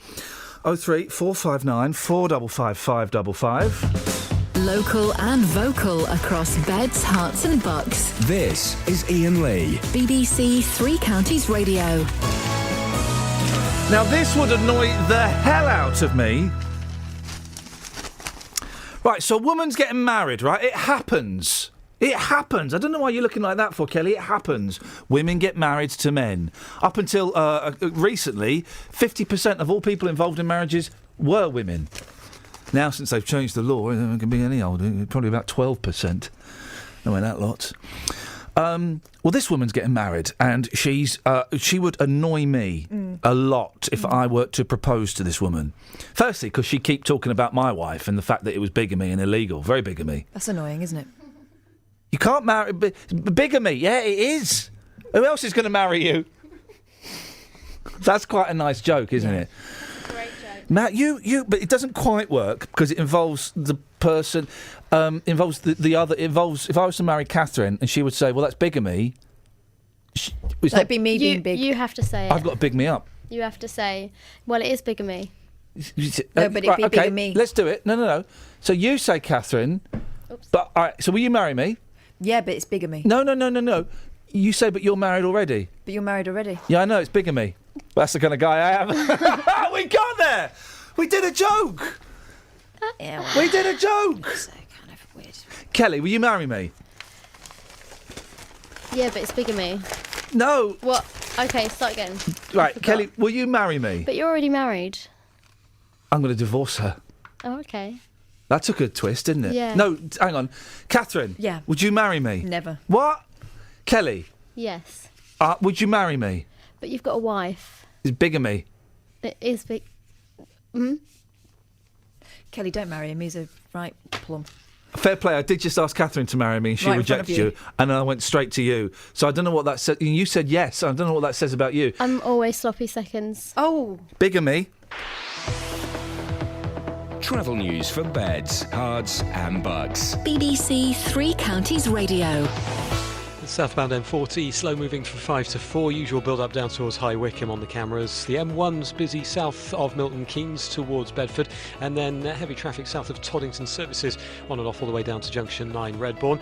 S10: 03459 455 555.
S3: Local and vocal across beds, hearts and bucks.
S1: This is Iain Lee.
S3: BBC Three Counties Radio.
S10: Now, this would annoy the hell out of me. Right, so a woman's getting married, right? It happens. It happens. I don't know why you're looking like that for, Kelly. It happens. Women get married to men. Up until recently, 50% of all people involved in marriages were women. Now, since they've changed the law, it can be any older. Probably about 12%. No, that lot. Well, this woman's getting married, and she would annoy me a lot if I were to propose to this woman. Firstly, because she'd keep talking about my wife and the fact that it was bigamy and illegal. Very bigamy.
S11: That's annoying, isn't it?
S10: You can't marry... Bigamy, yeah, it is. Who else is going to marry you? That's quite a nice joke, isn't it?
S4: Great joke.
S10: Matt, but it doesn't quite work because it involves the person... involves the other... Involves... If I was to marry Catherine and she would say, well, that's bigamy...
S11: That'd be me being big.
S4: You have to say it.
S10: I've got to big me up.
S4: You have to say, well, it is bigamy.
S11: No, but it'd be bigamy.
S10: Let's do it. No. So you say, Catherine...
S4: Oops.
S10: But, all right, so will you marry me?
S11: Yeah, but it's bigamy.
S10: No. You say, but you're married already.
S11: But you're married already.
S10: Yeah, I know, it's bigamy. That's the kind of guy I am. We got there! We did a joke!
S11: Yeah,
S10: we did a joke!
S11: So kind of weird.
S10: Kelly, will you marry me?
S4: Yeah, but it's bigamy.
S10: No.
S4: What? Okay, start again.
S10: Right, Kelly, will you marry me?
S4: But you're already married.
S10: I'm going to divorce her.
S4: Oh, okay.
S10: That took a twist, didn't it?
S4: Yeah.
S10: No, hang on. Catherine.
S11: Yeah.
S10: Would you marry me?
S11: Never.
S10: What? Kelly.
S4: Yes.
S10: Would you marry me?
S4: But you've got a wife.
S10: Is bigamy?
S4: It is big. Hmm?
S11: Kelly, don't marry him. He's a right plum.
S10: Fair play. I did just ask Catherine to marry me, and she
S11: Right in front of
S10: rejected
S11: you.
S10: you, and then I went straight to you. So I don't know what that said. You said yes. I don't know what that says about you.
S4: I'm always sloppy seconds.
S11: Oh.
S10: Bigamy.
S1: Travel news for beds, cards, and bugs.
S3: BBC Three Counties Radio.
S13: Southbound M40, slow moving from 5 to 4. Usual build up down towards High Wycombe on the cameras. The M1's busy south of Milton Keynes towards Bedford. And then heavy traffic south of Toddington services on and off all the way down to Junction 9 Redbourne.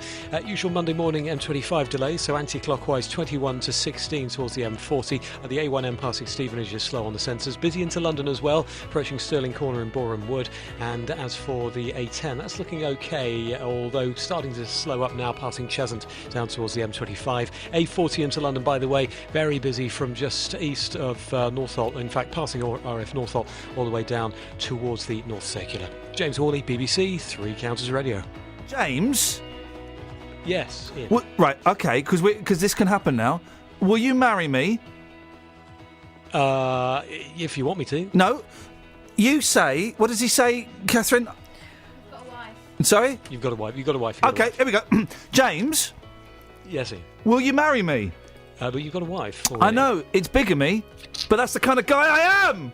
S13: Usual Monday morning M25 delays, so anti-clockwise 21 to 16 towards the M40. The A1M passing Stevenage is slow on the sensors. Busy into London as well, approaching Stirling Corner in Boreham Wood. And as for the A10, that's looking okay, although starting to slow up now, passing Cheshunt down towards the M25. A40 into London, by the way, very busy from just east of Northolt, in fact passing RF Northolt all the way down towards the North Circular. James Hawley, BBC Three Counties Radio.
S10: James?
S13: Yes. Ian.
S10: Well, right, okay, because this can happen now. Will you marry me?
S13: If you want me to.
S10: No. You say, what does he say, Catherine?
S4: I've got a wife.
S10: Sorry?
S13: You've got a wife. You've got a wife.
S10: Okay, here we go. James?
S13: Yes, Ian.
S10: Will you marry me?
S13: But you've got a wife.
S10: I
S13: already.
S10: know, it's bigamy, but that's the kind of guy I am!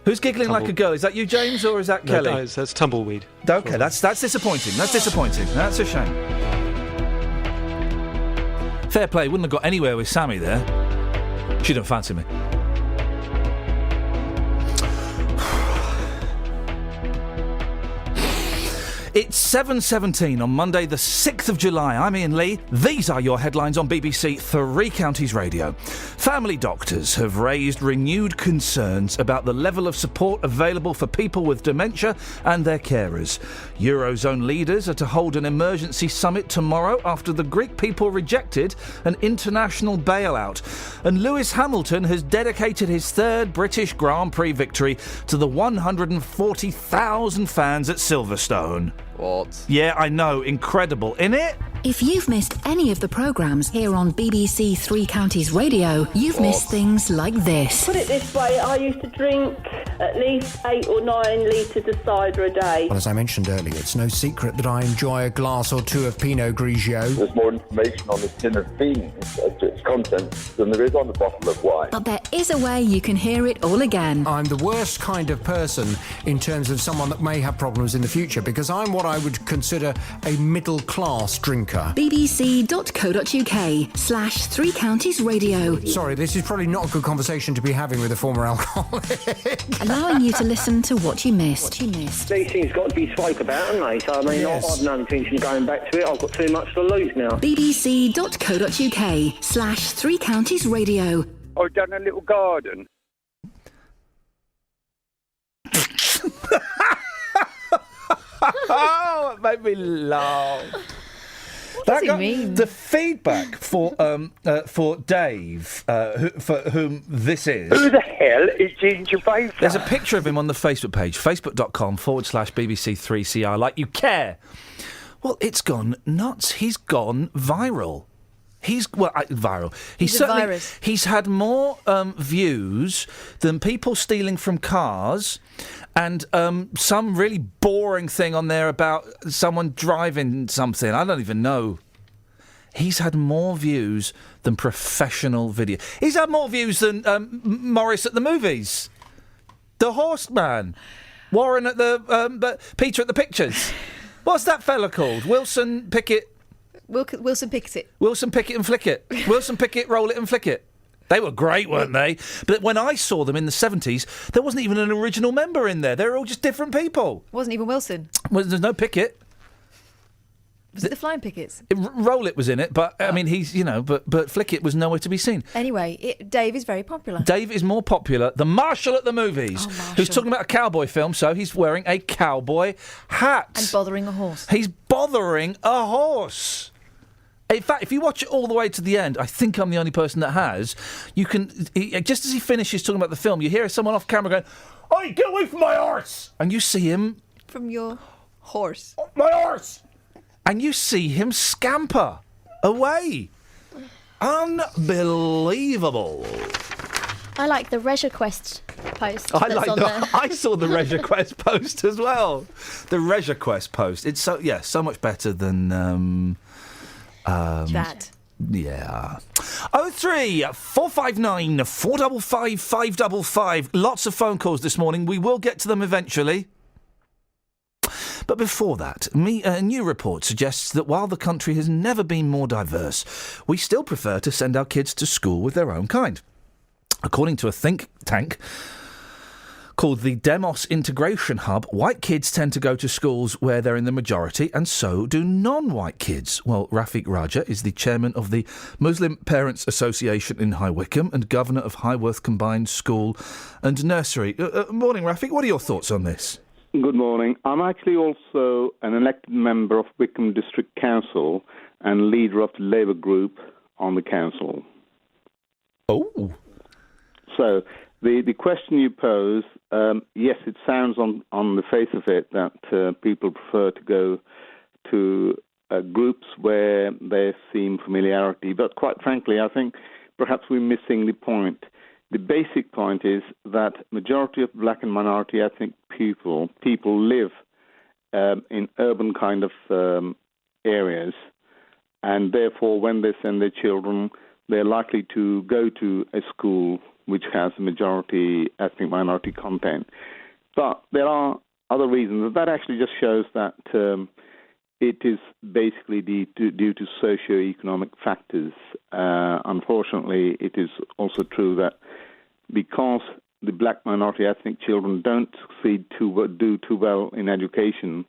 S10: Who's giggling like a girl? Is that you, James, or is that Kelly?
S13: No, that's tumbleweed.
S10: Okay, that's disappointing. That's disappointing. That's a shame. Fair play, wouldn't have got anywhere with Sammy there. She don't fancy me. It's 7:17 on Monday, the 6th of July. I'm Iain Lee. These are your headlines on BBC Three Counties Radio. Family doctors have raised renewed concerns about the level of support available for people with dementia and their carers. Eurozone leaders are to hold an emergency summit tomorrow after the Greek people rejected an international bailout. And Lewis Hamilton has dedicated his third British Grand Prix victory to the 140,000 fans at Silverstone.
S20: What?
S10: Yeah, I know. Incredible, innit?
S3: If you've missed any of the programmes here on BBC Three Counties Radio, you've missed things like this.
S14: Put it this way, I used to drink at least 8 or 9 litres of cider a day.
S15: Well, as I mentioned earlier, it's no secret that I enjoy a glass or two of Pinot Grigio.
S16: There's more information on the tin of beans, its contents, than there is on the bottle of wine.
S3: But there is a way you can hear it all again.
S15: I'm the worst kind of person in terms of someone that may have problems in the future, because I'm what I would consider a middle-class drinker.
S3: bbc.co.uk/Three Counties Radio.
S15: Sorry, this is probably not a good conversation to be having with a former alcoholic.
S3: Allowing you to listen to what you missed.
S17: These things got to be spoke about, haven't they? So, I mean, I've no intention of going back to it. I've got too much to lose now.
S3: bbc.co.uk/Three Counties Radio.
S16: I've done a little garden.
S10: Oh, it made me laugh.
S11: What does he mean?
S10: The feedback for Dave, for whom this is.
S16: Who the hell is Ginger Baker?
S10: There's a picture of him on the Facebook page, facebook.com/BBC3CR. Like you care. Well, it's gone nuts. He's gone viral. Viral.
S11: He's a virus.
S10: He's had more views than people stealing from cars, and some really boring thing on there about someone driving something. I don't even know. He's had more views than professional video. He's had more views than Morris at the movies, the Horseman, Warren at the Peter at the Pictures. What's that fella called? Wilson Pickett.
S11: Wilson Pickett.
S10: Wilson Pickett and Flickett. Wilson Pickett, Roll It and Flick It. They were great, weren't they? But when I saw them in the 70s, there wasn't even an original member in there. They were all just different people.
S11: Wasn't even Wilson.
S10: Well, there's no Pickett.
S11: Was it the Flying Pickets?
S10: Roll It was in it, but I mean, he's, but Flick It was nowhere to be seen.
S11: Anyway, Dave is very popular.
S10: Dave is more popular than Marshall at the movies, who's talking about a cowboy film, so he's wearing a cowboy hat.
S11: And bothering a horse.
S10: He's bothering a horse. In fact, if you watch it all the way to the end, I think I'm the only person that has. You can, just as he finishes talking about the film, you hear someone off camera going, "Oi, get away from my horse!" And you see him...
S9: From your horse.
S10: My horse! And you see him scamper away. Unbelievable.
S4: I like the ResureQuest post.
S10: I saw the ResureQuest post as well. The ResureQuest post. It's so much better than
S9: chat.
S10: Yeah. 03459 455 555. Lots of phone calls this morning. We will get to them eventually. But before that, a new report suggests that while the country has never been more diverse, we still prefer to send our kids to school with their own kind. According to a think tank called the Demos Integration Hub, white kids tend to go to schools where they're in the majority, and so do non-white kids. Well, Rafiq Raja is the chairman of the Muslim Parents Association in High Wycombe and governor of Highworth Combined School and Nursery. Morning, Rafiq. What are your thoughts on this?
S18: Good morning. I'm actually also an elected member of Wycombe District Council and leader of the Labour group on the council.
S10: Oh.
S18: So the question you pose, yes, it sounds on the face of it that people prefer to go to groups where they seem familiarity. But quite frankly, I think perhaps we're missing the point. The basic point is that majority of black and minority ethnic people live in urban kind of areas, and therefore when they send their children, they're likely to go to a school which has a majority ethnic minority content. But there are other reasons. That actually just shows that it is basically due to socio-economic factors. Unfortunately, it is also true that because the black minority ethnic children don't do too well in education,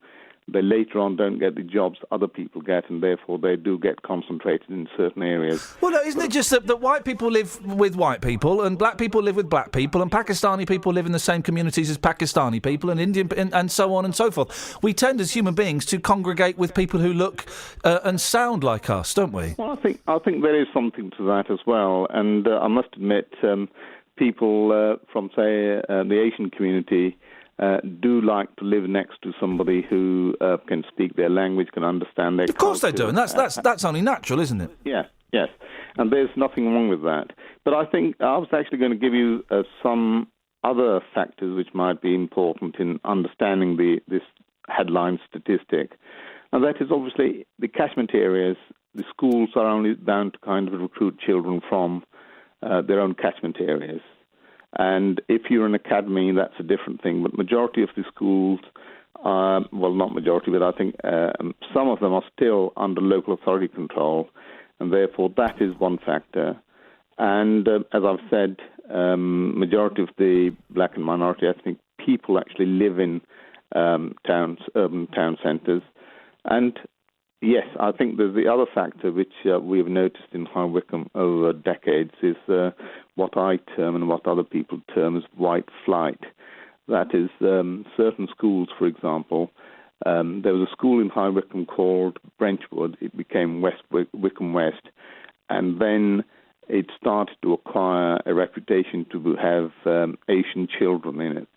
S18: they later on don't get the jobs other people get, and therefore they do get concentrated in certain areas.
S10: Well, no, isn't it just that white people live with white people, and black people live with black people, and Pakistani people live in the same communities as Pakistani people, and Indian, and so on and so forth? We tend as human beings to congregate with people who look and sound like us, don't we?
S18: Well, I think there is something to that as well, and I must admit, people from, say, the Asian community do like to live next to somebody who can speak their language, can understand their culture.
S10: Of course they do, and that's only natural, isn't it?
S18: Yes, and there's nothing wrong with that. But I think I was actually going to give you some other factors which might be important in understanding this headline statistic, and that is obviously the catchment areas. The schools are only bound to kind of recruit children from their own catchment areas. And if you're an academy, that's a different thing. But majority of the schools, well, not majority, but I think some of them are still under local authority control, and therefore that is one factor. And as I've said, majority of the black and minority ethnic people actually live in urban town centres. And yes, I think there's the other factor which we've noticed in High Wycombe over decades is what I term and what other people term as white flight. That is, certain schools, for example, there was a school in High Wycombe called Brentwood. It became Wycombe West, and then it started to acquire a reputation to have Asian children in it.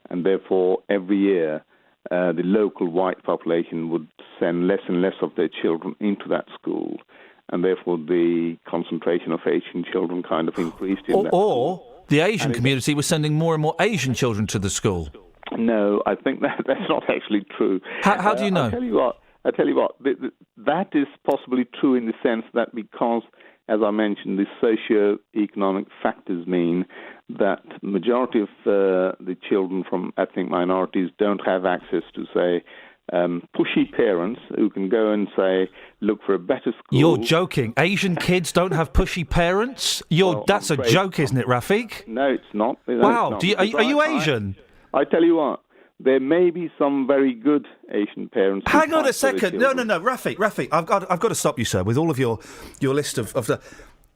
S18: And therefore, every year, the local white population would send less and less of their children into that school, and therefore the concentration of Asian children kind of increased in that
S10: school. The Asian community was sending more and more Asian children to the school.
S18: No, I think that's not actually true.
S10: How do you know?
S18: I tell you what, that is possibly true in the sense that because, as I mentioned, the socio-economic factors mean that majority of the children from ethnic minorities don't have access to, say, pushy parents who can go and, say, look for a better school.
S10: You're joking. Asian kids don't have pushy parents? That's a joke, isn't it, Rafiq?
S18: No, it's not.
S10: Wow. Are you Asian?
S18: I tell you what. There may be some very good Asian parents.
S10: Hang on a second. No, Rafiq. I've got to stop you, sir, with all of your list of the...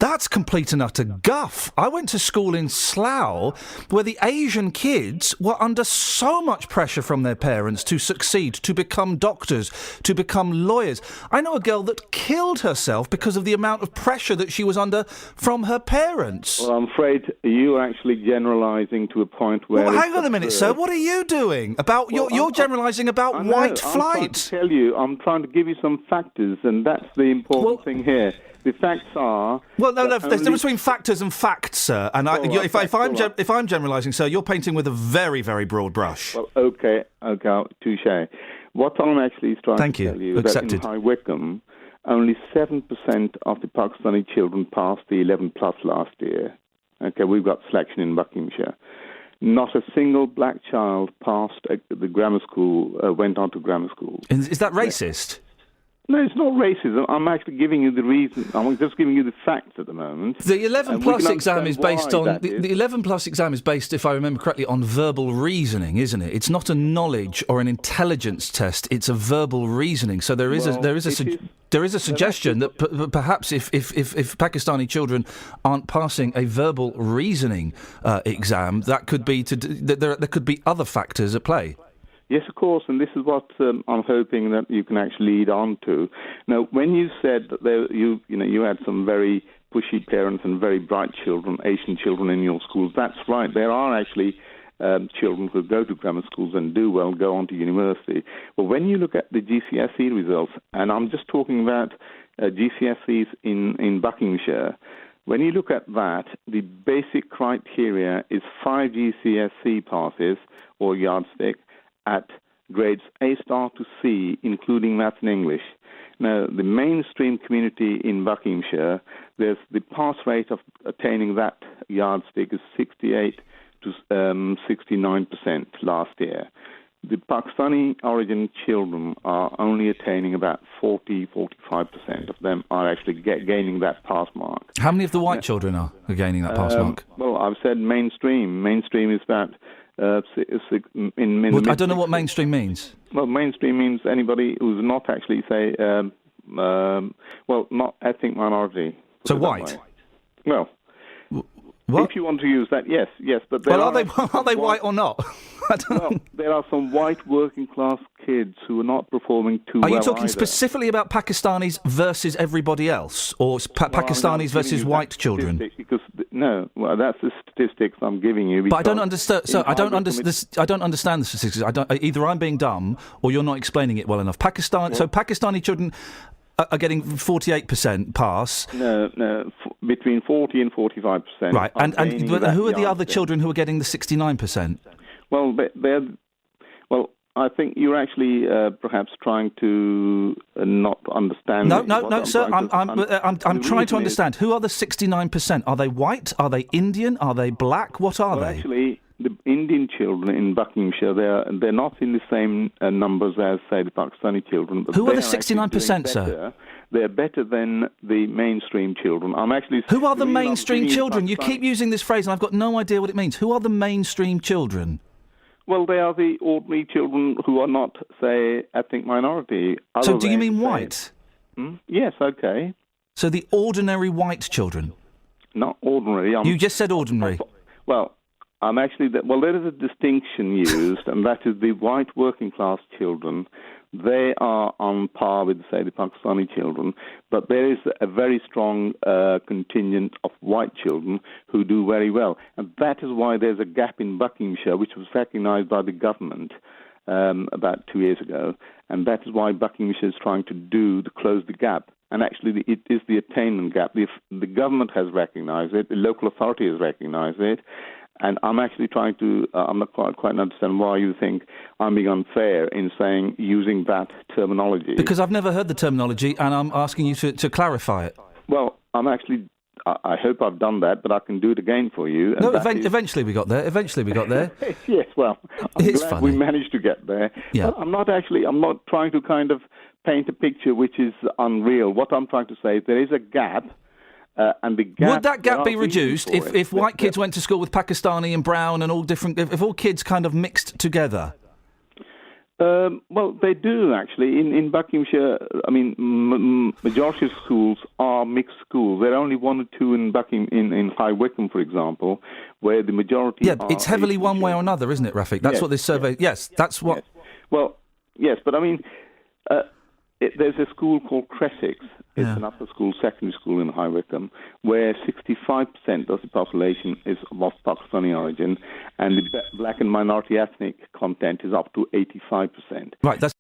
S10: That's complete and utter guff. I went to school in Slough where the Asian kids were under so much pressure from their parents to succeed, to become doctors, to become lawyers. I know a girl that killed herself because of the amount of pressure that she was under from her parents.
S18: Well, I'm afraid you are actually generalising to a point where...
S10: Well, hang on a minute, sir. What are you doing? You're generalising about white flight.
S18: I'm trying to give you some factors, and that's the important thing here. The facts are...
S10: Well, no, there's a difference between factors and facts, sir. And if I'm generalising, sir, you're painting with a very, very broad brush.
S18: Well, okay, touche. What I'm actually trying to tell you is that in High Wycombe, only 7% of the Pakistani children passed the 11 plus last year. Okay, we've got selection in Buckinghamshire. Not a single black child passed the grammar school, went on to grammar school.
S10: Is that racist?
S18: No, it's not racism. I'm actually giving you the reason. I'm just giving you the facts at the moment.
S10: The 11 plus exam is based on the 11 plus exam is based, if I remember correctly, on verbal reasoning, isn't it? It's not a knowledge or an intelligence test. It's a verbal reasoning. So there is a suggestion that perhaps if Pakistani children aren't passing a verbal reasoning exam, that could be there could be other factors at play.
S18: Yes, of course, and this is what I'm hoping that you can actually lead on to. Now, when you said that you had some very pushy parents and very bright children, Asian children in your schools, that's right. There are actually children who go to grammar schools and do well, go on to university. But when you look at the GCSE results, and I'm just talking about GCSEs in Buckinghamshire, when you look at that, the basic criteria is 5 GCSE passes or yardstick at grades A star to C, including maths and English. Now, the mainstream community in Buckinghamshire, there's the pass rate of attaining that yardstick is 68 to 69% last year. The Pakistani origin children are only attaining about 40-45% of them are actually gaining that pass mark.
S10: How many of the white children are gaining that pass mark?
S18: Well, I've said mainstream. Mainstream is about... I
S10: don't know what mainstream means.
S18: Well, mainstream means anybody who's not actually, say, not ethnic minority.
S10: So white?
S18: Well,
S10: what?
S18: If you want to use that, yes. But
S10: are they white or not?
S18: Well, there are some white working class kids who are not performing too well.
S10: Are you talking
S18: either.
S10: specifically about Pakistanis versus everybody else, or Pakistanis versus white children?
S18: That's the statistics I'm giving you.
S10: But I don't understand, sir. I don't understand the statistics. Either I'm being dumb or you're not explaining it well enough. So Pakistani children are getting 48% pass.
S18: No, between 40 and 45%.
S10: Right, and who are the other children who are getting the 69%?
S18: Well, I think you're actually perhaps trying to not understand.
S10: No, sir. I'm trying to understand. Who are the 69%? Are they white? Are they Indian? Are they black? What are they?
S18: Actually, the Indian children in Buckinghamshire, they're not in the same numbers as, say, the Pakistani children. But
S10: who are the 69%, sir?
S18: They're better than the mainstream children.
S10: Who are the mainstream children? You keep using this phrase, and I've got no idea what it means. Who are the mainstream children?
S18: Well, they are the ordinary children who are not, say, ethnic minority.
S10: So do you mean white?
S18: Yes, okay.
S10: So the ordinary white children?
S18: Not ordinary.
S10: You just said ordinary.
S18: Well, there is a distinction used, and that is the white working class children. They are on par with, say, the Pakistani children, but there is a very strong contingent of white children who do very well. And that is why there's a gap in Buckinghamshire, which was recognised by the government about 2 years ago. And that is why Buckinghamshire is trying to close the gap. And actually, it is the attainment gap. The government has recognised it, the local authority has recognised it. And I'm actually trying to, I'm not quite understand why you think I'm being unfair in using that terminology.
S10: Because I've never heard the terminology, and I'm asking you to clarify it.
S18: Well, I hope I've done that, but I can do it again for you.
S10: No, eventually we got there.
S18: Yes, well, I'm
S10: it's
S18: glad
S10: funny.
S18: We managed to get there.
S10: Yeah.
S18: But I'm not trying to kind of paint a picture which is unreal. What I'm trying to say is there is a gap. And the gap,
S10: would that gap be reduced if white kids went to school with Pakistani and brown and all different, if all kids kind of mixed together?
S18: Well, they do actually. In Buckinghamshire, I mean, majority of schools are mixed schools. There are only one or two in in High Wycombe, for example, where the majority.
S10: Yeah, it's heavily one way or another, isn't it, Rafiq? That's what this survey. Yes, that's what.
S18: Yes. Well, yes, but I mean, there's a school called Cressex. It's an upper school, secondary school in High Wycombe, where 65% of the population is of Pakistani origin, and the black and minority ethnic content is up to 85%.
S10: Right, that's...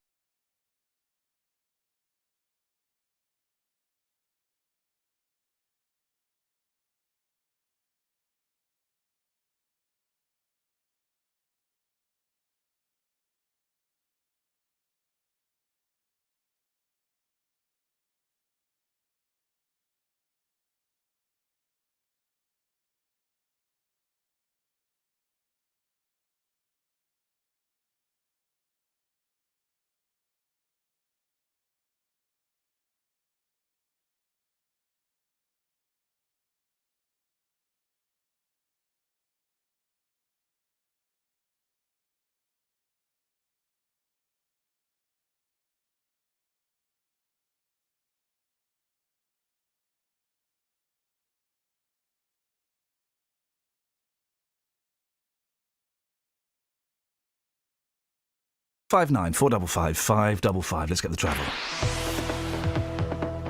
S10: Five 455 555. Let's get the travel.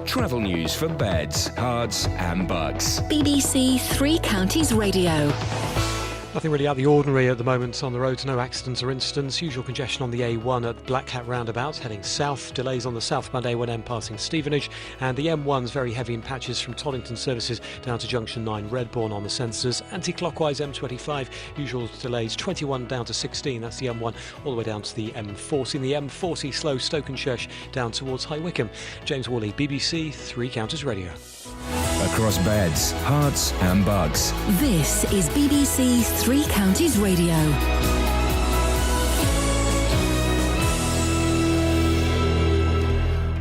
S1: Travel news for beds, cards and bugs.
S3: BBC Three Counties Radio.
S13: Nothing really out of the ordinary at the moment on the roads, no accidents or incidents. Usual congestion on the A1 at Black Cat roundabout heading south. Delays on the southbound A1M passing Stevenage. And the M1's very heavy in patches from Toddington services down to Junction 9 Redbourne on the sensors. Anti-clockwise M25, usual delays 21 down to 16. That's the M1 all the way down to the M40. And the M40 slow Stokenchurch down towards High Wycombe. James Worley, BBC Three Counties Radio.
S1: Across beds, hearts and bugs.
S3: This is BBC Three Counties Radio.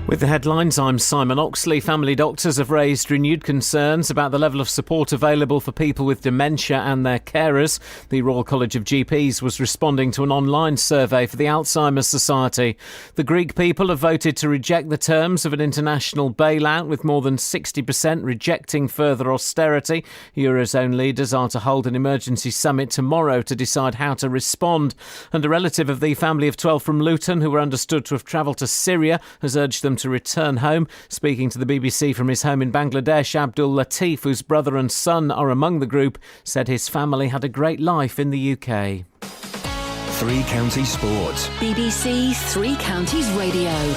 S2: With the headlines, I'm Simon Oxley. Family doctors have raised renewed concerns about the level of support available for people with dementia and their carers. The Royal College of GPs was responding to an online survey for the Alzheimer's Society. The Greek people have voted to reject the terms of an international bailout, with more than 60% rejecting further austerity. Eurozone leaders are to hold an emergency summit tomorrow to decide how to respond. And a relative of the family of 12 from Luton, who were understood to have travelled to Syria, has urged them to return home. Speaking to the BBC from his home in Bangladesh, Abdul Latif, whose brother and son are among the group, said his family had a great life in the UK.
S1: Three Counties Sports.
S3: BBC Three Counties Radio.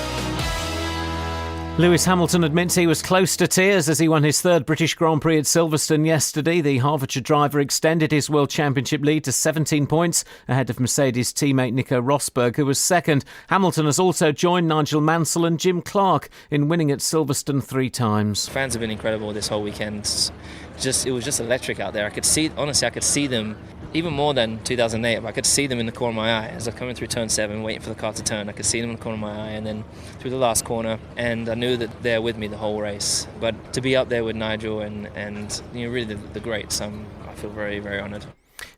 S2: Lewis Hamilton admits he was close to tears as he won his third British Grand Prix at Silverstone yesterday. The Hertfordshire driver extended his World Championship lead to 17 points ahead of Mercedes teammate Nico Rosberg, who was second. Hamilton has also joined Nigel Mansell and Jim Clark in winning at Silverstone 3 times.
S19: Fans have been incredible this whole weekend. It was just electric out there. I could see them even more than 2008. I could see them in the corner of my eye as I'm coming through turn 7, waiting for the car to turn. I could see them in the corner of my eye, and then through the last corner, and I knew that they're with me the whole race. But to be up there with Nigel and really the greats, I feel very, very honoured.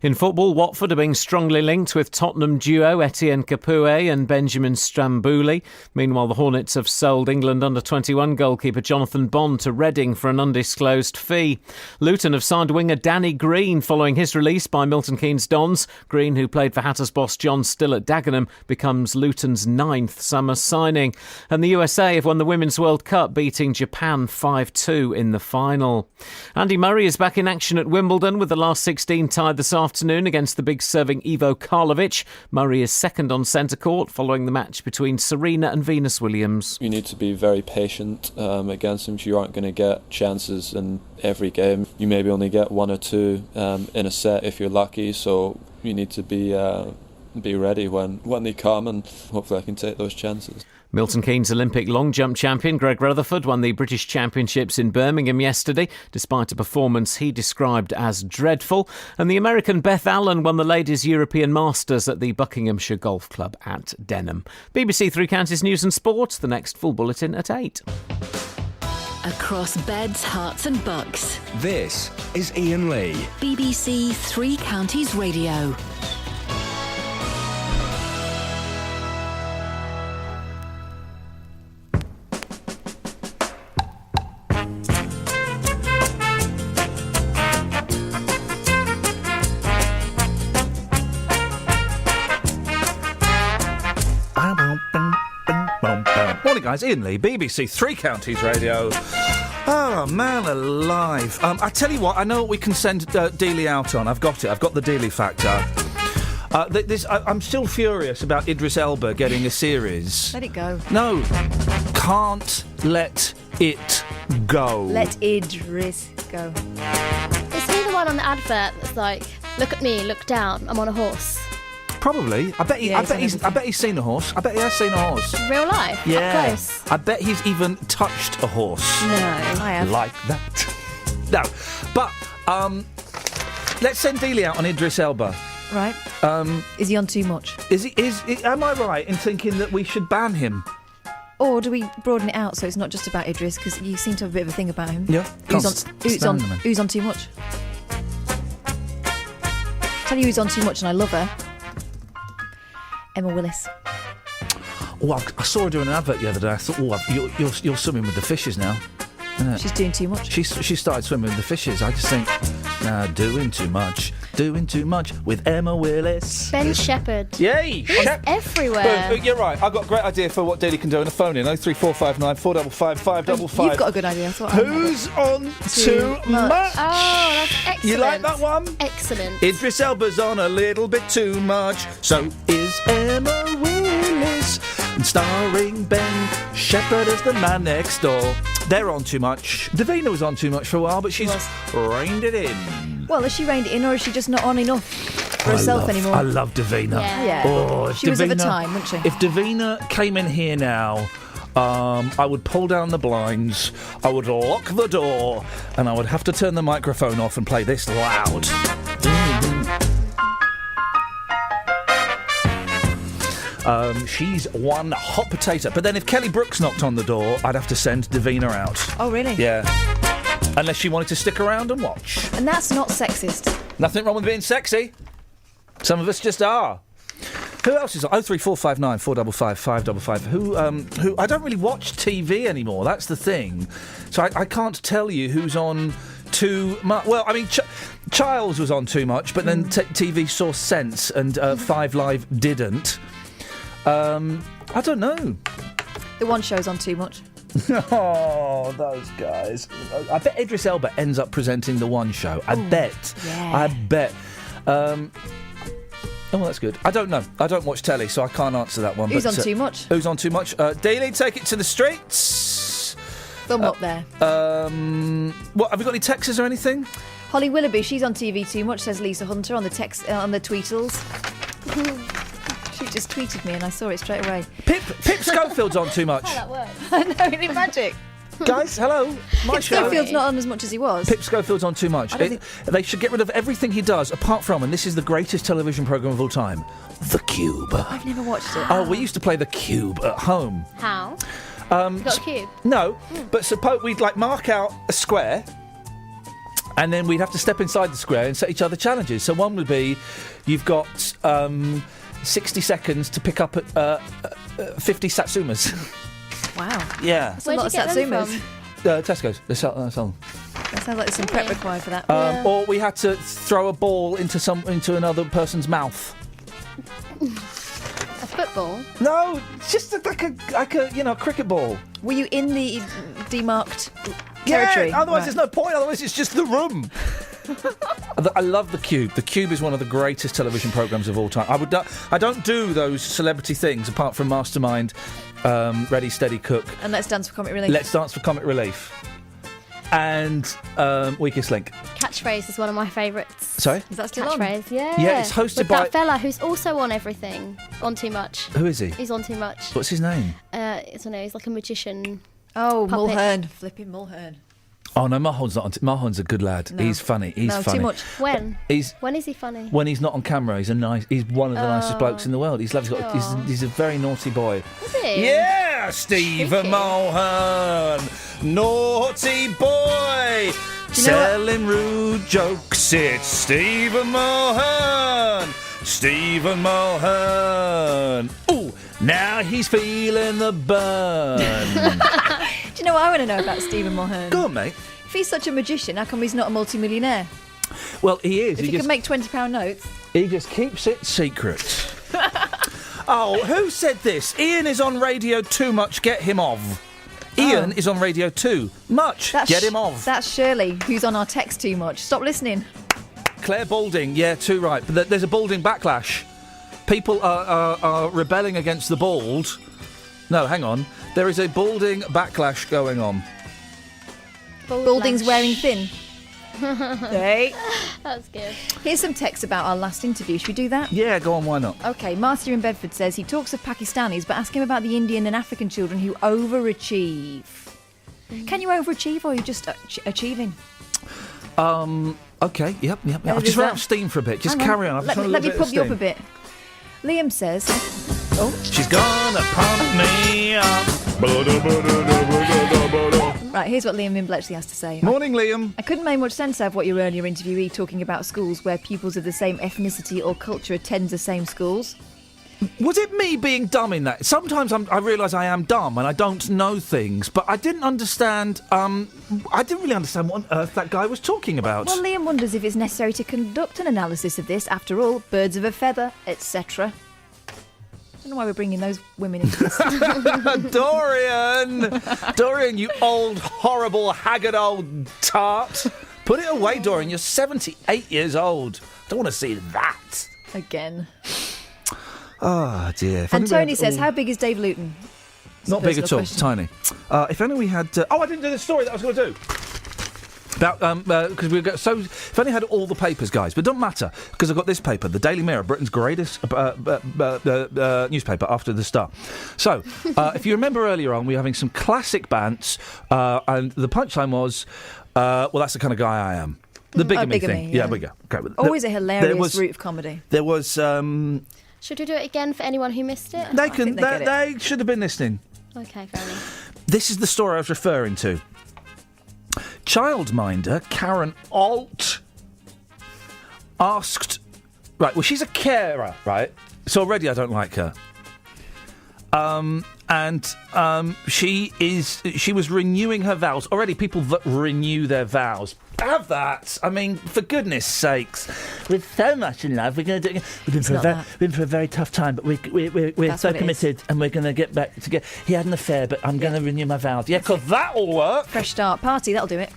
S2: In football, Watford are being strongly linked with Tottenham duo Etienne Capoue and Benjamin Stambouli. Meanwhile, the Hornets have sold England under-21 goalkeeper Jonathan Bond to Reading for an undisclosed fee. Luton have signed winger Danny Green following his release by Milton Keynes Dons. Green, who played for Hatters boss John Still at Dagenham, becomes Luton's 9th summer signing. And the USA have won the Women's World Cup, beating Japan 5-2 in the final. Andy Murray is back in action at Wimbledon, with the last 16 tied this afternoon against the big serving Ivo Karlovic. Murray is second on centre court following the match between Serena and Venus Williams.
S21: You need to be very patient against them. You aren't going to get chances in every game. You maybe only get 1 or 2 in a set if you're lucky, so you need to be ready when they come, and hopefully I can take those chances.
S2: Milton Keynes Olympic long jump champion Greg Rutherford won the British Championships in Birmingham yesterday, despite a performance he described as dreadful. And the American Beth Allen won the Ladies European Masters at the Buckinghamshire Golf Club at Denham. BBC Three Counties News and Sport, the next full bulletin at 8.
S3: Across beds, hearts and bucks.
S1: This is Iain Lee.
S3: BBC Three Counties Radio.
S10: Morning, guys. Ian Lee, BBC Three Counties Radio. Oh, man alive. I tell you what, I know what we can send Dealey out on. I've got it. I've got the Dealey factor. I'm still furious about Idris Elba getting a series.
S11: Let it go.
S10: No. Can't let it go.
S11: Let Idris go.
S4: Is he the one on the advert that's like, look at me, look down, I'm on a horse?
S10: Probably. I bet he's seen a horse. I bet he has seen a horse.
S4: Real life?
S10: Yeah.
S4: Up close?
S10: I bet he's even touched a horse.
S11: No, I have.
S10: Like that. No. But, let's send Dealey out on Idris Elba.
S11: Right. Is he on too much?
S10: Am I right in thinking that we should ban him?
S11: Or do we broaden it out so it's not just about Idris? Because you seem to have a bit of a thing about him.
S10: Yeah.
S11: Who's on too much? Tell you who's on too much, and I love her. Emma Willis.
S10: Oh, I saw her doing an advert the other day. I thought, you're swimming with the fishes now.
S11: She's doing too much.
S10: She started swimming with the fishes. I just think, doing too much with Emma Willis.
S4: Ben Shepherd.
S10: Yay!
S4: He's everywhere.
S10: You're right. I've got a great idea for what Dealey can do on the phone in 03459 455 555.
S11: You've got a good idea.
S10: Who's on too much?
S4: Oh, that's excellent.
S10: You like that one?
S4: Excellent.
S10: Idris Elba's on a little bit too much. So is Emma Willis. And starring Ben Shepherd as the man next door. They're on too much. Davina was on too much for a while, but she's reined it in.
S11: Well, has she reined it in, or is she just not on enough for herself anymore?
S10: I love Davina.
S11: Yeah.
S10: Oh,
S11: she was at the time, wasn't she?
S10: If Davina came in here now, I would pull down the blinds, I would lock the door, and I would have to turn the microphone off and play this loud. She's one hot potato. But then if Kelly Brooks knocked on the door, I'd have to send Davina out.
S11: Oh, really?
S10: Yeah. Unless she wanted to stick around and watch.
S11: And that's not sexist.
S10: Nothing wrong with being sexy. Some of us just are. Who else is on? 03459 455 555. Who? I don't really watch TV anymore. That's the thing. So I can't tell you who's on too much. Well, I mean, Childs was on too much, but then TV saw sense and 5 Live didn't. I don't know.
S11: The One Show's on too much.
S10: Oh, those guys. I bet Idris Elba ends up presenting The One Show. I bet.
S11: Yeah.
S10: I bet. Oh, that's good. I don't know. I don't watch telly, so I can't answer that one.
S11: Who's on too much?
S10: Who's on too much? Daily, take it to the streets.
S11: Thumb up there.
S10: What, have you got any texts or anything?
S11: Holly Willoughby, she's on TV too much, says Lisa Hunter on the on the tweetles. She just tweeted me and I saw it straight away.
S10: Pip Schofield's on too much.
S4: How that works.
S11: I know, isn't it magic?
S10: Guys, hello. My show.
S11: Schofield's not on as much as he was.
S10: Pip Schofield's on too much. They should get rid of everything he does, apart from, and this is the greatest television programme of all time, The Cube.
S11: I've never watched it.
S10: Oh, we used to play The Cube at home.
S4: How? You got a cube?
S10: No, but suppose we'd mark out a square, and then we'd have to step inside the square and set each other challenges. So one would be, you've got 60 seconds to pick up 50 Satsumas.
S11: Wow.
S10: Yeah.
S11: That's a lot of Satsumas.
S10: Tesco's. They sell them.
S11: That sounds like there's some prep required for that.
S10: Or we had to throw a ball into another person's mouth.
S4: A football?
S10: No, just like a cricket ball.
S11: Were you in the demarked territory?
S10: Yeah, otherwise there's no point. Otherwise it's just the room. I love The Cube. The Cube is one of the greatest television programmes of all time. I don't do those celebrity things apart from Mastermind, Ready, Steady, Cook.
S11: And Let's Dance for Comic Relief.
S10: Let's Dance for Comic Relief. And Weakest Link.
S4: Catchphrase is one of my favourites.
S10: Sorry?
S11: Is that still on?
S4: Catchphrase, yeah.
S10: Yeah, it's hosted
S4: with
S10: by
S4: that fella who's also on everything. On Too Much.
S10: Who is he?
S4: He's on Too Much.
S10: What's his name?
S4: I don't know, he's like a magician.
S11: Oh,
S4: puppet.
S11: Mulhern. Flipping Mulhern.
S10: Oh no, Mulhern's not on. Mulhern's a good lad.
S11: No.
S10: He's funny. He's funny.
S11: Too much.
S4: When? When is he funny?
S10: When he's not on camera, he's one of the nicest blokes in the world. He's lovely. He's a very naughty boy.
S4: Is he?
S10: Yeah, Stephen Mulhern, naughty boy, selling rude jokes. It's Stephen Mulhern. Stephen Mulhern. Ooh, now he's feeling the burn.
S11: Do you know what I want to know about Stephen Mulhern?
S10: Go on, mate.
S11: If he's such a magician, how come he's not a multi-millionaire?
S10: Well, he is.
S11: If he can make £20 notes.
S10: He just keeps it secret. Oh, who said this? Iain is on Radio Too Much, get him off. Iain is on Radio Too Much, get him off.
S11: That's Shirley, who's on our text too much. Stop listening.
S10: Claire Balding, yeah, too right. But there's a balding backlash. People are rebelling against the bald. No, hang on. There is a balding backlash going on.
S11: Balding's wearing thin. Hey.
S4: That's good.
S11: Here's some text about our last interview. Should we do that?
S10: Yeah, go on, why not?
S11: OK, Marcia in Bedford says he talks of Pakistanis, but ask him about the Indian and African children who overachieve. Can you overachieve, or are you just achieving?
S10: OK, yep. I'll just run out of steam for a bit. Just carry on.
S11: Let me pump you up a bit. Liam says... Oh.
S10: She's gonna pump me up.
S11: Right, here's what Liam in Bletchley has to say.
S10: Morning, Liam.
S11: I couldn't make much sense out of what your earlier interviewee talking about schools where pupils of the same ethnicity or culture attend the same schools.
S10: Was it me being dumb in that? Sometimes I realise I am dumb and I don't know things, but I didn't understand. I didn't really understand what on earth that guy was talking about.
S11: Well, Liam wonders if it's necessary to conduct an analysis of this. After all, birds of a feather, etc. I don't know why we're bringing those women into this.
S10: Dorian, you old, horrible, haggard old tart. Put it away, Dorian. You're 78 years old. Don't want to see that.
S11: Again.
S10: Oh, dear.
S11: And Tony says, how big is Dave Luton?
S10: Not big at all, tiny. If only we had... I didn't do the story that I was going to do. About because we got so if only had all the papers, guys, but it doesn't matter because I've got this paper, the Daily Mirror, Britain's greatest newspaper after the Star. So if you remember earlier on, we were having some classic bants, and the punchline was, well, that's the kind of guy I am. The bigamy thing, yeah, we go. Okay.
S11: Always a hilarious route of comedy.
S10: There was.
S4: Should we do it again for anyone who missed it?
S10: They should have been listening.
S4: Okay, fair enough.
S10: This is the story I was referring to. Childminder Karen Alt asked... Right, well, she's a carer, right? So already I don't like her. She was renewing her vows. Already people that renew their vows. Have that. I mean, for goodness sakes. We're so much in love. We're going to do it. We've been for a very tough time, but we're so committed and we're going to get back together. He had an affair, but I'm going to renew my vows. Yeah, because that'll work.
S11: Fresh start party, that'll do it.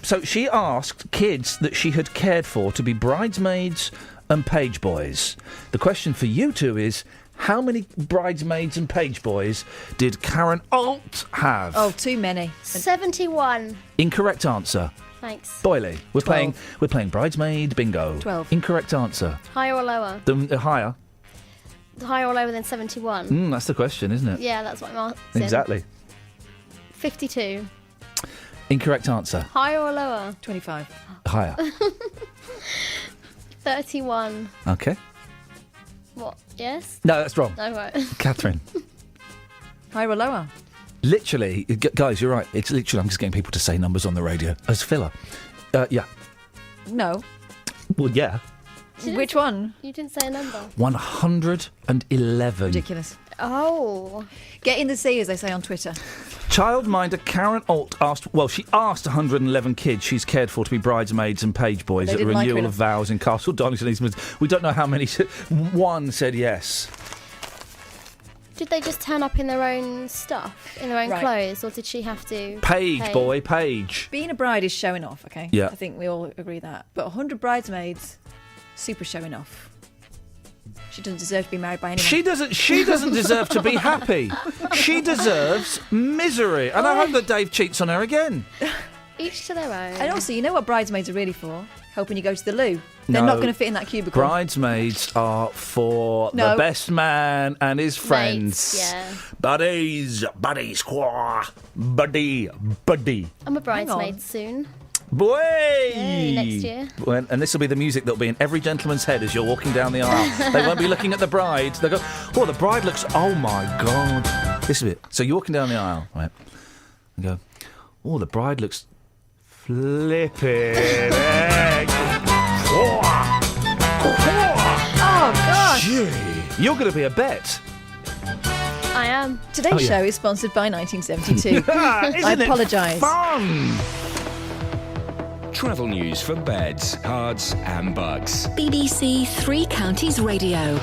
S10: So she asked kids that she had cared for to be bridesmaids and page boys. The question for you two is, how many bridesmaids and page boys did Karen Alt have?
S11: Oh, too many.
S4: 71.
S10: Incorrect answer.
S4: Thanks.
S10: Boyley, we're playing bridesmaid bingo.
S11: 12.
S10: Incorrect answer.
S4: Higher or lower?
S10: Higher.
S4: Higher or lower than 71?
S10: That's the question, isn't it?
S4: Yeah, that's what I'm asking.
S10: Exactly.
S4: 52.
S10: Incorrect answer.
S4: Higher or lower?
S11: 25.
S10: Higher.
S4: 31.
S10: Okay.
S4: What? Yes?
S10: No, that's wrong.
S4: No, right.
S10: Catherine.
S11: Higher or lower?
S10: Literally, guys, you're right. It's literally, I'm just getting people to say numbers on the radio as filler. Yeah.
S11: No.
S10: Well, yeah.
S11: Which one?
S4: You didn't say a number.
S10: 111.
S11: Ridiculous.
S4: Oh.
S11: Get in the sea, as they say on Twitter.
S10: Childminder Karen Alt asked 111 kids she's cared for to be bridesmaids and page boys at the renewal of vows in Castle Donington Eastmans. We don't know how many. One said yes.
S4: Did they just turn up in their own stuff, in their own clothes, or did she have to
S10: Page.
S11: Being a bride is showing off, okay?
S10: Yeah.
S11: I think we all agree that. But 100 bridesmaids, super showing off. She doesn't deserve to be married by anyone.
S10: She doesn't deserve to be happy. She deserves misery. And I hope that Dave cheats on her again.
S4: Each to their own.
S11: And also, you know what bridesmaids are really for? Helping you go to the loo. They're not going to fit in that cubicle.
S10: Bridesmaids are for the best man and his friends.
S4: Mates, yeah.
S10: Buddy squaw. Buddy.
S4: I'm a bridesmaid soon.
S10: Boy!
S4: Yay, next year.
S10: And this will be the music that'll be in every gentleman's head as you're walking down the aisle. They won't be looking at the bride. They'll go, oh, the bride looks, oh my God. This is it. So you're walking down the aisle, right? And go, oh, the bride looks flippin' egg.
S11: Oh, gosh.
S10: Gee, you're going to be a bet.
S4: I am.
S11: Today's show is sponsored by 1972. I apologise.
S10: Fun!
S1: Travel news for beds, cards and bugs.
S3: BBC Three Counties Radio.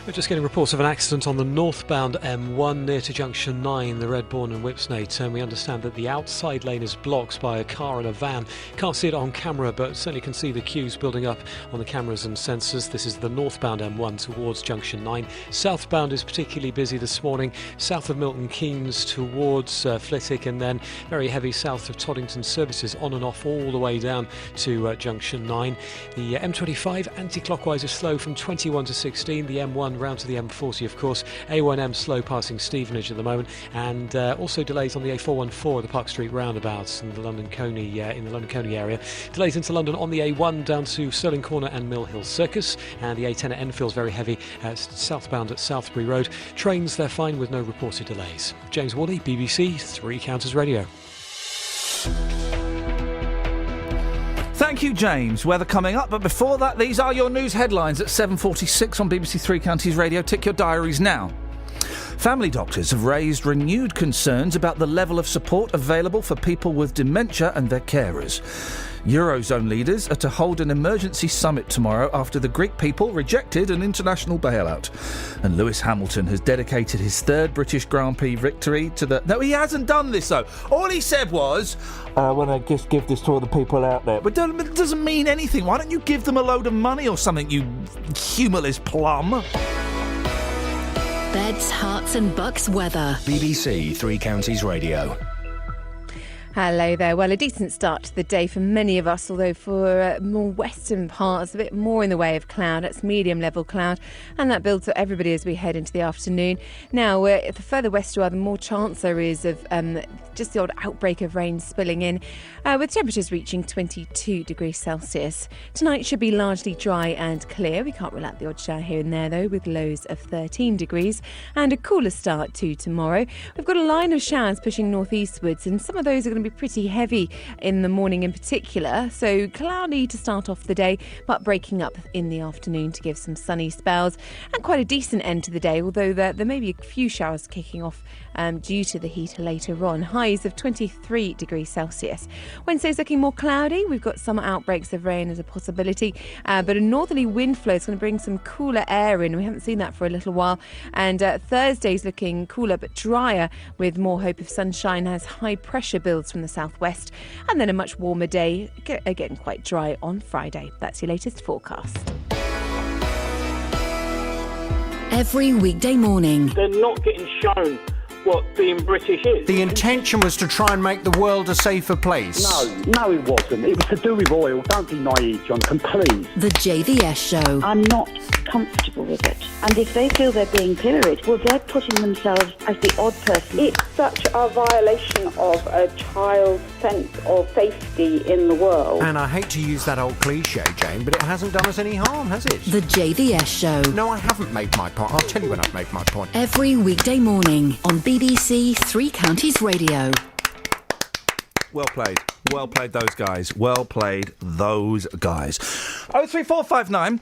S13: We're just getting reports of an accident on the northbound M1 near to junction 9, the Redbourne and Whipsnade turn. We understand that the outside lane is blocked by a car and a van. Can't see it on camera, but certainly can see the queues building up on the cameras and sensors. This is the northbound M1 towards junction 9. Southbound is particularly busy this morning, south of Milton Keynes towards Flitwick, and then very heavy south of Toddington services on and off all the way down to junction 9. The M25 anti-clockwise is slow from 21 to 16. The M1 round to the M40, of course. A1M slow passing Stevenage at the moment, and also delays on the A414 at the Park Street roundabouts in the London Coney area. Delays into London on the A1 down to Stirling Corner and Mill Hill Circus, and the A10 at Enfield's very heavy southbound at Southbury Road. Trains, they're fine with no reported delays. James Wally, BBC Three Counties Radio.
S10: Thank you, James. Weather coming up, but before that, these are your news headlines at 7:46 on BBC Three Counties Radio. Tick your diaries now. Family doctors have raised renewed concerns about the level of support available for people with dementia and their carers. Eurozone leaders are to hold an emergency summit tomorrow after the Greek people rejected an international bailout. And Lewis Hamilton has dedicated his third British Grand Prix victory to the... No, he hasn't done this, though. All he said was, I want to just give this to all the people out there. But it doesn't mean anything. Why don't you give them a load of money or something, you humorless plum?
S3: Beds, Hearts and Bucks weather.
S1: BBC Three Counties Radio.
S5: Hello there. Well, a decent start to the day for many of us, although for more western parts, a bit more in the way of cloud. That's medium level cloud, and that builds for everybody as we head into the afternoon. Now, the further west you are, the more chance there is of just the odd outbreak of rain spilling in, with temperatures reaching 22 degrees Celsius. Tonight should be largely dry and clear. We can't rule out the odd shower here and there, though, with lows of 13 degrees, and a cooler start to tomorrow. We've got a line of showers pushing northeastwards, and some of those are going to be pretty heavy in the morning in particular, so cloudy to start off the day, but breaking up in the afternoon to give some sunny spells, and quite a decent end to the day, although there may be a few showers kicking off due to the heat later on. Highs of 23 degrees Celsius. Wednesday's looking more cloudy. We've got some outbreaks of rain as a possibility, but a northerly wind flow is going to bring some cooler air in. We haven't seen that for a little while. And Thursday's looking cooler but drier, with more hope of sunshine as high pressure builds from the southwest. And then a much warmer day, again quite dry on Friday. That's your latest forecast.
S3: Every weekday morning.
S6: They're not getting shown what being British is.
S15: The intention was to try and make the world a safer place.
S17: No, it wasn't. It was to do with oil. Don't be naive, Jonathan, please.
S3: The JVS Show.
S22: I'm not comfortable with it. And if they feel they're being pilloried, well, they're putting themselves as the odd person.
S14: It's such a violation of a child's sense of safety in the world.
S15: And I hate to use that old cliche, Jane, but it hasn't done us any harm, has it?
S3: The JVS Show.
S15: No, I haven't made my point. I'll tell you when I've made my point.
S3: Every weekday morning on BBC Three Counties Radio.
S10: Well played. Well played, those guys. Well played, those guys. 03459.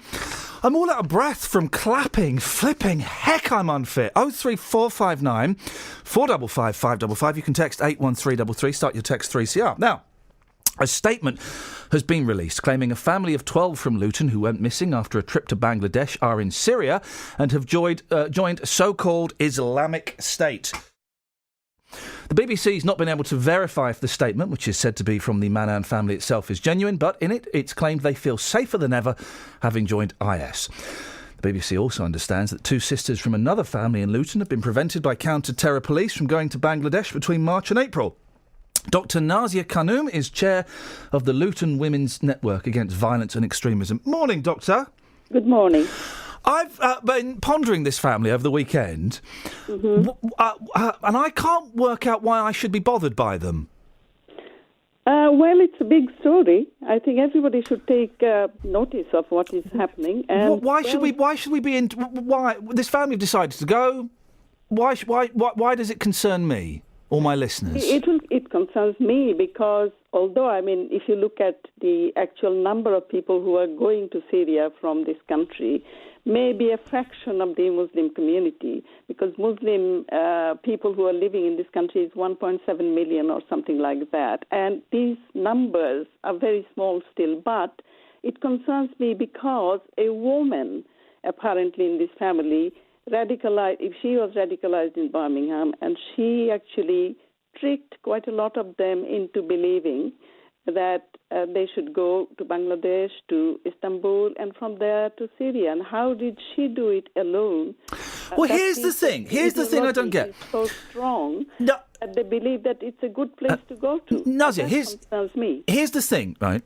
S10: I'm all out of breath from clapping, flipping. Heck, I'm unfit. 03459 455 555. You can text 81333. Start your text 3CR. Now, a statement has been released claiming a family of 12 from Luton who went missing after a trip to Bangladesh are in Syria and have joined so-called Islamic State. The BBC's not been able to verify if the statement, which is said to be from the Manan family itself, is genuine, but in it, it's claimed they feel safer than ever having joined IS. The BBC also understands that two sisters from another family in Luton have been prevented by counter-terror police from going to Bangladesh between March and April. Dr Nazia Khanum is chair of the Luton Women's Network Against Violence and Extremism. Morning, Doctor.
S14: Good morning.
S10: I've been pondering this family over the weekend, and I can't work out why I should be bothered by them.
S14: Well, it's a big story. I think everybody should take notice of what is happening. And
S10: why should we be in? Why this family have decided to go? Why does it concern me or my listeners?
S14: It concerns me because although, I mean, if you look at the actual number of people who are going to Syria from this country, maybe a fraction of the Muslim community, because Muslim people who are living in this country is 1.7 million or something like that. And these numbers are very small still, but it concerns me because a woman apparently in this family, if she was radicalized in Birmingham, and she actually tricked quite a lot of them into believing that they should go to Bangladesh, to Istanbul, and from there to Syria. And how did she do it alone?
S10: Well, here's the thing I don't get.
S14: Is so strong that they believe that it's a good place to go to.
S10: Nazia,
S14: concerns me.
S10: Here's the thing, right?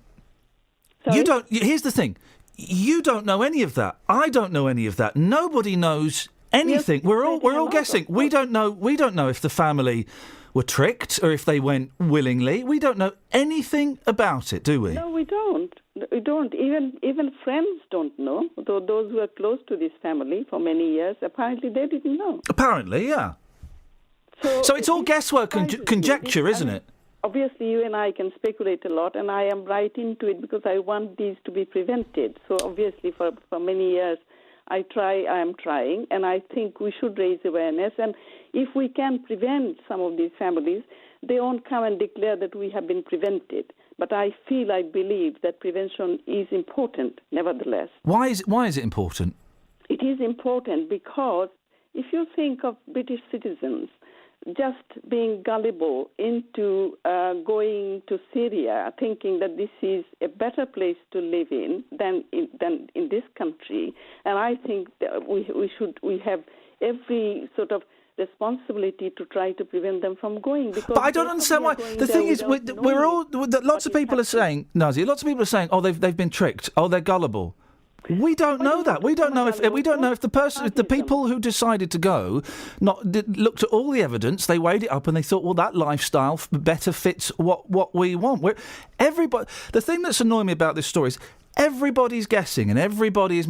S14: Sorry?
S10: Here's the thing. You don't know any of that. I don't know any of that. Nobody knows anything.
S14: Yes,
S10: we're all guessing. We don't know if the family were tricked or if they went willingly. We don't know anything about it, do we?
S14: No, we don't. We don't. Even friends don't know. Those who are close to this family for many years, apparently they didn't know.
S10: Apparently, yeah. So it's all guesswork and conjecture, isn't it?
S14: Obviously, you and I can speculate a lot, and I am right into it because I want these to be prevented. So obviously, for many years, I am trying, and I think we should raise awareness. And if we can prevent some of these families, they won't come and declare that we have been prevented. But I believe that prevention is important, nevertheless.
S10: Why is it important?
S14: It is important because if you think of British citizens just being gullible into going to Syria, thinking that this is a better place to live in than in this country, and I think that we have every sort of responsibility to try to prevent them from going. But
S10: I don't understand why. The thing is, lots of people are saying, oh, they've been tricked. Oh, they're gullible. We don't know that. We don't know if the people who decided to go looked at all the evidence, they weighed it up, and they thought, well, that lifestyle better fits what we want. The thing that's annoying me about this story is everybody's guessing and everybody is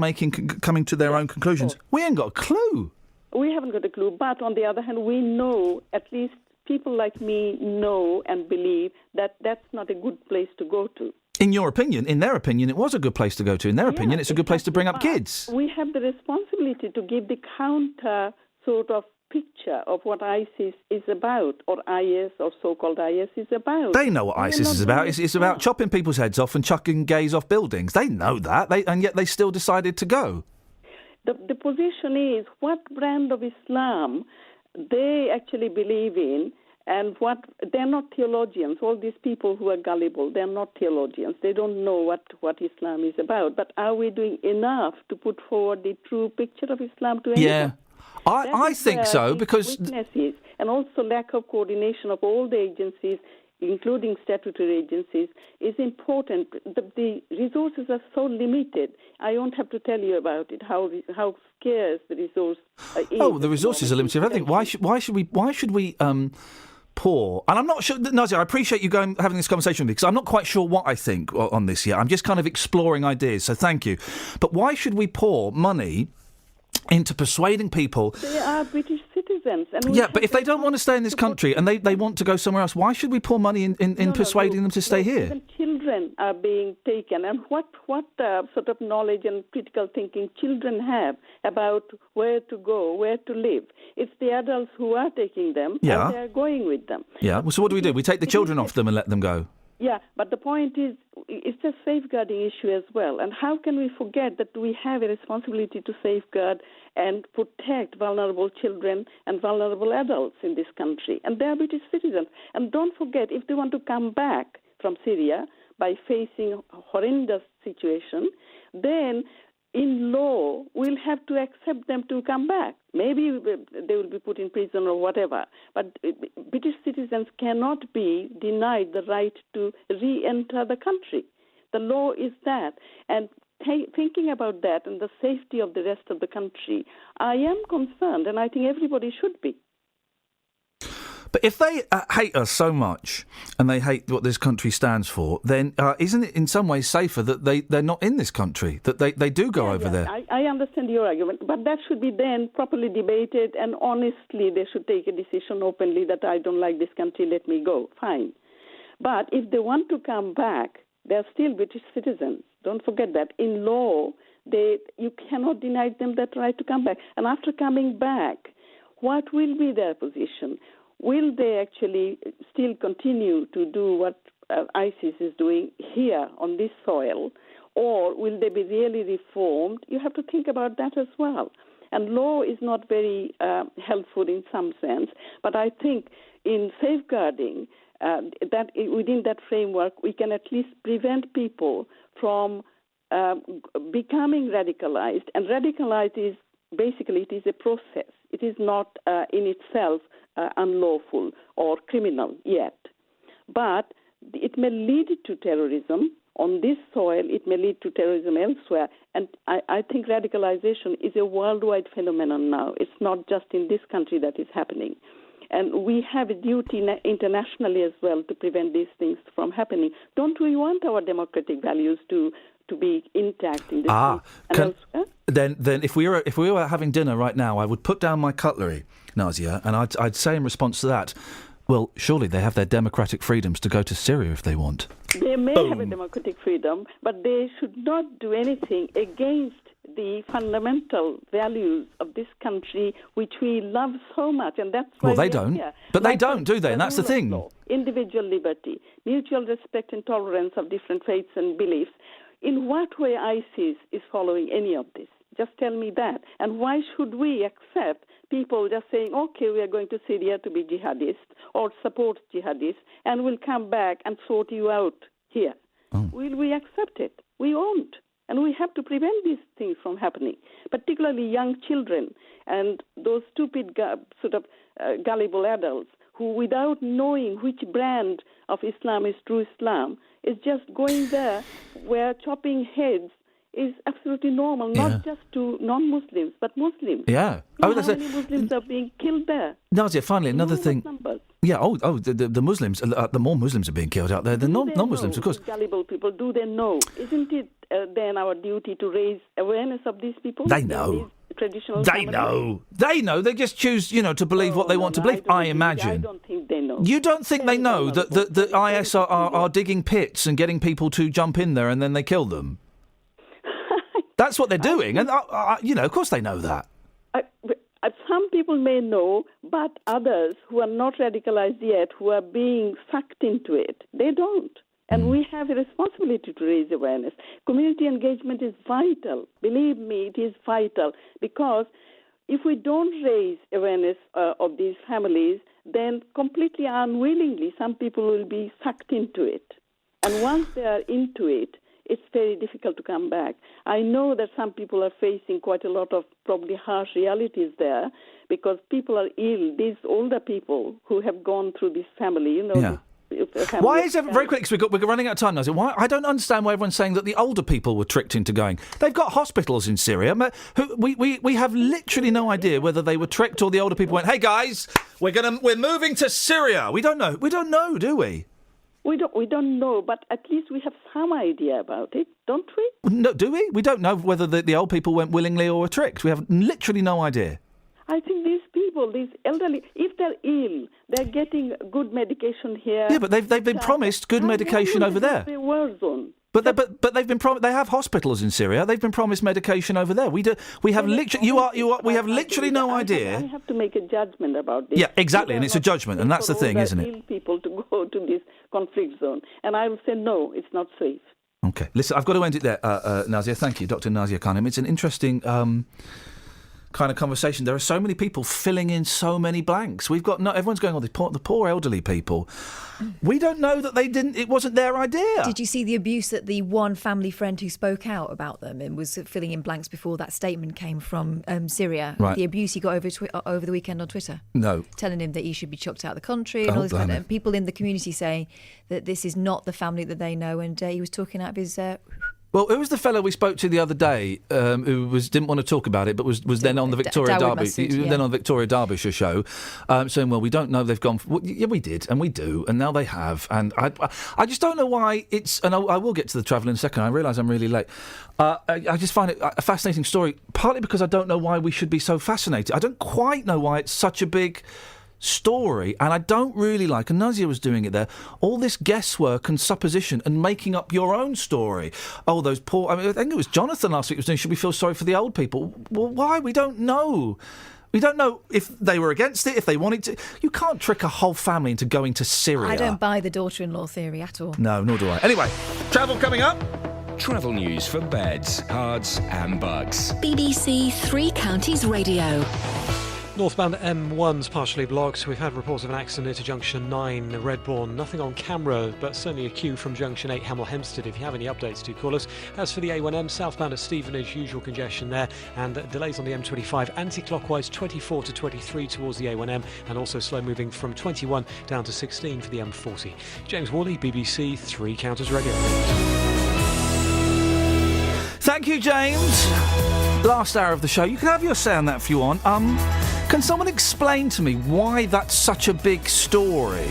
S10: coming to their own conclusions. We ain't got a clue.
S14: We haven't got a clue. But on the other hand, we know, at least people like me know and believe that that's not a good place to go to.
S10: In your opinion, in their opinion, it was a good place to go to. In their opinion, it's a good place to bring up kids.
S14: We have the responsibility to give the counter sort of picture of what ISIS is about, or IS, or so-called IS is about.
S10: They know what ISIS is about. It's about chopping people's heads off and chucking gays off buildings. They know that, and yet they still decided to go.
S14: The position is what brand of Islam they actually believe in. And they're not theologians. All these people who are gullible, they're not theologians. They don't know what Islam is about. But are we doing enough to put forward the true picture of Islam to anyone?
S10: Yeah, I think so, because
S14: weaknesses and also lack of coordination of all the agencies, including statutory agencies, is important. The resources are so limited. I won't have to tell you about it. How scarce the resource is.
S10: Oh, the resources are limited. I think why should we pour? And I'm not sure, Nazia, I appreciate you having this conversation with me, because I'm not quite sure what I think on this yet. I'm just kind of exploring ideas, so thank you. But why should we pour money into persuading people?
S14: They are British citizens. And
S10: but if they don't want to stay in this country and they want to go somewhere else, why should we pour money in persuading them to stay here?
S14: Even children are being taken. And what sort of knowledge and critical thinking children have about where to go, where to live? It's the adults who are taking them, and they're going with them.
S10: Yeah, well, so what do? We take the children off them and let them go?
S14: Yeah, but the point is, it's a safeguarding issue as well. And how can we forget that we have a responsibility to safeguard and protect vulnerable children and vulnerable adults in this country? And they are British citizens. And don't forget, if they want to come back from Syria by facing a horrendous situation, then in law, we'll have to accept them to come back. Maybe they will be put in prison or whatever. But British citizens cannot be denied the right to re-enter the country. The law is that. And thinking about that and the safety of the rest of the country, I am concerned, and I think everybody should be.
S10: But if they hate us so much and they hate what this country stands for, then isn't it in some ways safer that they're not in this country, that they do go over there?
S14: I understand your argument, but that should be then properly debated, and honestly they should take a decision openly that I don't like this country, let me go. Fine. But if they want to come back, they're still British citizens. Don't forget that. In law, you cannot deny them that right to come back. And after coming back, what will be their position? Will they actually still continue to do what ISIS is doing here on this soil, or will they be really reformed? You have to think about that as well. And law is not very helpful in some sense, but I think in safeguarding that within that framework, we can at least prevent people from becoming radicalized. And radicalized is basically, it is a process. It is not in itself unlawful or criminal yet. But it may lead to terrorism on this soil, it may lead to terrorism elsewhere. And I think radicalization is a worldwide phenomenon now. It's not just in this country that is happening. And we have a duty internationally as well to prevent these things from happening. Don't we want our democratic values to be intact in this country and elsewhere?
S10: Then if we were having dinner right now, I would put down my cutlery, Nazia, and I'd say in response to that, well, surely they have their democratic freedoms to go to Syria if they want.
S14: They may have a democratic freedom, but they should not do anything against the fundamental values of this country, which we love so much, and that's why
S10: they don't.
S14: Here.
S10: But they don't, do they? And that's the thing.
S14: Law, individual liberty, mutual respect and tolerance of different faiths and beliefs. In what way ISIS is following any of this? Just tell me that. And why should we accept people just saying, okay, we are going to Syria to be jihadists or support jihadists, and we'll come back and sort you out here? Will we accept it? We won't. And we have to prevent these things from happening, particularly young children and those stupid, gullible adults who, without knowing which brand of Islam is true Islam, is just going there where chopping heads is absolutely normal, not just to non-Muslims, but Muslims.
S10: Yeah.
S14: How many Muslims are being killed there?
S10: Nazia, finally, another thing.
S14: Numbers.
S10: Yeah, the Muslims, the more Muslims are being killed out there, the non-Muslims, of course.
S14: Gullible people, do they know? Isn't it then our duty to raise awareness of these people?
S10: They know.
S14: Traditional
S10: They know. They know. They just choose, to believe what they want to believe, I imagine.
S14: I don't think they know.
S10: You don't think they know that the IS are digging pits and getting people to jump in there and then they kill them? That's what they're doing. And, of course they know that.
S14: Some people may know, but others who are not radicalized yet, who are being sucked into it, they don't. And we have a responsibility to raise awareness. Community engagement is vital. Believe me, it is vital. Because if we don't raise awareness of these families, then completely unwillingly, some people will be sucked into it. And once they are into it, it's very difficult to come back. I know that some people are facing quite a lot of probably harsh realities there because people are ill. These older people who have gone through this family,
S10: Yeah. Why is it very quick? We're running out of time now. Why? I don't understand why everyone's saying that the older people were tricked into going. They've got hospitals in Syria. We have literally no idea whether they were tricked or the older people went, "Hey guys, we're moving to Syria." We don't know. We don't know, do we?
S14: We don't know, but at least we have some idea about it, don't we?
S10: No, do we? We don't know whether the old people went willingly or were tricked. We have literally no idea.
S14: I think these people, these elderly, if they're ill, they're getting good medication here.
S10: Yeah, but they've been promised good medication over there.
S14: A war zone.
S10: But they've been promised. They have hospitals in Syria. They've been promised medication over there. We have literally. We have literally no idea.
S14: I have to make a judgment about this.
S10: Yeah, exactly, and it's a judgment, and that's the thing, isn't it?
S14: Ill people to go to this conflict zone, and I will say no, it's not safe.
S10: Okay, listen, I've got to end it there, Nazia. Thank you, Dr. Nazia Khanim. It's an interesting kind of conversation. There are so many people filling in so many blanks. Everyone's going on the poor elderly people. We don't know that they didn't. It wasn't their idea.
S11: Did you see the abuse that the one family friend who spoke out about them and was filling in blanks before that statement came from Syria?
S10: Right.
S11: The abuse he got over the weekend on Twitter.
S10: No.
S11: Telling him that he should be chucked out of the country and all this kind of. People in the community saying that this is not the family that they know, and he was talking out of his.
S10: Well, who was the fellow we spoke to the other day who didn't want to talk about it, but was then on the Victoria Derbyshire show, saying, "Well, we don't know they've gone." Yeah, we did, and we do, and now they have, and I just don't know why it's. And I will get to the travel in a second. I realise I'm really late. I just find it a fascinating story, partly because I don't know why we should be so fascinated. I don't quite know why it's such a big story, and I don't really like, and Nazia was doing it there, all this guesswork and supposition and making up your own story. Oh, those poor... I think it was Jonathan last week was doing, should we feel sorry for the old people? Well, why? We don't know. We don't know if they were against it, if they wanted to. You can't trick a whole family into going to Syria.
S11: I don't buy the daughter-in-law theory at all.
S10: No, nor do I. Anyway, travel coming up.
S1: Travel news for beds, cards and bugs.
S3: BBC Three Counties Radio.
S13: Northbound M1's partially blocked. We've had reports of an accident near to Junction 9, Redbourne. Nothing on camera, but certainly a queue from Junction 8, Hemel Hempstead. If you have any updates, do call us. As for the A1M, southbound at Stevenage, usual congestion there, and delays on the M25 anti-clockwise 24 to 23 towards the A1M, and also slow moving from 21 down to 16 for the M40. James Worley, BBC Three Counties Radio.
S10: Thank you, James. Last hour of the show. You can have your say on that if you want. Can someone explain to me why that's such a big story?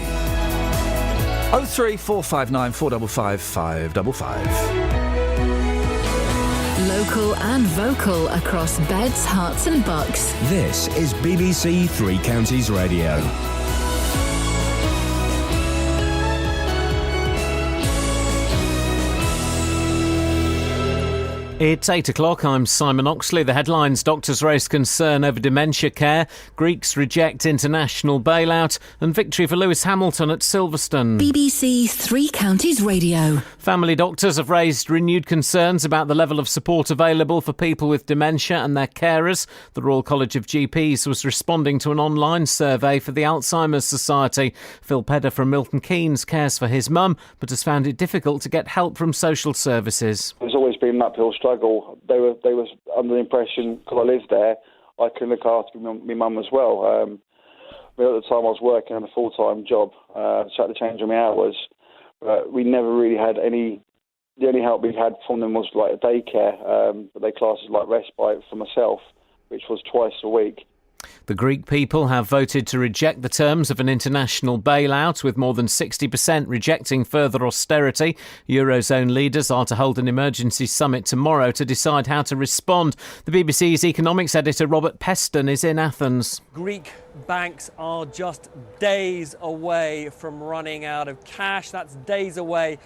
S10: 03459 455 555.
S3: Local and vocal across beds, hearts and bucks.
S1: This is BBC Three Counties Radio.
S2: It's 8 o'clock. I'm Simon Oxley. The headlines: doctors raise concern over dementia care, Greeks reject international bailout, and victory for Lewis Hamilton at Silverstone.
S3: BBC Three Counties Radio.
S2: Family doctors have raised renewed concerns about the level of support available for people with dementia and their carers. The Royal College of GPs was responding to an online survey for the Alzheimer's Society. Phil Pedder from Milton Keynes cares for his mum, but has found it difficult to get help from social services.
S12: There's always been an uphill struggle. They were under the impression, because I lived there, I could look after my mum as well. At the time I was working on a full-time job, so I had to change my hours. But we never really had any. The only help we had from them was like a daycare, but they classed as like respite for myself, which was twice a week.
S2: The Greek people have voted to reject the terms of an international bailout, with more than 60% rejecting further austerity. Eurozone leaders are to hold an emergency summit tomorrow to decide how to respond. The BBC's economics editor Robert Peston is in Athens.
S7: Greek banks are just days away from running out of cash. That's days away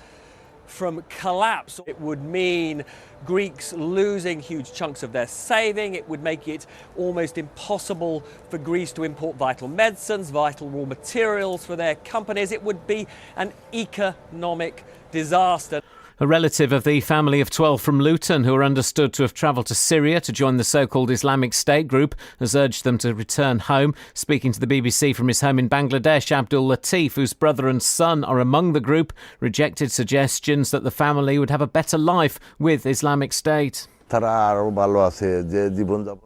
S7: from collapse. It would mean Greeks losing huge chunks of their saving. It would make it almost impossible for Greece to import vital medicines, vital raw materials for their companies. It would be an economic disaster.
S2: A relative of the family of 12 from Luton, who are understood to have travelled to Syria to join the so-called Islamic State group, has urged them to return home. Speaking to the BBC from his home in Bangladesh, Abdul Latif, whose brother and son are among the group, rejected suggestions that the family would have a better life with Islamic State.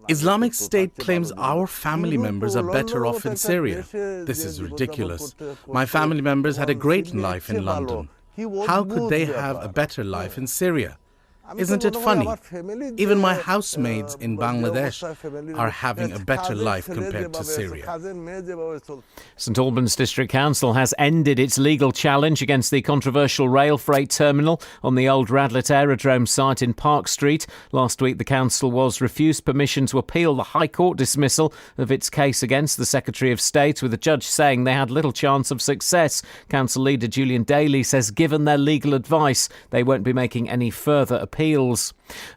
S8: Islamic State claims our family members are better off in Syria. This is ridiculous. My family members had a great life in London. How could they have a better life in Syria? Isn't it funny? Even my housemaids in Bangladesh are having a better life compared to Syria.
S2: St Albans District Council has ended its legal challenge against the controversial rail freight terminal on the old Radlett Aerodrome site in Park Street. Last week, the council was refused permission to appeal the High Court dismissal of its case against the Secretary of State, with the judge saying they had little chance of success. Council leader Julian Daly says given their legal advice, they won't be making any further appeals.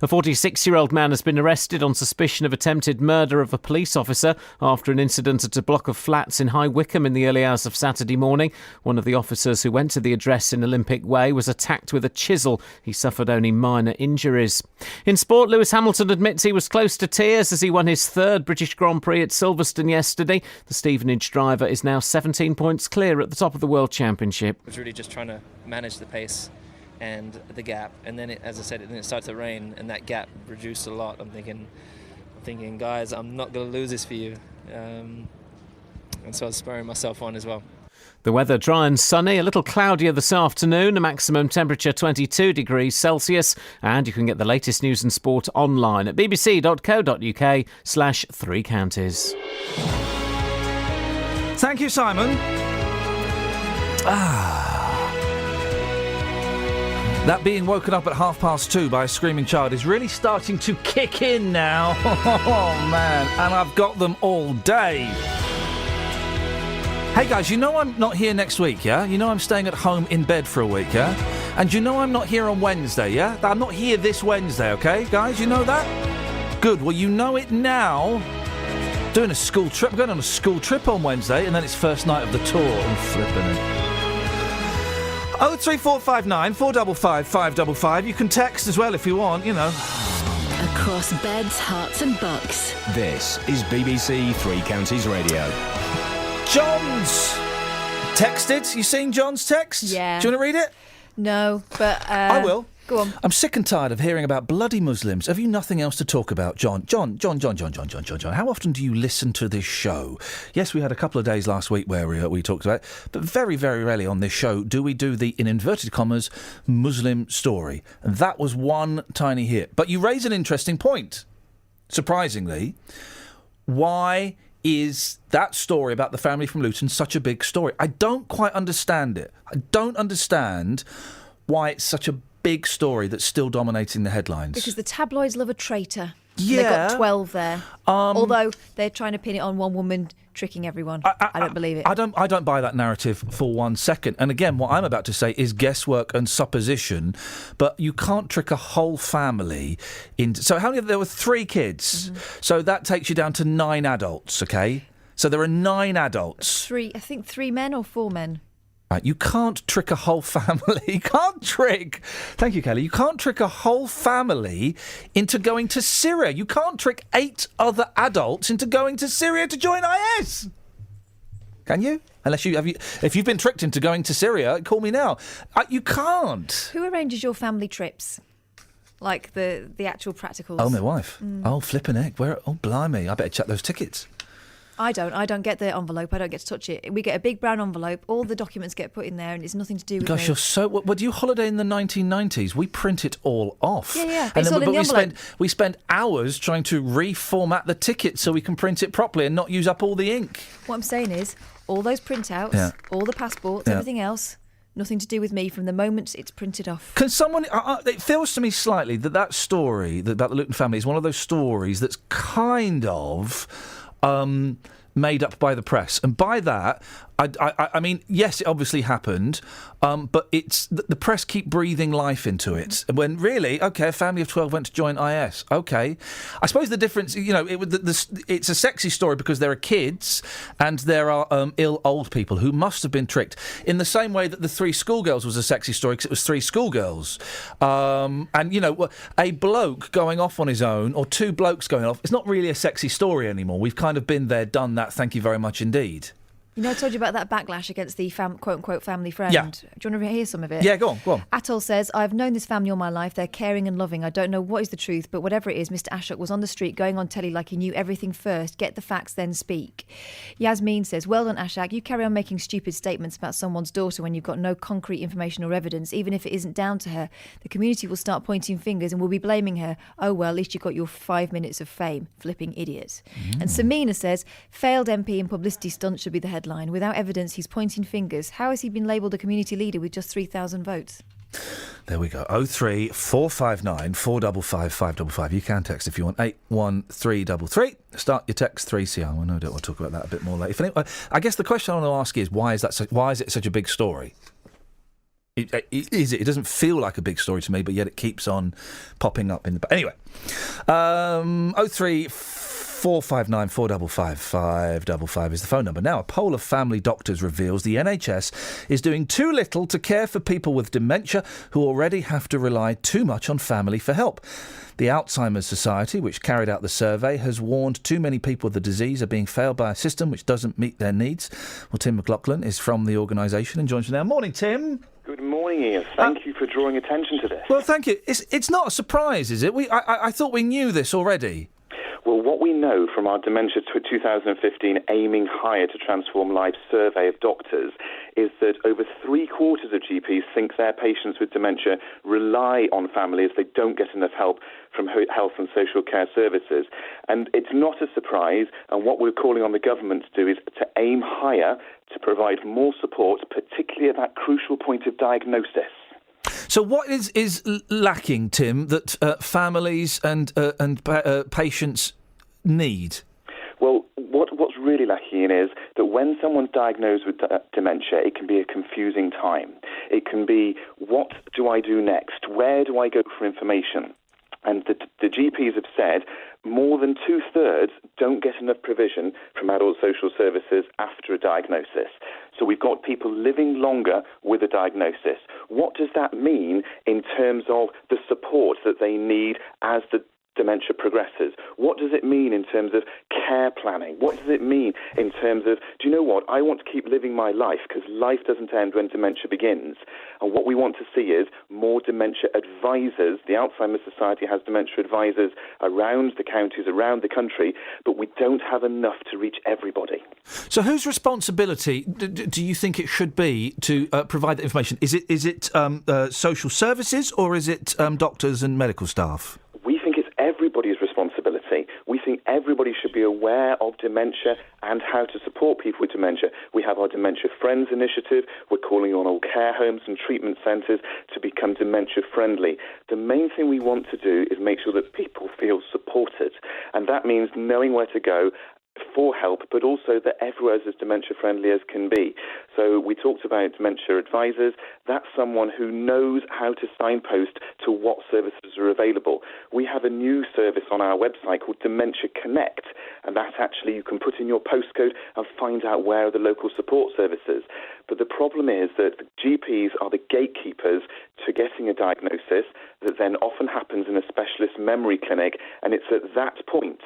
S2: A 46-year-old man has been arrested on suspicion of attempted murder of a police officer after an incident at a block of flats in High Wycombe in the early hours of Saturday morning. One of the officers who went to the address in Olympic Way was attacked with a chisel. He suffered only minor injuries. In sport, Lewis Hamilton admits he was close to tears as he won his third British Grand Prix at Silverstone yesterday. The Stevenage driver is now 17 points clear at the top of the World Championship.
S19: I was really just trying to manage the pace and the gap, and then as I said, it started to rain and that gap reduced a lot. I'm thinking, guys, I'm not going to lose this for you, and so I was spurring myself on as well.
S2: The weather dry and sunny, a little cloudier this afternoon, a maximum temperature 22 degrees Celsius, and you can get the latest news and sport online at bbc.co.uk/Three Counties.
S10: Thank you, Simon. That being woken up at 2:30 by a screaming child is really starting to kick in now. Oh, man. And I've got them all day. Hey, guys, you know I'm not here next week, yeah? You know I'm staying at home in bed for a week, yeah? And you know I'm not here on Wednesday, yeah? I'm not here this Wednesday, okay? Guys, you know that? Good. Well, you know it now. Doing a school trip. I'm going on a school trip on Wednesday, and then it's first night of the tour. I'm flipping it. 03459 455 555. You can text as well if you want, you know.
S3: Across beds, hearts and bucks.
S1: This is BBC Three Counties Radio.
S10: John's texted. You seen John's text?
S11: Yeah.
S10: Do you want to read it?
S11: No, but...
S10: I will.
S11: Go on.
S10: I'm sick and tired of hearing about bloody Muslims. Have you nothing else to talk about, John? John. How often do you listen to this show? Yes, we had a couple of days last week where we talked about it, but very, very rarely on this show do we do the, in inverted commas, Muslim story. And that was one tiny hit. But you raise an interesting point. Surprisingly, why is that story about the family from Luton such a big story? I don't quite understand it. I don't understand why it's such a big story that's still dominating the headlines.
S11: Because the tabloids love a traitor.
S10: Yeah.
S11: They've got 12 there. Although they're trying to pin it on one woman tricking everyone. I don't believe it.
S10: I don't buy that narrative for 1 second. And again, what I'm about to say is guesswork and supposition, but you can't trick a whole family into... So how many... There were 3 kids. Mm-hmm. So that takes you down to 9 adults, OK? So there are 9 adults.
S11: 3 men or 4 men.
S10: Right, you can't trick a whole family. You can't trick... Thank you, Kelly. You can't trick a whole family into going to Syria. You can't trick 8 other adults into going to Syria to join IS. Can you? Unless if you've been tricked into going to Syria, call me now. You can't.
S11: Who arranges your family trips? Like the actual practicals?
S10: Oh, my wife. Oh, flippin' heck. Oh, blimey. I better check those tickets.
S11: I don't get the envelope. I don't get to touch it. We get a big brown envelope. All the documents get put in there, and it's nothing to do with
S10: Gosh,
S11: me.
S10: you're so... What, do you holiday in the 1990s? We print it all off.
S11: Yeah.
S10: And
S11: it's all in the envelope.
S10: We spend hours trying to reformat the ticket so we can print it properly and not use up all the ink.
S11: What I'm saying is, all those printouts, all the passports, everything else... Nothing to do with me from the moment it's printed off.
S10: Can someone... it feels to me slightly that story about the Luton family is one of those stories that's kind of... made up by the press. And by that, I mean, yes, it obviously happened, but it's the press keep breathing life into it. When really, OK, a family of 12 went to join IS. OK. I suppose the difference, you know, it's a sexy story because there are kids and there are ill old people who must have been tricked. In the same way that the 3 schoolgirls was a sexy story because it was 3 schoolgirls. And, you know, a bloke going off on his own or 2 blokes going off, it's not really a sexy story anymore. We've kind of been there, done that. Thank you very much indeed.
S11: You know, I told you about that backlash against the quote-unquote family friend.
S10: Yeah.
S11: Do you want to hear some of it?
S10: Yeah, go on.
S11: Atoll says, I've known this family all my life. They're caring and loving. I don't know what is the truth, but whatever it is, Mr. Ashok was on the street going on telly like he knew everything first. Get the facts, then speak. Yasmin says, well done, Ashok. You carry on making stupid statements about someone's daughter when you've got no concrete information or evidence, even if it isn't down to her. The community will start pointing fingers and will be blaming her. Oh, well, at least you got your 5 minutes of fame. Flipping idiot. And Samina says, failed MP and publicity stunt should be the headline. Without evidence, he's pointing fingers. How has he been labelled a community leader with just 3,000 votes?
S10: There we go. 03459 455 555. You can text if you want. 81333. Start your text 3CR. I know I don't want to talk about that a bit more later. I guess the question I want to ask is why is it such a big story? It doesn't feel like a big story to me, but yet it keeps on popping up in the... Anyway, 03459 455 555 is the phone number. Now, a poll of family doctors reveals the NHS is doing too little to care for people with dementia who already have to rely too much on family for help. The Alzheimer's Society, which carried out the survey, has warned too many people with the disease are being failed by a system which doesn't meet their needs. Well, Tim McLaughlin is from the organisation and joins us now. Morning, Tim.
S16: Good morning, Ian. Thank you for drawing attention to this.
S10: Well, thank you. It's not a surprise, is it? I thought we knew this already.
S16: Well, what we know from our Dementia 2015 Aiming Higher to Transform Lives survey of doctors is that over 3/4 of GPs think their patients with dementia rely on family as they don't get enough help from health and social care services. And it's not a surprise, and what we're calling on the government to do is to aim higher to provide more support, particularly at that crucial point of diagnosis.
S10: So what is lacking, Tim, that families and patients need?
S16: Well, what's really lacking is that when someone's diagnosed with dementia, it can be a confusing time. It can be, what do I do next? Where do I go for information? And the GPs have said more than 2/3 don't get enough provision from adult social services after a diagnosis. So we've got people living longer with a diagnosis. What does that mean in terms of the support that they need as the dementia progresses? What does it mean in terms of care planning? What does it mean in terms of, do you know what, I want to keep living my life because life doesn't end when dementia begins. And what we want to see is more dementia advisors. The Alzheimer's Society has dementia advisors around the counties, around the country, but we don't have enough to reach everybody.
S10: So whose responsibility do you think it should be to provide that information? Is it social services or is it doctors and medical staff?
S16: We think it's everybody's responsibility. We think everybody should be aware of dementia and how to support people with dementia. We have our Dementia Friends initiative. We're calling on all care homes and treatment centres to become dementia friendly. The main thing we want to do is make sure that people feel supported, and that means knowing where to go for help, but also that everywhere is as dementia friendly as can be. So we talked about dementia advisors. That's someone who knows how to signpost to what services are available. We have a new service on our website called Dementia Connect, and that's actually, you can put in your postcode and find out where are the local support services. But the problem is that the GPs are the gatekeepers to getting a diagnosis that then often happens in a specialist memory clinic, and it's at that point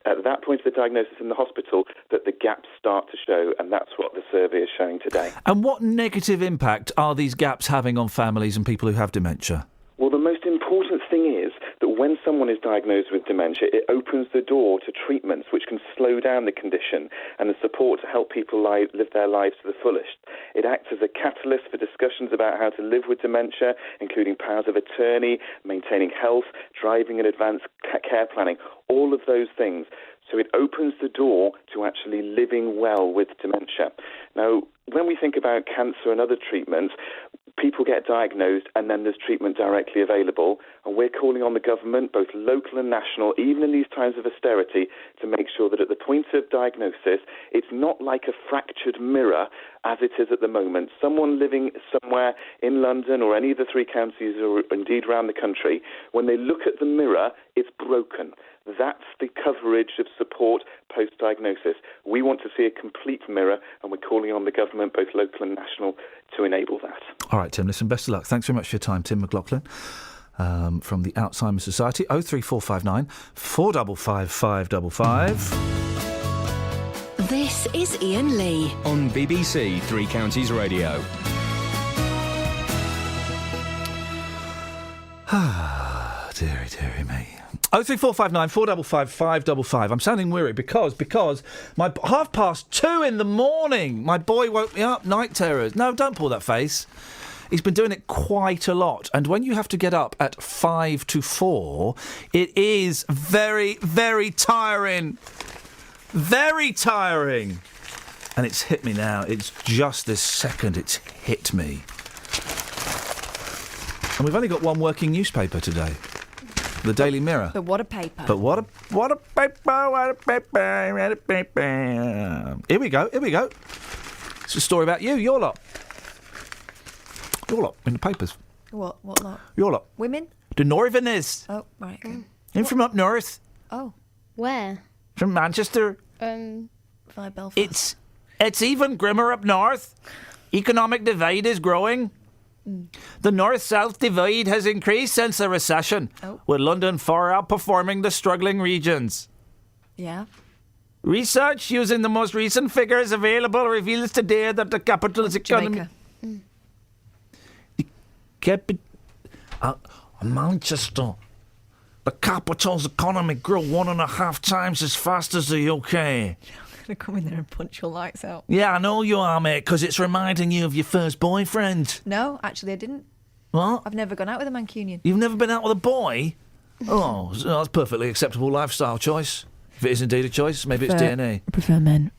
S16: of the diagnosis in the hospital that the gaps start to show, and that's what the survey is showing today.
S10: And what negative impact are these gaps having on families and people who have dementia?
S16: Well, the most important thing is that when someone is diagnosed with dementia, it opens the door to treatments which can slow down the condition and the support to help people live their lives to the fullest. It acts as a catalyst for discussions about how to live with dementia, including powers of attorney, maintaining health, driving and advanced care planning, all of those things. So it opens the door to actually living well with dementia. Now, when we think about cancer and other treatments, people get diagnosed and then there's treatment directly available. And we're calling on the government, both local and national, even in these times of austerity, to make sure that at the point of diagnosis, it's not like a fractured mirror as it is at the moment. Someone living somewhere in London or any of the three counties or indeed around the country, when they look at the mirror, it's broken. That's the coverage of support post-diagnosis. We want to see a complete mirror, and we're calling on the government, both local and national, to enable that.
S10: All right, Tim, listen, best of luck. Thanks very much for your time, Tim McLaughlin, from the Alzheimer's Society. 03459 455 555.
S3: This is Iain Lee
S1: on BBC Three Counties Radio.
S10: Deary me. 03459 455 555. I'm sounding weary because my 2:30 in the morning, my boy woke me up, night terrors. No, don't pull that face. He's been doing it quite a lot. And when you have to get up at 5 to 4, it is very, very tiring. Very tiring. And it's hit me now. It's just this second it's hit me. And we've only got one working newspaper today. The Daily Mirror.
S11: But what a paper.
S10: But what a paper. Here we go. It's a story about you, your lot in the papers.
S11: What lot?
S10: Your lot.
S11: Women?
S10: The Northerners.
S11: Oh, right. Okay.
S10: I'm from up north.
S11: Oh.
S4: Where?
S10: From Manchester.
S11: Via Belfast.
S10: It's even grimmer up north. Economic divide is growing. The north-south divide has increased since the recession, with London far outperforming the struggling regions.
S11: Yeah.
S10: Research using the most recent figures available reveals today that the capital's economy... Manchester. The capital's economy grew 1.5 times as fast as the UK.
S11: I'm going to come in there and punch your lights out.
S10: Yeah, I know you are, mate, because it's reminding you of your first boyfriend.
S11: No, actually I didn't.
S10: What?
S11: I've never gone out with a Mancunian.
S10: You've never been out with a boy? Oh, so that's a perfectly acceptable lifestyle choice. If it is indeed a choice, maybe it's DNA.
S11: I prefer men.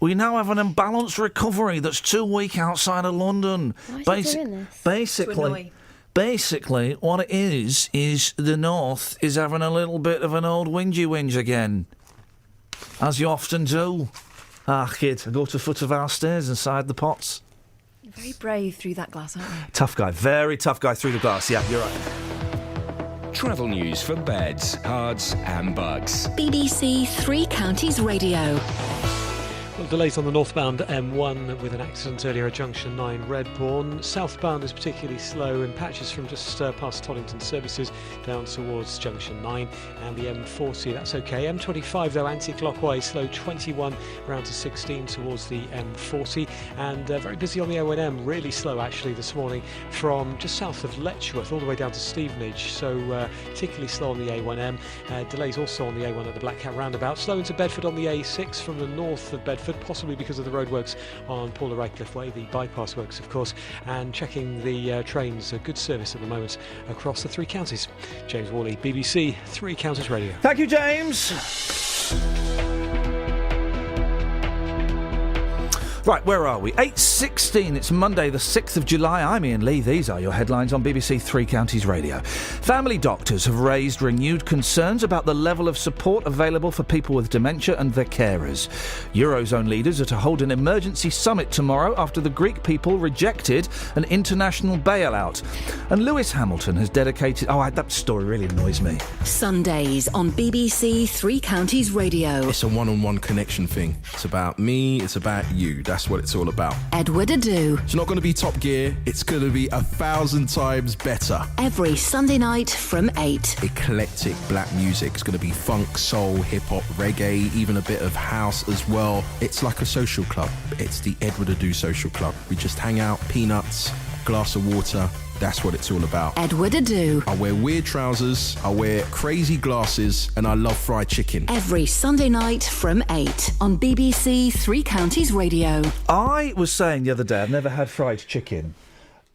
S10: We now have an imbalanced recovery that's too weak outside of London.
S4: Why is he doing this?
S10: Basically, what it is the North is having a little bit of an old whinge again. As you often do. Ah, kid, I go to the foot of our stairs inside the pots.
S11: You're very brave through that glass, aren't you?
S10: Tough guy, very tough guy through the glass, yeah, you're right.
S1: Travel news for beds, cards and bugs.
S3: BBC Three Counties Radio.
S13: Well, delays on the northbound M1 with an accident earlier at junction 9 Redbourne. Southbound is particularly slow in patches from just past Toddington Services down towards junction 9, and the M40, that's okay. M25 though, anti-clockwise, slow 21 round to 16 towards the M40, and very busy on the O&M, really slow actually this morning from just south of Letchworth all the way down to Stevenage, so particularly slow on the A1M. Delays also on the A1 at the Black Cat roundabout, slow into Bedford on the A6 from the north of Bedford, possibly because of the roadworks on Paula Radcliffe Way, the bypass works of course, and checking the trains, a good service at the moment across the three counties. James Worley, BBC Three Counties Radio.
S10: Thank you, James. Right, where are we? 8:16. It's Monday, the 6th of July. I'm Iain Lee. These are your headlines on BBC Three Counties Radio. Family doctors have raised renewed concerns about the level of support available for people with dementia and their carers. Eurozone leaders are to hold an emergency summit tomorrow after the Greek people rejected an international bailout. And Lewis Hamilton has dedicated... that story really annoys me.
S3: Sundays on BBC Three Counties Radio.
S9: It's a one-on-one connection thing. It's about me, it's about you. That's what it's all about.
S3: Edward Adu.
S9: It's not going to be Top Gear. It's going to be 1,000 times better.
S3: Every Sunday night from 8.
S9: Eclectic black music. It's going to be funk, soul, hip-hop, reggae, even a bit of house as well. It's like a social club. It's the Edward Adu Social Club. We just hang out, peanuts, glass of water. That's what it's all about.
S3: Edward Adu.
S9: I wear weird trousers, I wear crazy glasses, and I love fried chicken.
S3: Every Sunday night from 8 on BBC Three Counties Radio.
S10: I was saying the other day I've never had fried chicken.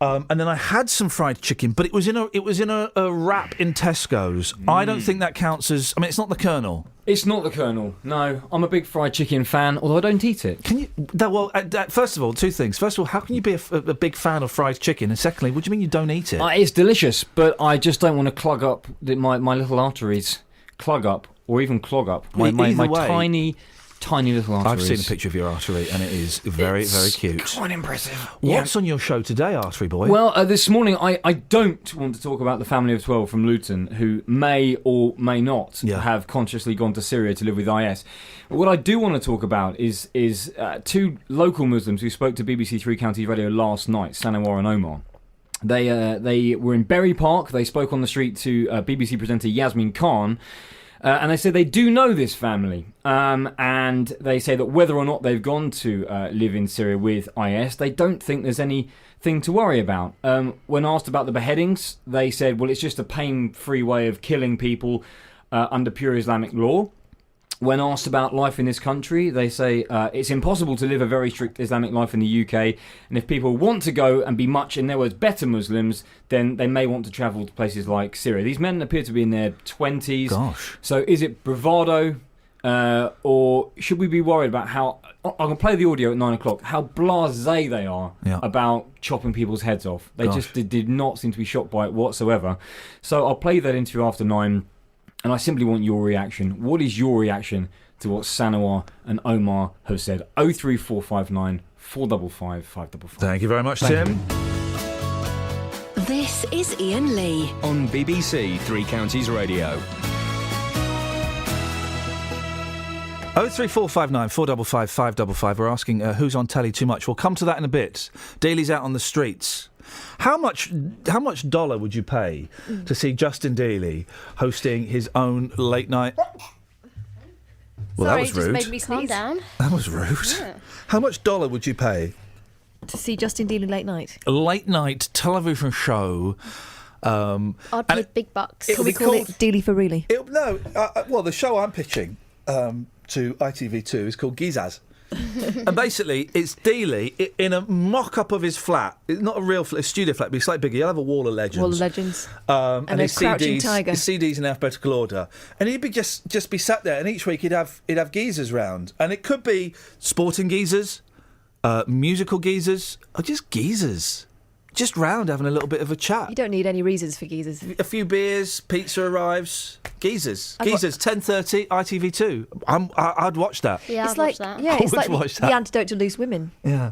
S10: And then I had some fried chicken, but it was in a wrap in Tesco's. I don't think that counts as... I mean, it's not the Colonel.
S20: It's not the Colonel, no. I'm a big fried chicken fan, although I don't eat it.
S10: Can you... Well, first of all, two things. First of all, how can you be a big fan of fried chicken? And secondly, what do you mean you don't eat it?
S20: It's delicious, but I just don't want to clog up my little arteries. Clog up, or even clog up. My tiny little arteries.
S10: I've seen a picture of your artery, and it is very, very cute.
S20: Quite impressive.
S10: What's on your show today, Artery Boy?
S20: Well, this morning I don't want to talk about the family of 12 from Luton who may or may not have consciously gone to Syria to live with IS. But what I do want to talk about is two local Muslims who spoke to BBC Three Counties Radio last night, Sanawar and Omar. They were in Bury Park. They spoke on the street to BBC presenter Yasmin Khan. And they say they do know this family, and they say that whether or not they've gone to live in Syria with IS, they don't think there's anything to worry about. When asked about the beheadings, they said, well, it's just a pain-free way of killing people under pure Islamic law. When asked about life in this country, they say it's impossible to live a very strict Islamic life in the UK, and if people want to go and be much, in their words, better Muslims, then they may want to travel to places like Syria. These men appear to be in their 20s.
S10: Gosh.
S20: So is it bravado, or should we be worried about how... I'm going to play the audio at 9 o'clock, how blasé they are about chopping people's heads off. They just did not seem to be shocked by it whatsoever. So I'll play that interview after 9. And I simply want your reaction. What is your reaction to what Sanawar and Omar have said? 03459 455 555.
S10: Thank you very much, Tim.
S3: This is Iain Lee
S1: on BBC Three Counties Radio.
S10: 03459 455 555. We're asking who's on telly too much. We'll come to that in a bit. Daly's out on the streets. How much dollar would you pay to see Justin Daly hosting his own late night? Well,
S4: Sorry,
S10: that was rude.
S4: Just made me sneeze. Calm down.
S10: That was rude.
S4: Yeah.
S10: How much dollar would you pay
S23: to see Justin Daly late night?
S10: A late night television show.
S4: I'd pay big bucks.
S23: Can we call it Daly for really?
S10: Well, the show I'm pitching to ITV2 is called Gizaz. And basically, it's Dealey in a mock-up of his flat. It's not a real flat, a studio flat, but it's slightly bigger. You'll have a wall of legends.
S23: Wall of legends.
S10: And
S23: a
S10: his
S23: crouching
S10: CDs,
S23: tiger.
S10: His CDs in alphabetical order. And he'd be just be sat there, and each week he'd have geezers round. And it could be sporting geezers, musical geezers, or just geezers. Just round having a little bit of a chat.
S23: You don't need any reasons for geezers.
S10: A few beers, pizza arrives, geezers. Geezers, 10:30, ITV2. I'd watch that.
S4: Yeah,
S23: it's
S4: I'd
S23: like
S4: watch that.
S23: Yeah,
S10: I
S23: it's
S10: would
S23: like
S10: watch
S23: the
S10: that.
S23: antidote to loose women.
S10: Yeah.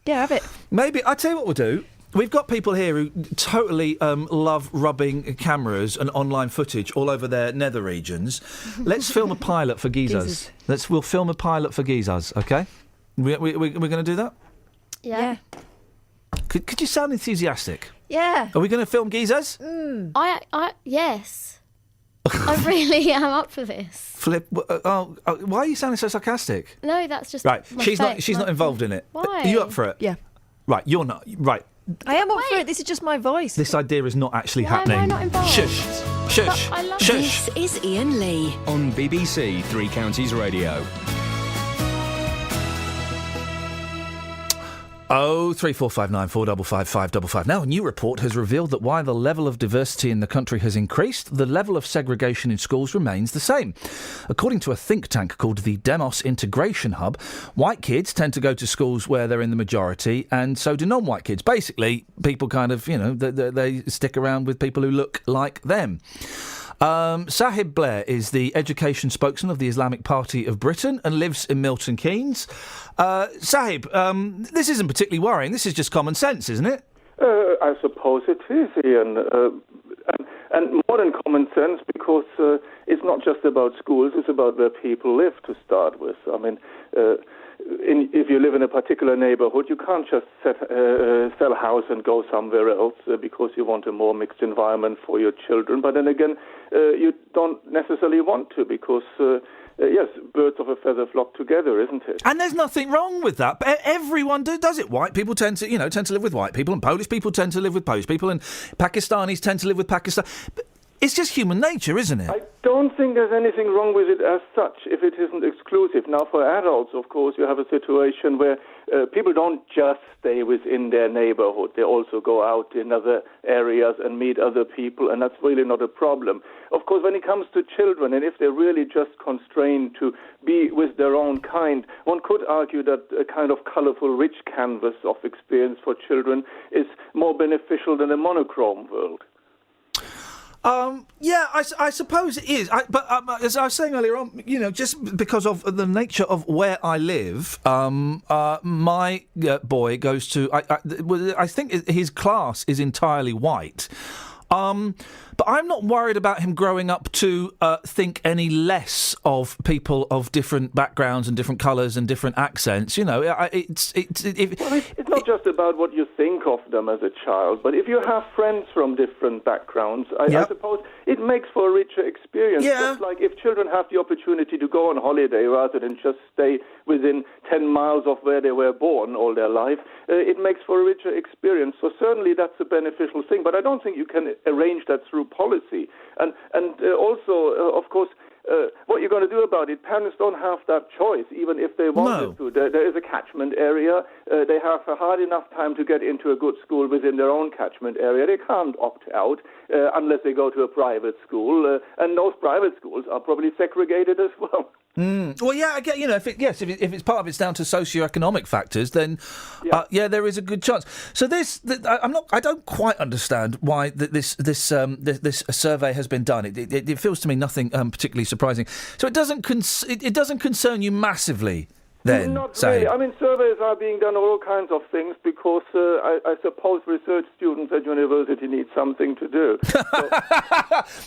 S23: Yeah, have it.
S10: Maybe, I'll tell you what we'll do. We've got people here who totally love rubbing cameras and online footage all over their nether regions. Let's film a pilot for geezers. We'll film a pilot for geezers, OK? We're going to do that?
S4: Yeah.
S10: Could you sound enthusiastic?
S23: Yeah.
S10: Are we going to film geezers?
S4: Yes. I really am up for this.
S10: Flip. Why are you sounding so sarcastic?
S4: No, that's just
S10: right.
S4: my
S10: She's not involved in it.
S4: Why?
S10: Are you up for it?
S23: Yeah.
S10: Right. You're not. Right.
S23: I am up for it. This is just my voice.
S10: This idea is not actually
S4: Why
S10: happening.
S4: am I not involved?
S10: Shush. Shush.
S4: But I love
S10: Shush.
S3: This is Iain Lee
S1: on BBC Three Counties Radio.
S10: 03459 455 555. Now, a new report has revealed that while the level of diversity in the country has increased, the level of segregation in schools remains the same. According to a think tank called the Demos Integration Hub, white kids tend to go to schools where they're in the majority, and so do non-white kids. Basically, people kind of, they stick around with people who look like them. Sahib Blair is the education spokesman of the Islamic Party of Britain and lives in Milton Keynes. Sahib, this isn't particularly worrying. This is just common sense, isn't it?
S5: I suppose it is, Ian. And more than common sense, because it's not just about schools, it's about where people live to start with. I mean, if you live in a particular neighborhood, you can't just sell a house and go somewhere else because you want a more mixed environment for your children. But then again, you don't necessarily want to because, yes, birds of a feather flock together, isn't it?
S10: And there's nothing wrong with that. But everyone does it. White people tend to live with white people, and Polish people tend to live with Polish people, and Pakistanis tend to live with Pakistan. But it's just human nature, isn't it?
S5: I don't think there's anything wrong with it as such, if it isn't exclusive. Now, for adults, of course, you have a situation where people don't just stay within their neighborhood. They also go out in other areas and meet other people, and that's really not a problem. Of course, when it comes to children, and if they're really just constrained to be with their own kind, one could argue that a kind of colorful, rich canvas of experience for children is more beneficial than a monochrome world.
S10: Yeah, I suppose it is. But as I was saying earlier on, just because of the nature of where I live, my boy goes to. I think his class is entirely white. But I'm not worried about him growing up to think any less of people of different backgrounds and different colours and different accents.
S5: It's not just about what you think of them as a child, but if you have friends from different backgrounds, I suppose it makes for a richer experience.
S10: Yeah.
S5: Just like if children have the opportunity to go on holiday rather than just stay within 10 miles of where they were born all their life, it makes for a richer experience. So certainly that's a beneficial thing, but I don't think you can arrange that through policy. And also, of course, what you're going to do about it, parents don't have that choice, even if they wanted to. There is a catchment area. They have a hard enough time to get into a good school within their own catchment area. They can't opt out unless they go to a private school. And those private schools are probably segregated as well.
S10: Well, yeah, I get. If it's part of it's down to socioeconomic factors, then there is a good chance. So I don't quite understand why this survey has been done. It feels to me nothing particularly surprising. So it doesn't concern you massively. Then,
S5: not really. I mean, surveys are being done on all kinds of things because I suppose research students at university need something to do.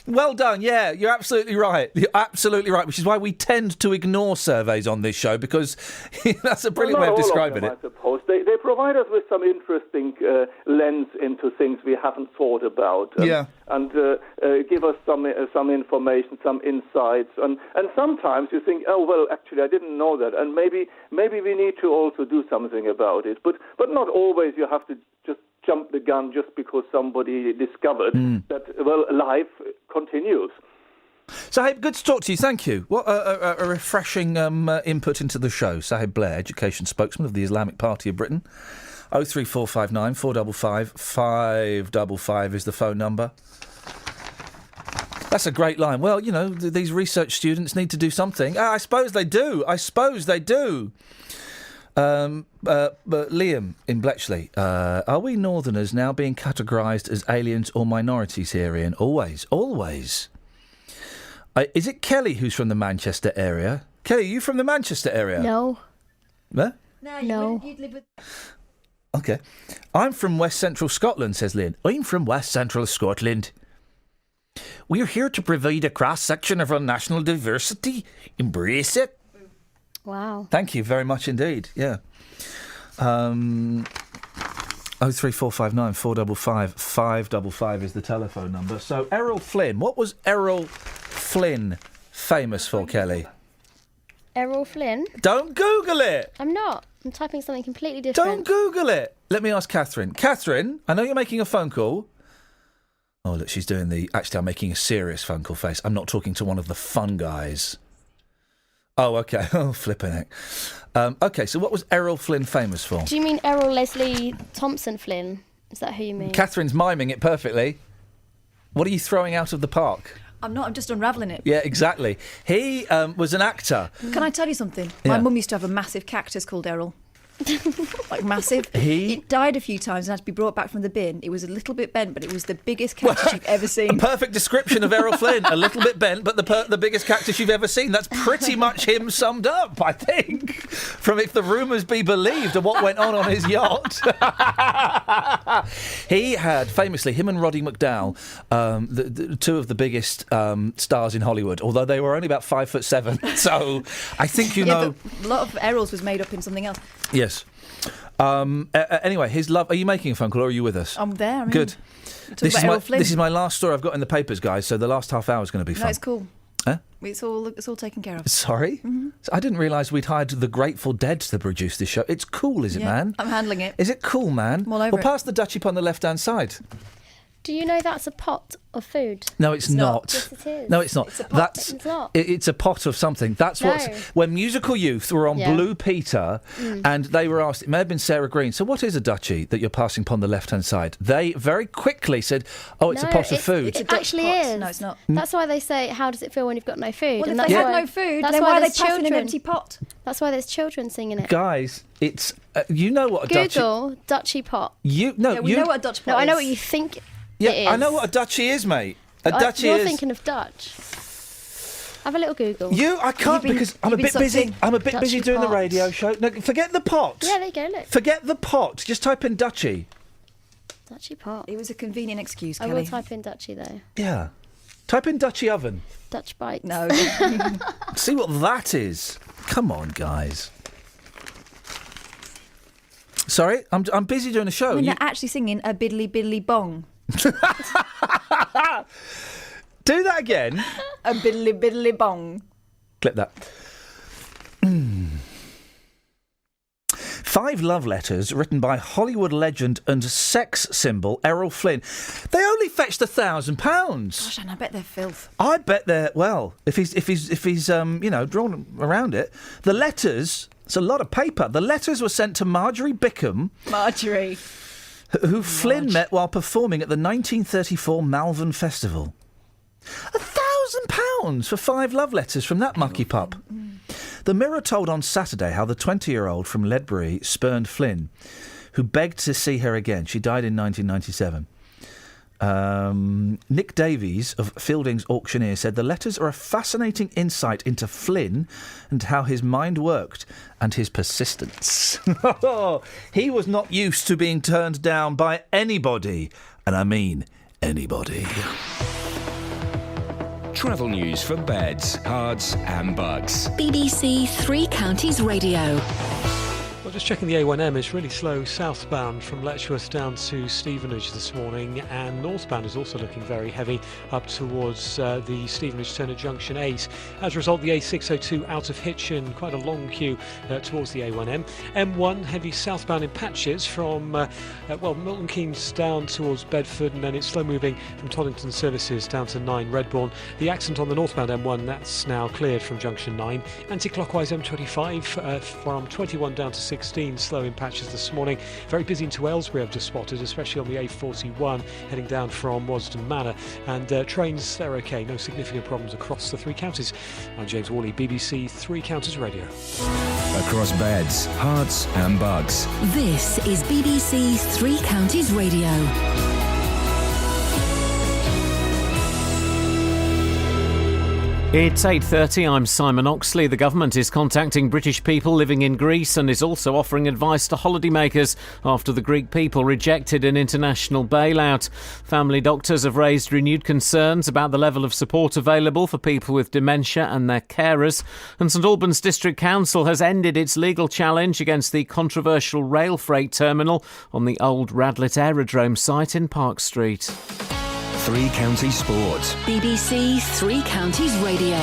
S10: Well done. Yeah, you're absolutely right. You're absolutely right, which is why we tend to ignore surveys on this show because that's a brilliant way of describing it.
S5: I suppose. They provide us with some interesting lens into things we haven't thought about. And give us some information, some insights. And sometimes you think, oh, well, actually, I didn't know that. And maybe we need to also do something about it. But not always you have to just jump the gun just because somebody discovered that, well, life continues.
S10: Sahib, good to talk to you. Thank you. What a refreshing input into the show. Sahib Blair, education spokesman of the Islamic Party of Britain. 03459 455 555 is the phone number. That's a great line. Well, these research students need to do something. I suppose they do. But Liam in Bletchley, are we Northerners now being categorised as aliens or minorities here, Ian? Always. Is it Kelly who's from the Manchester area? Kelly, are you from the Manchester area?
S4: No.
S10: What?
S11: No. You'd live with...
S10: OK. I'm from West Central Scotland, says Lynn. I'm from West Central Scotland. We're here to provide a cross-section of our national diversity. Embrace it.
S4: Wow.
S10: Thank you very much indeed, yeah. 03459 455 555 is the telephone number. So, Errol Flynn. What was Errol Flynn famous for, Kelly?
S4: Errol Flynn?
S10: Don't Google it!
S4: I'm not. I'm typing something completely different.
S10: Don't Google it! Let me ask Catherine. Catherine, I know you're making a phone call. Oh, look, she's doing the... Actually, I'm making a serious phone call face. I'm not talking to one of the fun guys. Oh, OK. Oh, flipping heck. OK, so what was Errol Flynn famous for?
S4: Do you mean Errol Leslie Thompson Flynn? Is that who you mean?
S10: Catherine's miming it perfectly. What are you throwing out of the park?
S11: I'm not, I'm just unravelling it.
S10: Yeah, exactly. He was an actor.
S11: Can I tell you something?
S10: Yeah.
S11: My mum used to have a massive cactus called Errol. Like massive. It died a few times and had to be brought back from the bin. It was a little bit bent, but it was the biggest cactus you've ever seen.
S10: A perfect description of Errol Flynn. A little bit bent, but the biggest cactus you've ever seen. That's pretty much him summed up, I think, from if the rumours be believed of what went on his yacht. He had, famously, him and Roddy McDowall, the two of the biggest stars in Hollywood, although they were only about 5'7". So I think you know...
S11: But a lot of Errols was made up in something else.
S10: Yes. Anyway, his love... Are you making a phone call or are you with us?
S11: I'm there. I'm
S10: Good.
S11: This
S10: is my last story I've got in the papers, guys, so the last half hour is going to be fun.
S11: No, it's cool.
S10: Huh?
S11: It's all taken care of.
S10: Sorry?
S11: Mm-hmm.
S10: I didn't realise we'd hired the Grateful Dead to produce this show. It's cool, is it, man?
S11: I'm handling it.
S10: Is it cool, man?
S11: I'm all over
S10: Well, pass the Dutchie on the left-hand side.
S4: Do you know that's a pot of food?
S10: No, it's not.
S4: Yes, it is.
S10: No, it's not.
S4: It's a pot. It's not.
S10: It's a pot of something. That's
S4: No.
S10: what's... When Musical Youth were on
S4: Yeah.
S10: Blue Peter and they were asked, it may have been Sarah Green, so what is a Dutchie that you're passing upon the left-hand side? They very quickly said, oh, it's a pot of food.
S4: It actually is.
S11: No, it's not.
S4: That's why they say, how does it feel when you've got no food?
S11: Well,
S4: And
S11: if
S4: that's
S11: they had
S4: why-
S11: no food,
S4: that's
S11: then
S4: why
S11: why are they
S4: there's
S11: passing an
S4: children.
S11: empty pot?
S4: That's why there's children singing it.
S10: Guys, it's... you know what a Dutchie...
S4: Google Dutchie pot.
S10: We
S11: know what a Dutch pot
S4: No, I know
S11: is.
S4: what you think
S10: Yeah,
S4: it is.
S10: I know what a Dutchie is, mate. A Dutchie
S4: You're
S10: is...
S4: thinking of Dutch. Have a little Google.
S10: I can't because I'm a bit busy. I'm a bit busy
S4: Dutchie
S10: doing the
S4: pot.
S10: radio show. No, forget the pot.
S4: Yeah, there you go, look.
S10: Forget the pot. Just type in Dutchie.
S4: Dutchie pot.
S11: It was a convenient excuse,
S4: I
S11: Kelly.
S4: will type in Dutchie, though.
S10: Yeah. Type in Dutchie oven.
S4: Dutch bites.
S11: No.
S10: See what that is. Come on, guys. Sorry, I'm busy doing a show.
S11: I mean, they're actually singing a biddly biddly bong.
S10: Do that again.
S11: A biddly biddly bong.
S10: Clip that. 5 love letters written by Hollywood legend and sex symbol Errol Flynn. They only fetched £1,000.
S11: Gosh, and I bet they're filth.
S10: I bet they're if he's drawn around it. The letters. It's a lot of paper. The letters were sent to Marjorie Bickham.
S11: Marjorie.
S10: Who Flynn met while performing at the 1934 Malvern Festival. £1,000 for 5 love letters from that mucky pup. The Mirror told on Saturday how the 20-year-old from Ledbury spurned Flynn, who begged to see her again. She died in 1997. Nick Davies of Fielding's Auctioneer said the letters are a fascinating insight into Flynn and how his mind worked and his persistence. He was not used to being turned down by anybody, and I mean anybody.
S1: Travel news for beds, cards and bugs.
S3: BBC Three Counties Radio.
S13: Well, just checking the A1M, it's really slow southbound from Letchworth down to Stevenage this morning, and northbound is also looking very heavy up towards the Stevenage turn at Junction 8. As a result, the A602 out of Hitchin, quite a long queue towards the A1M. M1 heavy southbound in patches from Milton Keynes down towards Bedford, and then it's slow moving from Toddington Services down to 9 Redbourne. The accident on the northbound M1, that's now cleared from Junction 9. Anti-clockwise M25 from 21 down to 16, slow in patches this morning. Very busy into Aylesbury, I've just spotted, especially on the A41 heading down from Wasden Manor. And trains, they're okay, no significant problems across the 3 counties. I'm James Worley, BBC Three Counties Radio.
S1: Across beds, hearts and bugs.
S3: This is BBC Three Counties Radio.
S2: It's 8:30, I'm Simon Oxley. The government is contacting British people living in Greece and is also offering advice to holidaymakers after the Greek people rejected an international bailout. Family doctors have raised renewed concerns about the level of support available for people with dementia and their carers. And St Albans District Council has ended its legal challenge against the controversial rail freight terminal on the old Radlett Aerodrome site in Park Street.
S1: Three Counties Sports.
S3: BBC Three Counties Radio.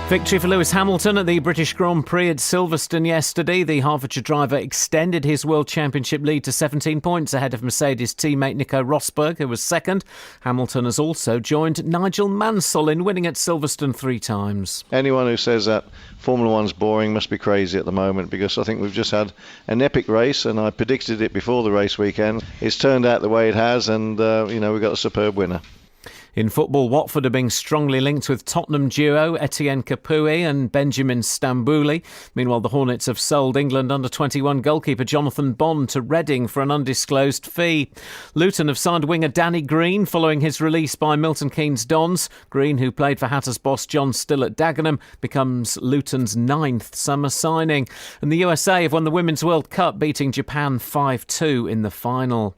S2: Victory for Lewis Hamilton at the British Grand Prix at Silverstone yesterday. The Hertfordshire driver extended his World Championship lead to 17 points ahead of Mercedes teammate Nico Rosberg, who was second. Hamilton has also joined Nigel Mansell in winning at Silverstone 3 times.
S6: Anyone who says that Formula One's boring must be crazy at the moment, because I think we've just had an epic race, and I predicted it before the race weekend. It's turned out the way it has, and we've got a superb winner.
S2: In football, Watford are being strongly linked with Tottenham duo Etienne Capoue and Benjamin Stambouli. Meanwhile, the Hornets have sold England under-21 goalkeeper Jonathan Bond to Reading for an undisclosed fee. Luton have signed winger Danny Green following his release by Milton Keynes Dons. Green, who played for Hatters boss John Still at Dagenham, becomes Luton's 9th summer signing. And the USA have won the Women's World Cup, beating Japan 5-2 in the final.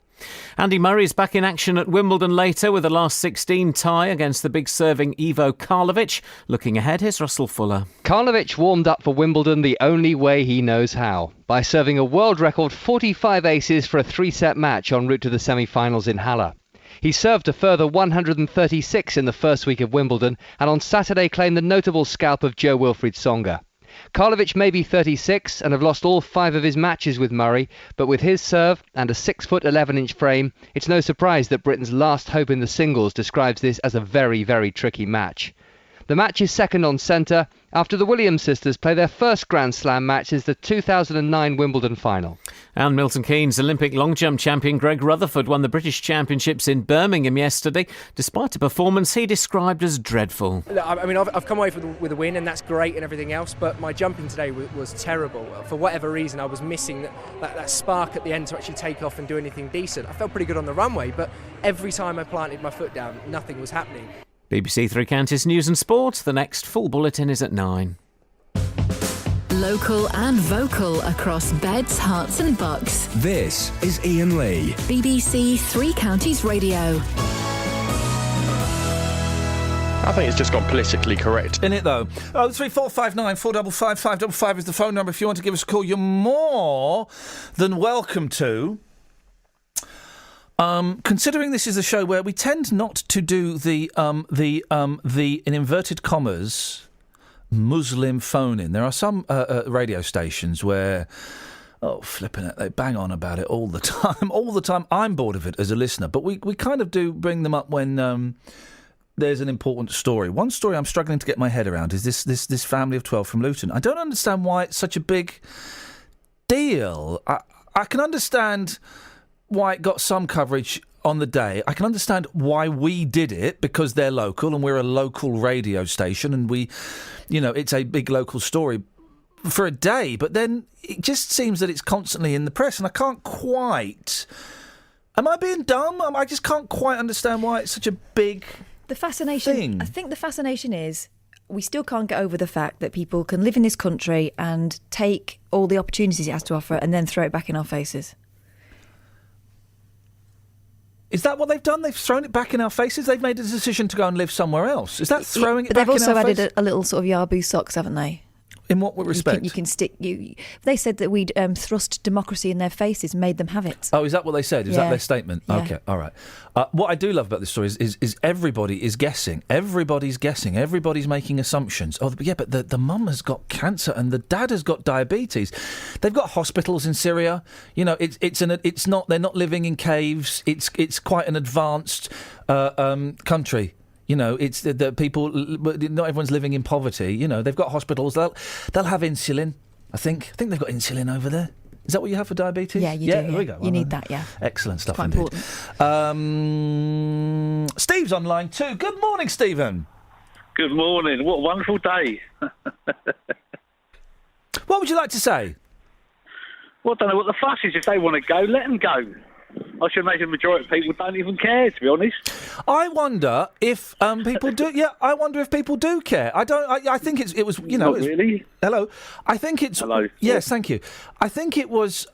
S2: Andy Murray is back in action at Wimbledon later with a last 16 tie against the big serving Ivo Karlovic. Looking ahead, here's Russell Fuller.
S18: Karlovic warmed up for Wimbledon the only way he knows how, by serving a world record 45 aces for a 3-set match en route to the semi-finals in Halle. He served a further 136 in the first week of Wimbledon, and on Saturday claimed the notable scalp of Jo-Wilfried Tsonga. Karlovic may be 36 and have lost all 5 of his matches with Murray, but with his serve and a 6'11" frame, it's no surprise that Britain's last hope in the singles describes this as a very, very tricky match. The match is second on centre after the Williams sisters play their first Grand Slam match since the 2009 Wimbledon final. And Milton Keynes Olympic long jump champion Greg Rutherford won the British Championships in Birmingham yesterday, despite a performance he described as dreadful.
S21: I mean, I've come away with a win, and that's great and everything else, but my jumping today was terrible. For whatever reason, I was missing that spark at the end to actually take off and do anything decent. I felt pretty good on the runway, but every time I planted my foot down, nothing was happening.
S2: BBC Three Counties News and Sport. The next full bulletin is at 9.
S3: Local and vocal across beds, hearts and bucks.
S1: This is Iain Lee.
S3: BBC Three Counties Radio.
S24: I think it's just gone politically correct.
S10: In it, though. 03459 455 555 is the phone number. If you want to give us a call, you're more than welcome to. Considering this is a show where we tend not to do the in inverted commas Muslim phone-in. There are some radio stations where, flipping it, they bang on about it all the time. All the time. I'm bored of it as a listener, but we kind of do bring them up when there's an important story. One story I'm struggling to get my head around is this family of 12 from Luton. I don't understand why it's such a big deal. I can understand why it got some coverage on the day. I can understand why we did it, because they're local and we're a local radio station and we, it's a big local story for a day. But then it just seems that it's constantly in the press, and I can't quite... Am I being dumb? I just can't quite understand why it's such a big thing.
S11: I think the fascination is we still can't get over the fact that people can live in this country and take all the opportunities it has to offer and then throw it back in our faces.
S10: Is that what they've done? They've thrown it back in our faces? They've made a decision to go and live somewhere else? Is that throwing it back in our faces?
S11: But they've also added a little sort of Yaboo socks, haven't they?
S10: In what respect?
S11: You can stick... They said that we'd thrust democracy in their faces, made them have it.
S10: Oh, is that what they said? Is that their statement?
S11: Yeah.
S10: Okay, all right. What I do love about this story is everybody is guessing. Everybody's guessing. Everybody's making assumptions. Oh, yeah, but the mum has got cancer and the dad has got diabetes. They've got hospitals in Syria. It's not. They're not living in caves. It's quite an advanced country. It's the people. Not everyone's living in poverty. They've got hospitals. They'll have insulin. I think they've got insulin over there. Is that what you have for diabetes?
S11: Yeah, you do. There we go. You need that. Yeah.
S10: Excellent stuff.
S11: Quite
S10: indeed.
S11: Important.
S10: Steve's on line too. Good morning, Stephen.
S25: Good morning. What a wonderful day.
S10: What would you like to say?
S25: Well, I don't know what the fuss is. If they want to go, let them go. I should imagine the majority of people don't even care, to be honest.
S10: I wonder if people do. Yeah, I wonder if people do care. I don't. I think it was. You know,
S25: Not really.
S10: Hello. I think it's.
S25: Hello.
S10: Yes, thank you. I think it was.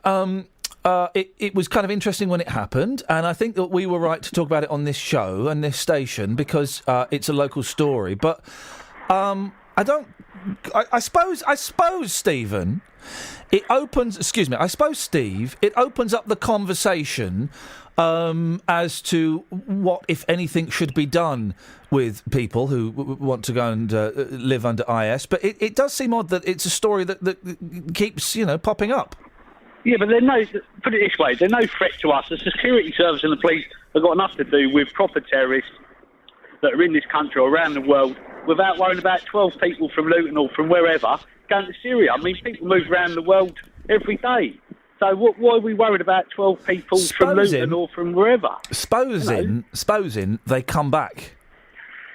S10: It was kind of interesting when it happened, and I think that we were right to talk about it on this show and this station because it's a local story. But I don't. I suppose, Stephen, it opens. Excuse me. I suppose, Steve, it opens up the conversation as to what, if anything, should be done with people who want to go and live under IS. But it does seem odd that it's a story that keeps, popping up.
S25: Yeah, but put it this way, they're no threat to us. The security service and the police have got enough to do with proper terrorists that are in this country or around the world without worrying about 12 people from Luton or from wherever going to Syria. I mean, people move around the world every day. So why are we worried about 12 people from Luton or from wherever?
S10: Supposing they come back.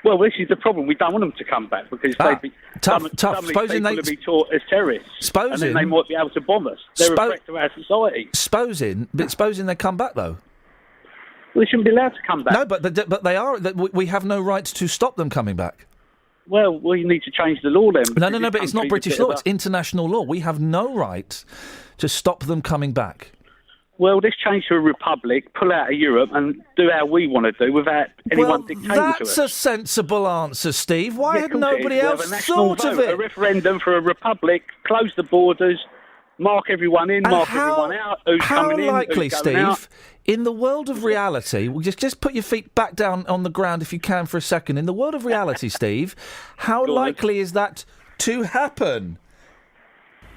S25: Well, this is the problem. We don't want them to come back because some of these people will be taught as terrorists, and then they might be able to bomb us. They're a threat to our society.
S10: Supposing they come back, though.
S25: Well, they shouldn't be allowed to come back.
S10: No, but they are. We have no right to stop them coming back.
S25: Well, you need to change the law then.
S10: No, but it's not British law. It's international law. We have no right to stop them coming back.
S25: Well, let's change to a republic, pull out of Europe and do how we want to do without anyone dictating to us.
S10: That's a sensible answer, Steve. Why had nobody else thought of it?
S25: A referendum for a republic, close the borders, mark everyone in, everyone out, who's coming in,
S10: How likely,
S25: who's going
S10: Steve,
S25: out.
S10: in the world of reality, just put your feet back down on the ground if you can for a second. In the world of reality, Steve, how likely is that to happen?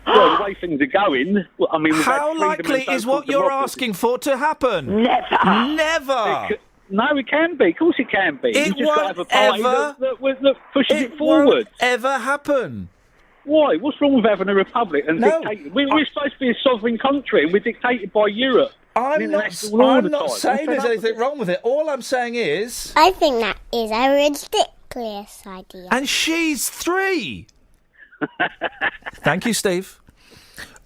S25: Well, the way things are going, I mean...
S10: How likely is what you're asking for to happen? Never!
S25: No, it can be. Of course it can be.
S10: It
S25: You just got to have a party that pushes it
S10: won't
S25: forward.
S10: ever happen.
S25: Why? What's wrong with having a republic and dictating? We're supposed to be a sovereign country and we're dictated by Europe.
S10: I'm not saying there's anything wrong with it. All I'm saying is...
S12: I think that is a ridiculous idea.
S10: And she's 3! Thank you, Steve.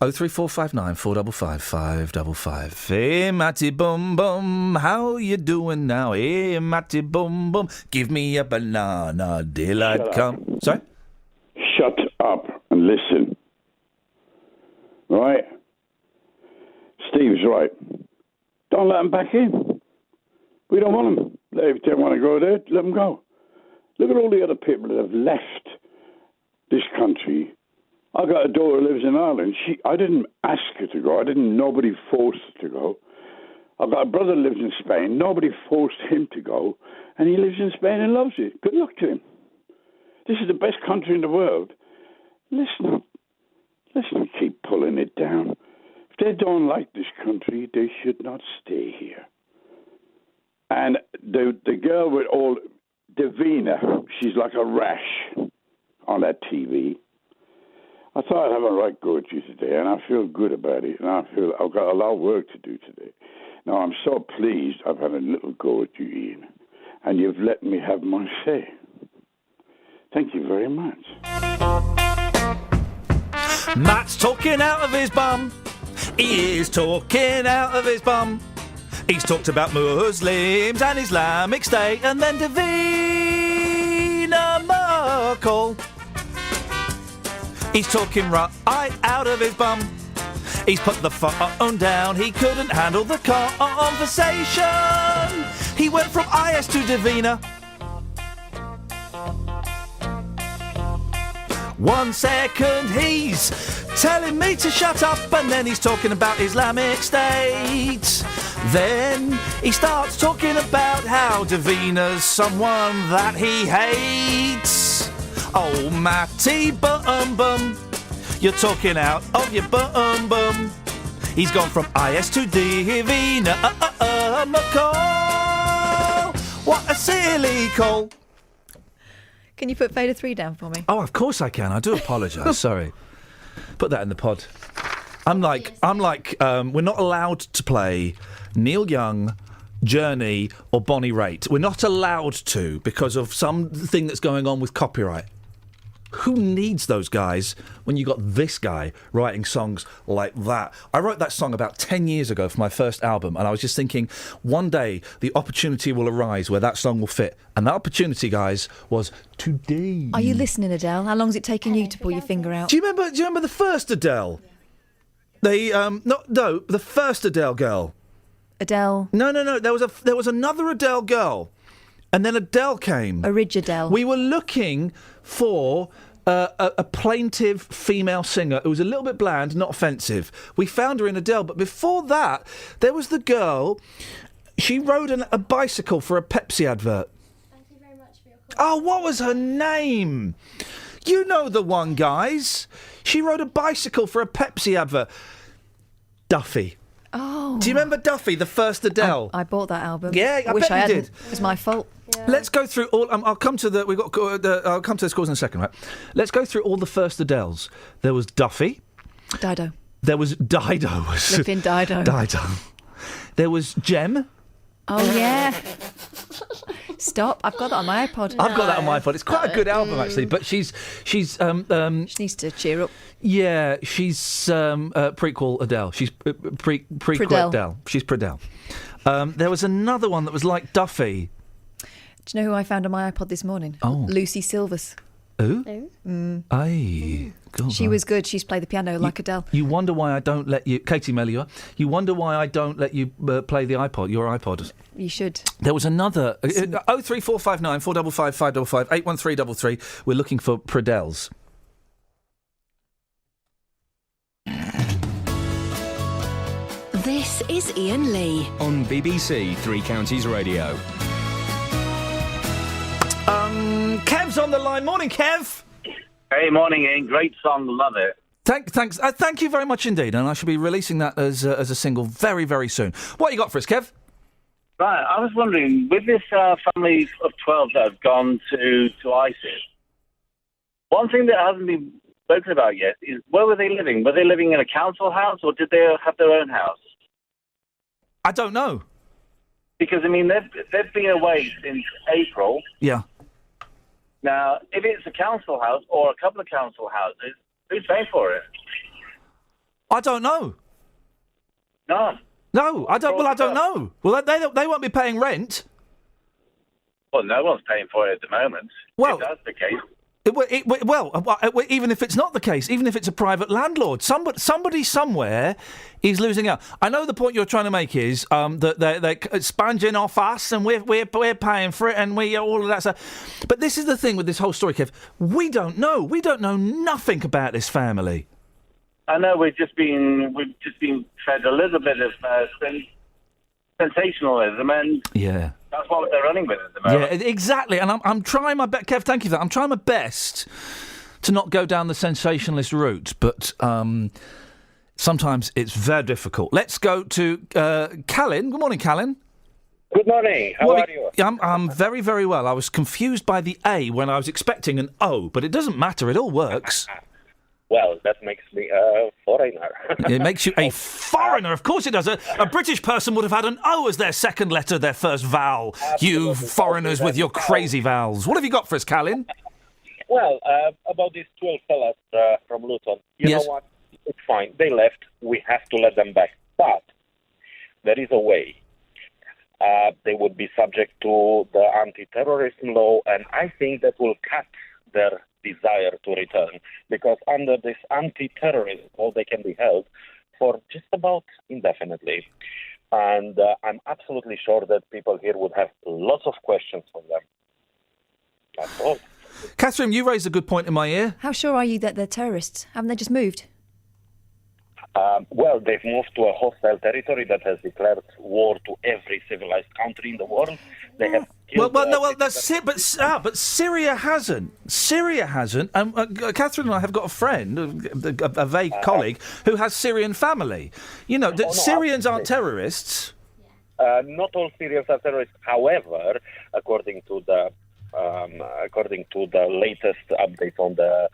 S10: 03459 455 555. Hey, Matty Bum Bum, how you doing now? Hey, Matty Bum Bum, give me a banana, daylight come. Sorry?
S14: Shut up and listen. Right? Steve's right. Don't let them back in. We don't want them. If they want to go there, let them go. Look at all the other people that have left this country. I got a daughter who lives in Ireland. I didn't ask her to go. Nobody forced her to go. I've got a brother who lives in Spain. Nobody forced him to go. And he lives in Spain and loves it. Good luck to him. This is the best country in the world. Let's not keep pulling it down. If they don't like this country, they should not stay here. And the girl with all... Davina, she's like a rash on that TV. I thought I'd have a right go at you today, and I feel good about it, and I feel I've got a lot of work to do today. Now, I'm so pleased I've had a little go at you, Iain, and you've let me have my say. Thank you very much.
S10: Matt's talking out of his bum. He is talking out of his bum. He's talked about Muslims and Islamic State and then Davina Merkel. He's talking right out of his bum. He's put the phone down. He couldn't handle the conversation. He went from IS to Davina. 1 second he's telling me to shut up, and then he's talking about Islamic State. Then he starts talking about how Davina's someone that he hates. Oh, Matty Bum Bum, you're talking out of your bum bum. He's gone from IS to Davina Merkel. What a silly call.
S11: Can you put Fader 3 down for me?
S10: Oh, of course I can. I do apologise. Sorry. Put that in the pod. I'm like, we're not allowed to play Neil Young, Journey or Bonnie Raitt. We're not allowed to because of something that's going on with copyright. Who needs those guys when you got this guy writing songs like that? I wrote that song about 10 years ago for my first album, and I was just thinking, one day the opportunity will arise where that song will fit. And that opportunity, guys, was today.
S11: Are you listening, Adele? How long's it taken you to pull your finger out?
S10: Do you remember the first Adele? The first Adele girl.
S11: Adele.
S10: No. There was another Adele girl, and then Adele came.
S11: Adele.
S10: We were looking for a plaintive female singer who was a little bit bland, not offensive. We found her in Adele, but before that, there was the girl. She rode a bicycle for a Pepsi advert.
S4: Thank you very much for your call.
S10: Oh, what was her name? You know the one, guys. She rode a bicycle for a Pepsi advert. Duffy.
S11: Oh.
S10: Do you remember Duffy, the first Adele?
S11: I bought that album.
S10: Yeah, I
S11: wish
S10: bet
S11: I
S10: you
S11: hadn't.
S10: did.
S11: It was my fault.
S4: Yeah.
S10: Let's go through all. I'll come to the. I'll come to the scores in a second, right? Let's go through all the first Adeles. There was Duffy.
S11: Dido.
S10: There was Dido.
S11: Flipping Dido.
S10: Dido. There was Gem.
S11: Oh yeah. Stop! I've got that on my iPod.
S10: I've got that on my iPod. It's quite a good album actually, but she's. She
S11: needs to cheer up.
S10: Yeah, she's prequel Adele. She's prequel Adele. She's Pradelle. There was another one that was like Duffy.
S11: Do you know who I found on my iPod this morning?
S10: Oh.
S11: Lucy Silvers.
S10: Who? Aye. God,
S11: She was good. She's played the piano like Adele.
S10: You wonder why I don't let you... Katie Mellior, you wonder why I don't let you play the iPod, your iPod.
S11: You should.
S10: There was another... 03459 455 555 81333. We're looking for Pradelles.
S3: This is Iain Lee
S1: on BBC Three Counties Radio.
S10: Kev's on the line. Morning, Kev.
S7: Hey, morning, Ian. Great song. Love it.
S10: Thanks. Thank you very much indeed. And I shall be releasing that as a single very, very soon. What you got for us, Kev?
S7: Right. I was wondering, with this family of 12 that have gone to ISIS, one thing that hasn't been spoken about yet is where were they living? Were they living in a council house or did they have their own house?
S10: I don't know.
S7: Because, I mean, they've been away since April.
S10: Yeah.
S7: Now, if it's a council house or a couple of council houses, who's paying for it?
S10: I don't know.
S7: No.
S10: No, I don't. Well, I don't know. Well, they won't be paying rent.
S7: Well, no one's paying for it at the moment.
S10: Well,
S7: if that's the case.
S10: Even if it's not the case, even if it's a private landlord, somebody somewhere is losing out. I know the point you're trying to make is that they're sponging off us and we're paying for it and we all of that stuff. But this is the thing with this whole story, Kev. We don't know. We don't know nothing about this family.
S7: I know we've just been fed a little bit of sensationalism, and
S10: yeah.
S7: That's what they're running with at the moment.
S10: Yeah, exactly. And I'm trying my best, Kev, thank you for that. I'm trying my best to not go down the sensationalist route, but sometimes it's very difficult. Let's go to Callan. Good morning, Callan.
S8: Good morning. How are you?
S10: I'm very, very well. I was confused by the A when I was expecting an O, but it doesn't matter. It all works.
S8: Well, that makes me a foreigner.
S10: It makes you a foreigner. Of course it does. A British person would have had an O as their second letter, their first vowel.
S8: Absolutely.
S10: You foreigners with your crazy vowels. What have you got for us, Callan?
S8: Well, about these 12 fellas from Luton. You know what? It's fine. They left. We have to let them back. But there is a way. They would be subject to the anti-terrorism law, and I think that will cut their desire to return, because under this anti-terrorism law they can be held for just about indefinitely. And I'm absolutely sure that people here would have lots of questions for them. That's all.
S10: Catherine, you raised a good point in my ear.
S11: How sure are you that they're terrorists? Haven't they just moved?
S8: Well, they've moved to a hostile territory that has declared war to every civilized country in the world. They have killed...
S10: But Syria hasn't. Syria hasn't. And Catherine and I have got a friend, a vague colleague, who has Syrian family. You know, Syrians aren't terrorists.
S8: Not all Syrians are terrorists. However, according to the latest update on the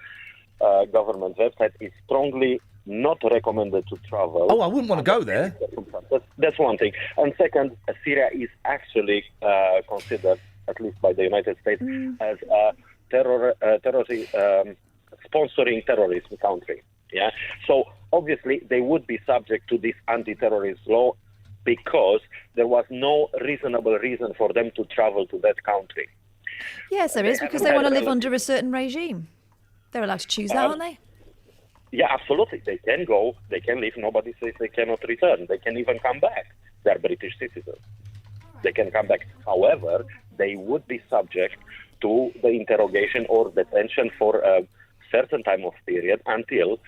S8: government website, it's strongly not recommended to travel.
S10: Oh, I wouldn't want to go there.
S8: That's one thing. And second, Syria is actually considered, at least by the United States, as a terrorist sponsoring terrorism country. Yeah. So obviously they would be subject to this anti-terrorist law because there was no reasonable reason for them to travel to that country.
S11: Yes, there is, because they want to live under a certain regime. They're allowed to choose that, aren't they?
S8: Yeah, absolutely. They can go, they can leave. Nobody says they cannot return. They can even come back. They're British citizens. They can come back. However, they would be subject to the interrogation or detention for a certain time of period until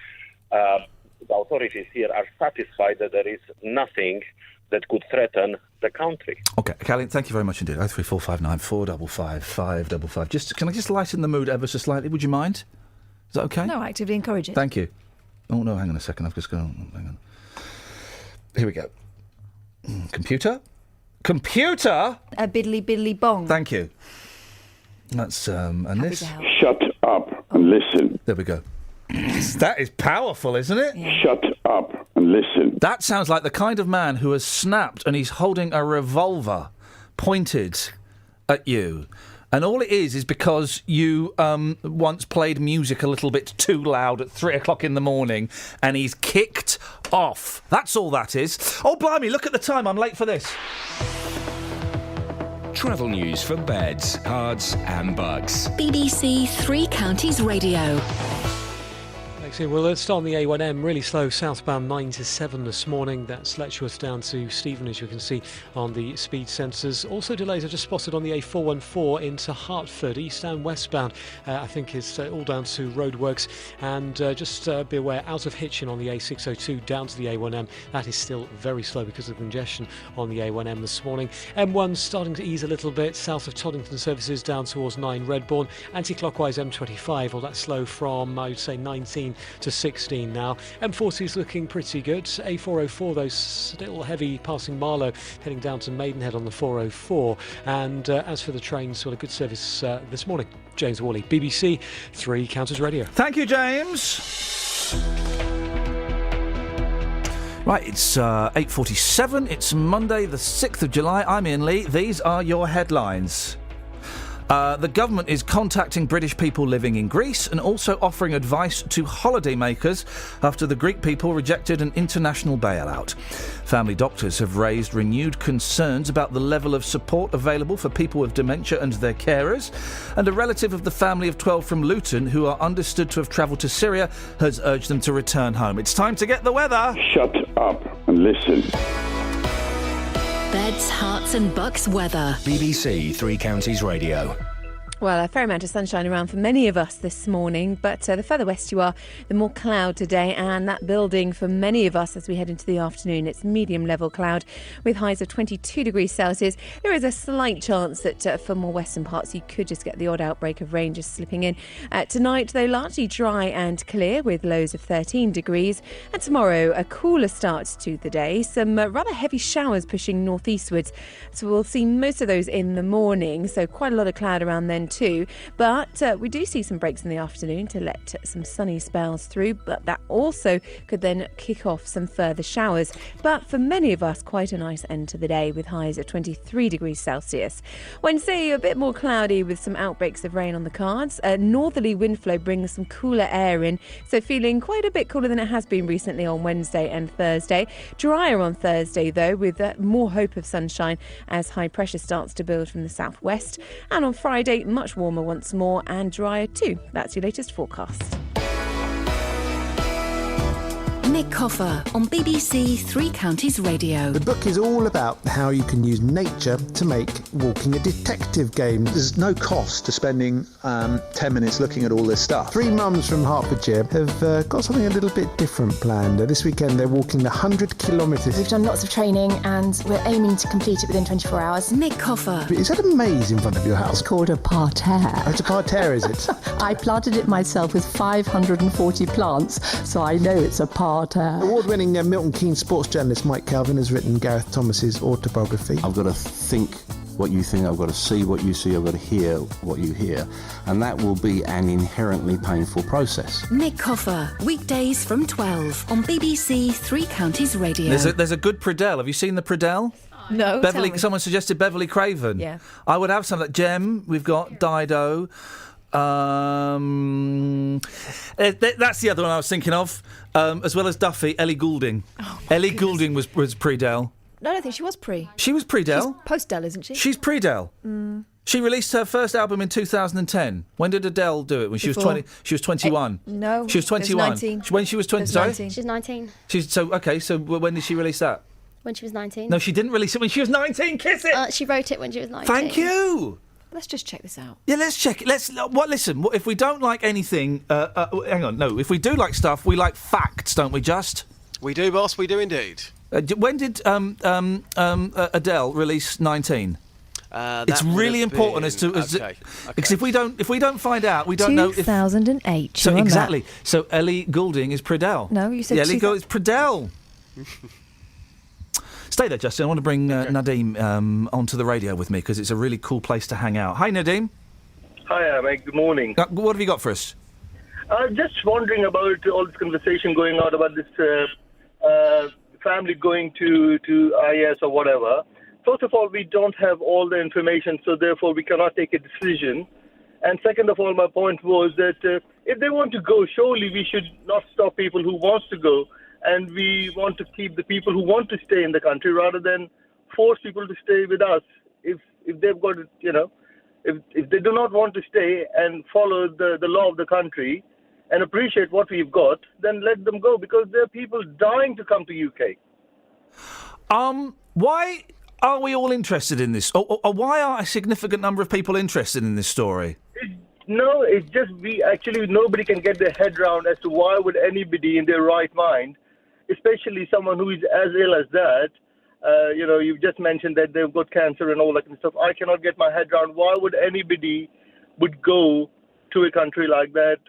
S8: the authorities here are satisfied that there is nothing that could threaten the country.
S10: OK, Callie, thank you very much indeed. 03459 455 555. Can I just lighten the mood ever so slightly? Would you mind? Is that OK?
S11: No, actively encourage it.
S10: Thank you. Oh, no, hang on a second. I've just gone... Hang on. Here we go. Computer? A
S11: biddly bong.
S10: Thank you. That's, and
S11: Happy
S10: this...
S11: to help.
S14: Shut up and listen.
S10: There we go. That is powerful, isn't it?
S11: Yeah.
S14: Shut up and listen.
S10: That sounds like the kind of man who has snapped and he's holding a revolver pointed at you. And all it is because you once played music a little bit too loud at 3 o'clock in the morning and he's kicked off. That's all that is. Oh, blimey, look at the time. I'm late for this.
S1: Travel news for beds, cards and bugs.
S3: BBC Three Counties Radio.
S13: Well, let's start on the A1M. Really slow southbound 9 to 7 this morning. That's Letchworth down to Stephen, as you can see on the speed sensors. Also delays are just spotted on the A414 into Hertford, east and westbound. I think it's all down to roadworks. And just be aware, out of Hitchin on the A602 down to the A1M. That is still very slow because of congestion on the A1M this morning. M1 starting to ease a little bit south of Toddington services down towards 9 Redbourne. Anti-clockwise M25, well, that's slow from, I would say, 19 to 16 now. M40 is looking pretty good. A404, though, still heavy passing Marlow, heading down to Maidenhead on the 404. And as for the trains, well, a good service this morning. James Worley, BBC Three Counties Radio.
S10: Thank you, James. Right, it's 8:47. It's Monday, the 6th of July. I'm Iain Lee. These are your headlines. The government is contacting British people living in Greece and also offering advice to holidaymakers after the Greek people rejected an international bailout. Family doctors have raised renewed concerns about the level of support available for people with dementia and their carers, and a relative of the family of 12 from Luton, who are understood to have travelled to Syria, has urged them to return home. It's time to get the weather.
S14: Shut up and listen.
S3: Beds, Herts and Bucks weather.
S1: BBC Three Counties Radio.
S15: Well, a fair amount of sunshine around for many of us this morning, but the further west you are, the more cloud today, and that building for many of us as we head into the afternoon. It's medium level cloud with highs of 22 degrees Celsius. There is a slight chance that for more western parts you could just get the odd outbreak of rain just slipping in. Tonight, though, largely dry and clear with lows of 13 degrees. And tomorrow, a cooler start to the day. Some rather heavy showers pushing northeastwards. So we'll see most of those in the morning. So quite a lot of cloud around then too, but we do see some breaks in the afternoon to let some sunny spells through, but that also could then kick off some further showers. But for many of us, quite a nice end to the day with highs at 23 degrees Celsius. Wednesday, a bit more cloudy with some outbreaks of rain on the cards. A northerly wind flow brings some cooler air in, so feeling quite a bit cooler than it has been recently on Wednesday and Thursday. Drier on Thursday though, with more hope of sunshine as high pressure starts to build from the southwest. And on Friday, much warmer once more and drier too. That's your latest forecast.
S3: Nick Coffer on BBC Three Counties Radio.
S16: The book is all about how you can use nature to make walking a detective game. There's no cost to spending 10 minutes looking at all this stuff. 3 mums from Hertfordshire have got something a little bit different planned. This weekend they're walking 100 kilometres.
S17: We've done lots of training and we're aiming to complete it within 24 hours.
S3: Nick Coffer.
S16: Is that a maze in front of your house?
S17: It's called a parterre.
S16: Oh, it's a parterre, is it?
S17: I planted it myself with 540 plants, so I know it's a parterre.
S16: Award-winning Milton Keynes sports journalist Mike Calvin has written Gareth Thomas's autobiography.
S19: I've got to think what you think, I've got to see what you see, I've got to hear what you hear, and that will be an inherently painful process.
S3: Nick Coffer, weekdays from 12 on BBC Three Counties Radio.
S10: There's a good Pradell. Have you seen the Pradell?
S11: No.
S10: Someone suggested Beverly Craven.
S11: Yeah.
S10: I would have some of that. Gem, we've got Dido. That's the other one I was thinking of, as well as Duffy. Ellie Goulding. Ellie Goulding was pre-Dell.
S11: No, I don't think she was pre.
S10: She was pre-Dell.
S11: She's post-Dell, isn't she?
S10: She's pre-Dell. She released her first album in 2010. When did Adele do it? When she was 20? She was 21.
S11: No,
S10: she was 21.
S11: 19.
S10: When she was 20. Sorry,
S4: She's 19.
S10: So when did she release that?
S4: When she was 19.
S10: No, she didn't release it when she was 19. Kiss it.
S4: She wrote it when she was 19.
S10: Thank you.
S11: Let's just check this out.
S10: Yeah, let's check it. Listen. If we don't like anything, hang on. No, if we do like stuff, we like facts, don't we? Just.
S5: We do, boss. We do indeed.
S10: When did Adele release 19? It's really important because if we don't find out, we don't know.
S11: 2008.
S10: So exactly. So Ellie Goulding is Pradell.
S11: No, you said
S10: Ellie Goulding is Pradell. Stay there, Justin. I want to bring Nadeem onto the radio with me because it's a really cool place to hang out. Hi, Nadeem.
S9: Hi, mate. Good morning.
S10: What have you got for us?
S9: Just wondering about all this conversation going on about this family going to IS or whatever. First of all, we don't have all the information, so therefore we cannot take a decision. And second of all, my point was that if they want to go, surely we should not stop people who want to go, and we want to keep the people who want to stay in the country rather than force people to stay with us. If they've got, if they do not want to stay and follow the law of the country and appreciate what we've got, then let them go, because there are people dying to come to UK.
S10: Why are we all interested in this? Or why are a significant number of people interested in this story?
S9: No, it's just nobody can get their head around as to why would anybody in their right mind, especially someone who is as ill as that, you've just mentioned that they've got cancer and all that kind of stuff. I cannot get my head around why would anybody would go to a country like that.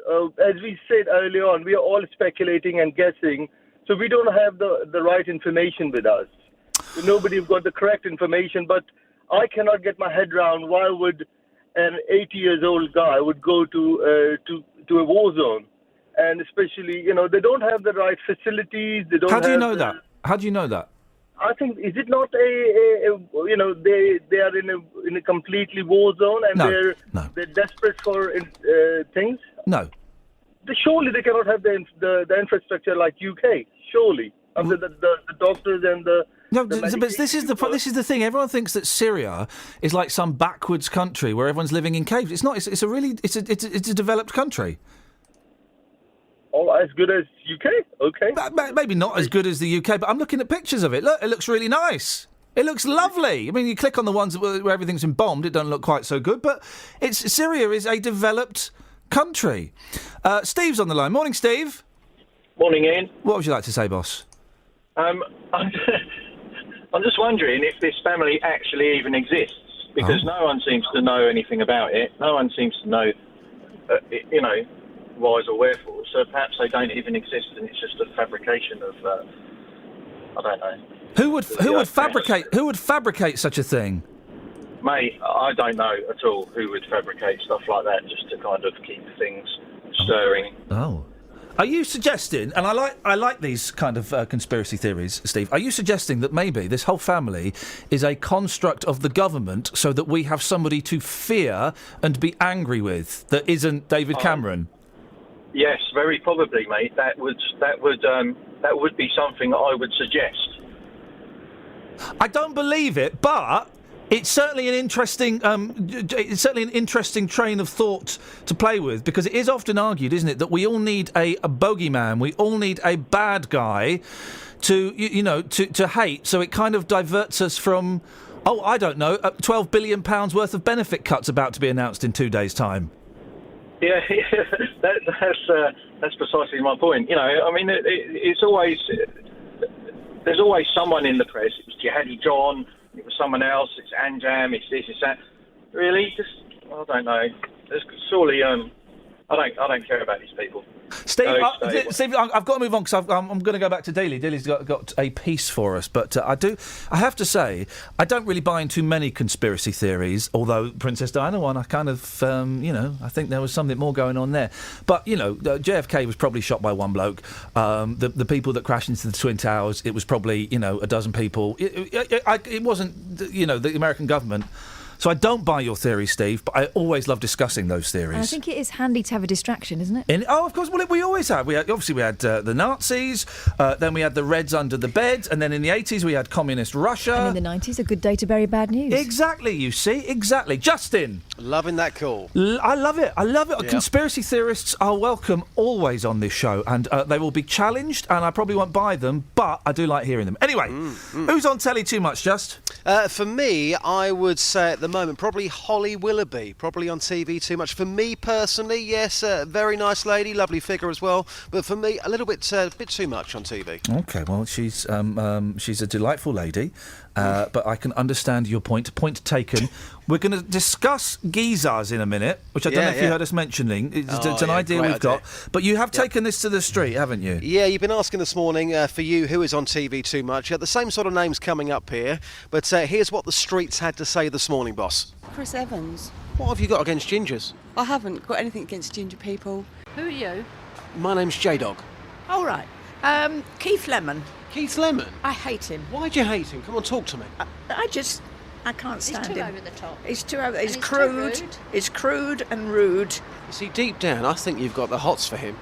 S9: As we said earlier on, we are all speculating and guessing, so we don't have the right information with us. Nobody's got the correct information, but I cannot get my head around why would an 80-year-old guy would go to a war zone, and especially they don't have the right facilities. They don't.
S10: How do you know that? How do you know that?
S9: I think is it not they are in a completely war zone and they're desperate for things.
S10: No.
S9: Surely they cannot have the infrastructure like UK. Surely, the doctors and the.
S10: No, but this is the thing. Everyone thinks that Syria is like some backwards country where everyone's living in caves. It's not. It's a developed country.
S9: Oh, as good as UK? Okay.
S10: Maybe not as good as the UK, but I'm looking at pictures of it. Look, it looks really nice. It looks lovely. I mean, you click on the ones where everything's been bombed, it doesn't look quite so good, but Syria is a developed country. Steve's on the line. Morning, Steve.
S20: Morning, Ian.
S10: What would you like to say, boss?
S20: I'm just wondering if this family actually even exists, because no one seems to know anything about it. No one seems to know, whys or wherefores. So perhaps they don't even exist, and it's just a fabrication of, I don't know.
S10: Who would fabricate such a thing?
S20: Mate, I don't know at all who would fabricate stuff like that just to kind of keep things stirring.
S10: Oh. Are you suggesting, and I like these kind of conspiracy theories, Steve, are you suggesting that maybe this whole family is a construct of the government so that we have somebody to fear and be angry with that isn't David Cameron?
S20: Yes, very probably, mate. That would be something I would suggest.
S10: I don't believe it, but it's certainly an interesting train of thought to play with, because it is often argued, isn't it, that we all need a bogeyman, we all need a bad guy to hate, so it kind of diverts us from, I don't know, £12 billion worth of benefit cuts about to be announced in 2 days' time.
S20: Yeah, that's precisely my point. I mean, it's always there's always someone in the press. It was Jihadi John. It was someone else. It's Anjam. It's this. It's that. Really, I don't know. There's surely I don't care about these people.
S10: Steve, I've got to move on because I'm going to go back to Daly. Daly's got a piece for us, but I have to say, I don't really buy into many conspiracy theories, although Princess Diana one, I kind of, I think there was something more going on there. But, JFK was probably shot by one bloke. The people that crashed into the Twin Towers, it was probably, a dozen people. It wasn't, the American government So I don't buy your theory, Steve, but I always love discussing those theories.
S11: I think it is handy to have a distraction, isn't it?
S10: Of course. Well, we always have. We had the Nazis, then we had the Reds under the bed, and then in the 80s we had communist Russia.
S11: And in the 90s, a good day to bury bad news.
S10: Exactly. You see, exactly. Justin,
S5: Loving that call.
S10: I love it. I love it.
S5: Yeah.
S10: Conspiracy theorists are welcome always on this show, and they will be challenged, and I probably won't buy them, but I do like hearing them. Anyway, who's on telly too much, Just?
S5: For me, I would say at the moment probably Holly Willoughby, probably on TV too much. For me personally, yes, very nice lady, lovely figure as well. But for me, a little bit too much on TV.
S10: Okay, well, she's a delightful lady, but I can understand your point. Point taken. We're going to discuss geezers in a minute, which I don't know if you heard us mentioning. It's an idea we've got. But you have taken this to the street, haven't you?
S5: Yeah, you've been asking this morning for you who is on TV too much. The same sort of names coming up here. But here's what the streets had to say this morning, boss.
S6: Chris Evans.
S5: What have you got against gingers?
S6: I haven't got anything against ginger people. Who are you?
S5: My name's J-Dog.
S6: All right. Keith Lemon.
S5: Keith Lemon?
S6: I hate him.
S5: Why do you hate him? Come on, talk to me.
S6: I can't stand him.
S18: He's too over the top.
S6: He's too over. He's
S18: And
S6: crude.
S18: too rude.
S6: He's crude and rude.
S5: You see, deep down, I think you've got the hots for him.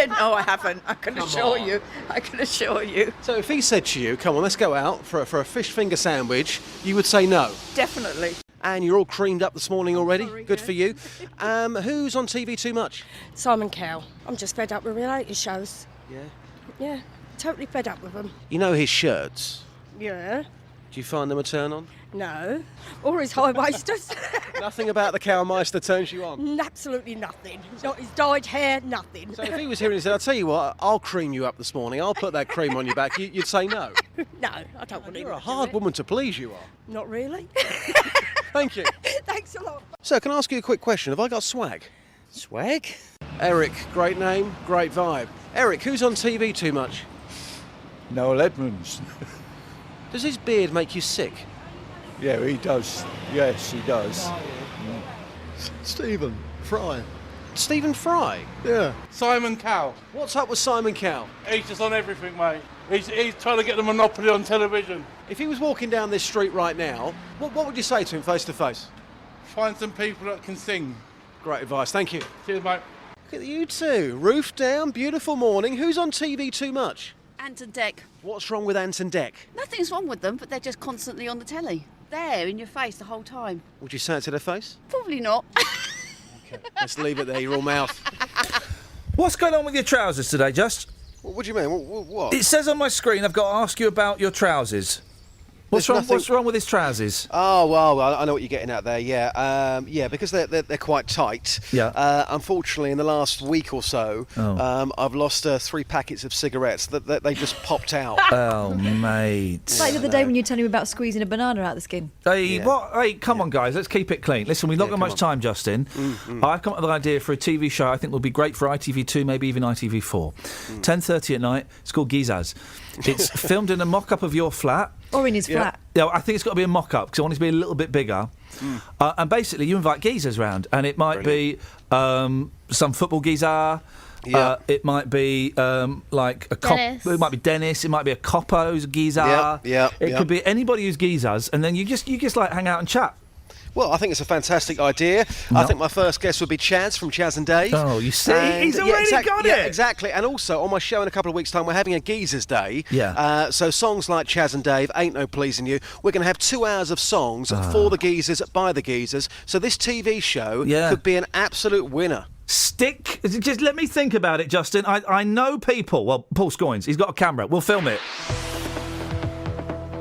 S6: No, I haven't. I can assure you. I can assure you.
S5: So if he said to you, come on, let's go out for a fish finger sandwich, you would say no?
S6: Definitely.
S5: And you're all creamed up this morning already. Good for you. Who's on TV too much?
S18: Simon Cowell. I'm just fed up with reality shows.
S5: Yeah?
S18: Yeah, totally fed up with them.
S5: You know his shirts.
S18: Yeah.
S5: Do you find them a turn on?
S18: No. Or his high-waisters.
S5: Nothing about the Cowmeister turns you on?
S18: Absolutely nothing. Not his dyed hair, nothing.
S5: So if he was here and he said, I'll tell you what, I'll cream you up this morning, I'll put that cream on your back, you'd say no?
S18: No, I don't want to.
S5: You're a hard woman to please, you are.
S18: Not really.
S5: Thank you.
S18: Thanks a lot.
S5: So can I ask you a quick question? Have I got swag?
S18: Swag?
S5: Eric, great name, great vibe. Eric, who's on TV too much?
S21: Noel Edmonds.
S5: Does his beard make you sick?
S21: Yeah, he does. Yes, he does.
S5: Stephen Fry. Stephen Fry?
S21: Yeah.
S22: Simon Cowell.
S5: What's up with Simon Cowell?
S22: He's just on everything, mate. He's trying to get the monopoly on television.
S5: If he was walking down this street right now, what would you say to him face to face?
S22: Find some people that can sing.
S5: Great advice, thank you.
S22: Cheers, mate.
S5: Look at you two. Roof down, beautiful morning. Who's on TV too much?
S23: Ant and Dec.
S5: What's wrong with Ant and Dec?
S23: Nothing's wrong with them, but they're just constantly on the telly. There, in your face the whole time.
S5: Would you say it to their face?
S23: Probably not.
S5: Let's leave it there, you're all mouth.
S10: What's going on with your trousers today, Just?
S5: What do you mean? What?
S10: It says on my screen I've got to ask you about your trousers. What's wrong with his trousers?
S5: Oh, well, I know what you're getting at there, yeah. Because they're quite tight.
S10: Yeah.
S5: Unfortunately, in the last week or so, I've lost 3 packets of cigarettes. They just popped out.
S10: Oh, mate.
S11: It's like the other day when you were telling me about squeezing a banana out of the skin.
S10: Hey, Hey, come on, guys. Let's keep it clean. Listen, we've not got much time, Justin. I've come up with an idea for a TV show I think will be great for ITV2, maybe even ITV4. 10:30 at night. It's called Geezers. It's filmed in a mock-up of your flat.
S11: Or in his flat.
S10: Yeah, I think it's got to be a mock-up because I want it to be a little bit bigger. And basically, you invite geezers round, and it might be some football geezer.
S5: Yeah.
S10: It might be like a cop. It might be Dennis. It might be a copper who's a geezer. It could be anybody who's geezers, and then you just like hang out and chat.
S5: Well, I think it's a fantastic idea. I think my first guest would be Chaz from Chaz and Dave.
S10: Oh, you see? He's already got it!
S5: Yeah, exactly. And also, on my show in a couple of weeks' time, we're having a Geezers Day.
S10: Yeah.
S5: So songs like Chaz and Dave, Ain't No Pleasing You. We're going to have 2 hours of songs for the geezers, by the geezers. So this TV show could be an absolute winner.
S10: Just let me think about it, Justin. I know people. Well, Paul Scoins, he's got a camera. We'll film it.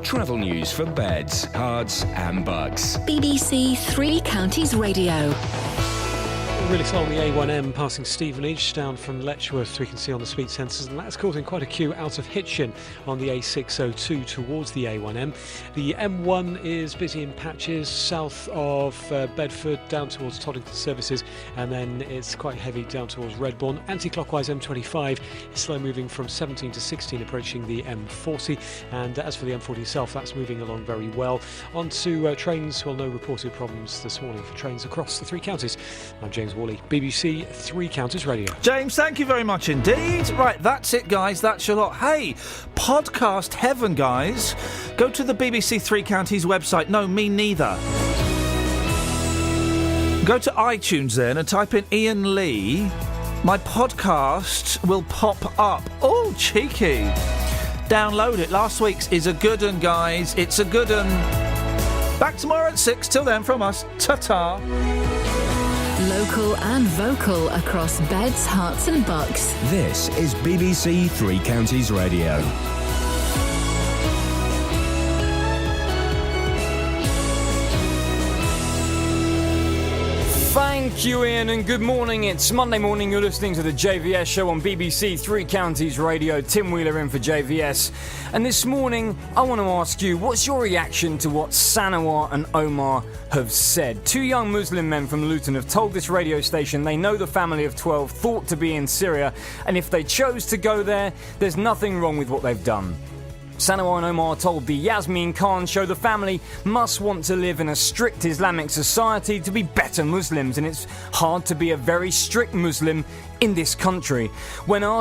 S1: Travel news for beds, cards and bugs.
S3: BBC Three Counties Radio.
S13: Really slow on the A1M passing Stevenage down from Letchworth, we can see on the speed sensors, and that's causing quite a queue out of Hitchin on the A602 towards the A1M. The M1 is busy in patches south of Bedford down towards Toddington Services, and then it's quite heavy down towards Redbourne. Anti-clockwise M25 is slow moving from 17 to 16 approaching the M40, and as for the M40 itself, that's moving along very well. On to trains, well, no reported problems this morning for trains across the 3 counties. I'm James Wally, BBC Three Counties Radio.
S10: James, thank you very much indeed. Right, that's it, guys. That's your lot. Hey, podcast heaven, guys. Go to the BBC Three Counties website. No, me neither. Go to iTunes then and type in Iain Lee. My podcast will pop up. Oh, cheeky. Download it. Last week's is a good un, guys. It's a good un. Back tomorrow at 6. Till then, from us, ta-ta.
S3: Local and vocal across beds, hearts and bucks.
S1: This is BBC Three Counties Radio.
S2: Thank you, Iain, and good morning. It's Monday morning. You're listening to the JVS show on BBC Three Counties Radio. Tim Wheeler in for JVS. And this morning, I want to ask you, what's your reaction to what Sanawar and Omar have said? Two young Muslim men from Luton have told this radio station they know the family of 12 thought to be in Syria, and if they chose to go there, there's nothing wrong with what they've done. Sanawar and Omar told the Yasmin Khan show the family must want to live in a strict Islamic society to be better Muslims, and it's hard to be a very strict Muslim in this country. When asked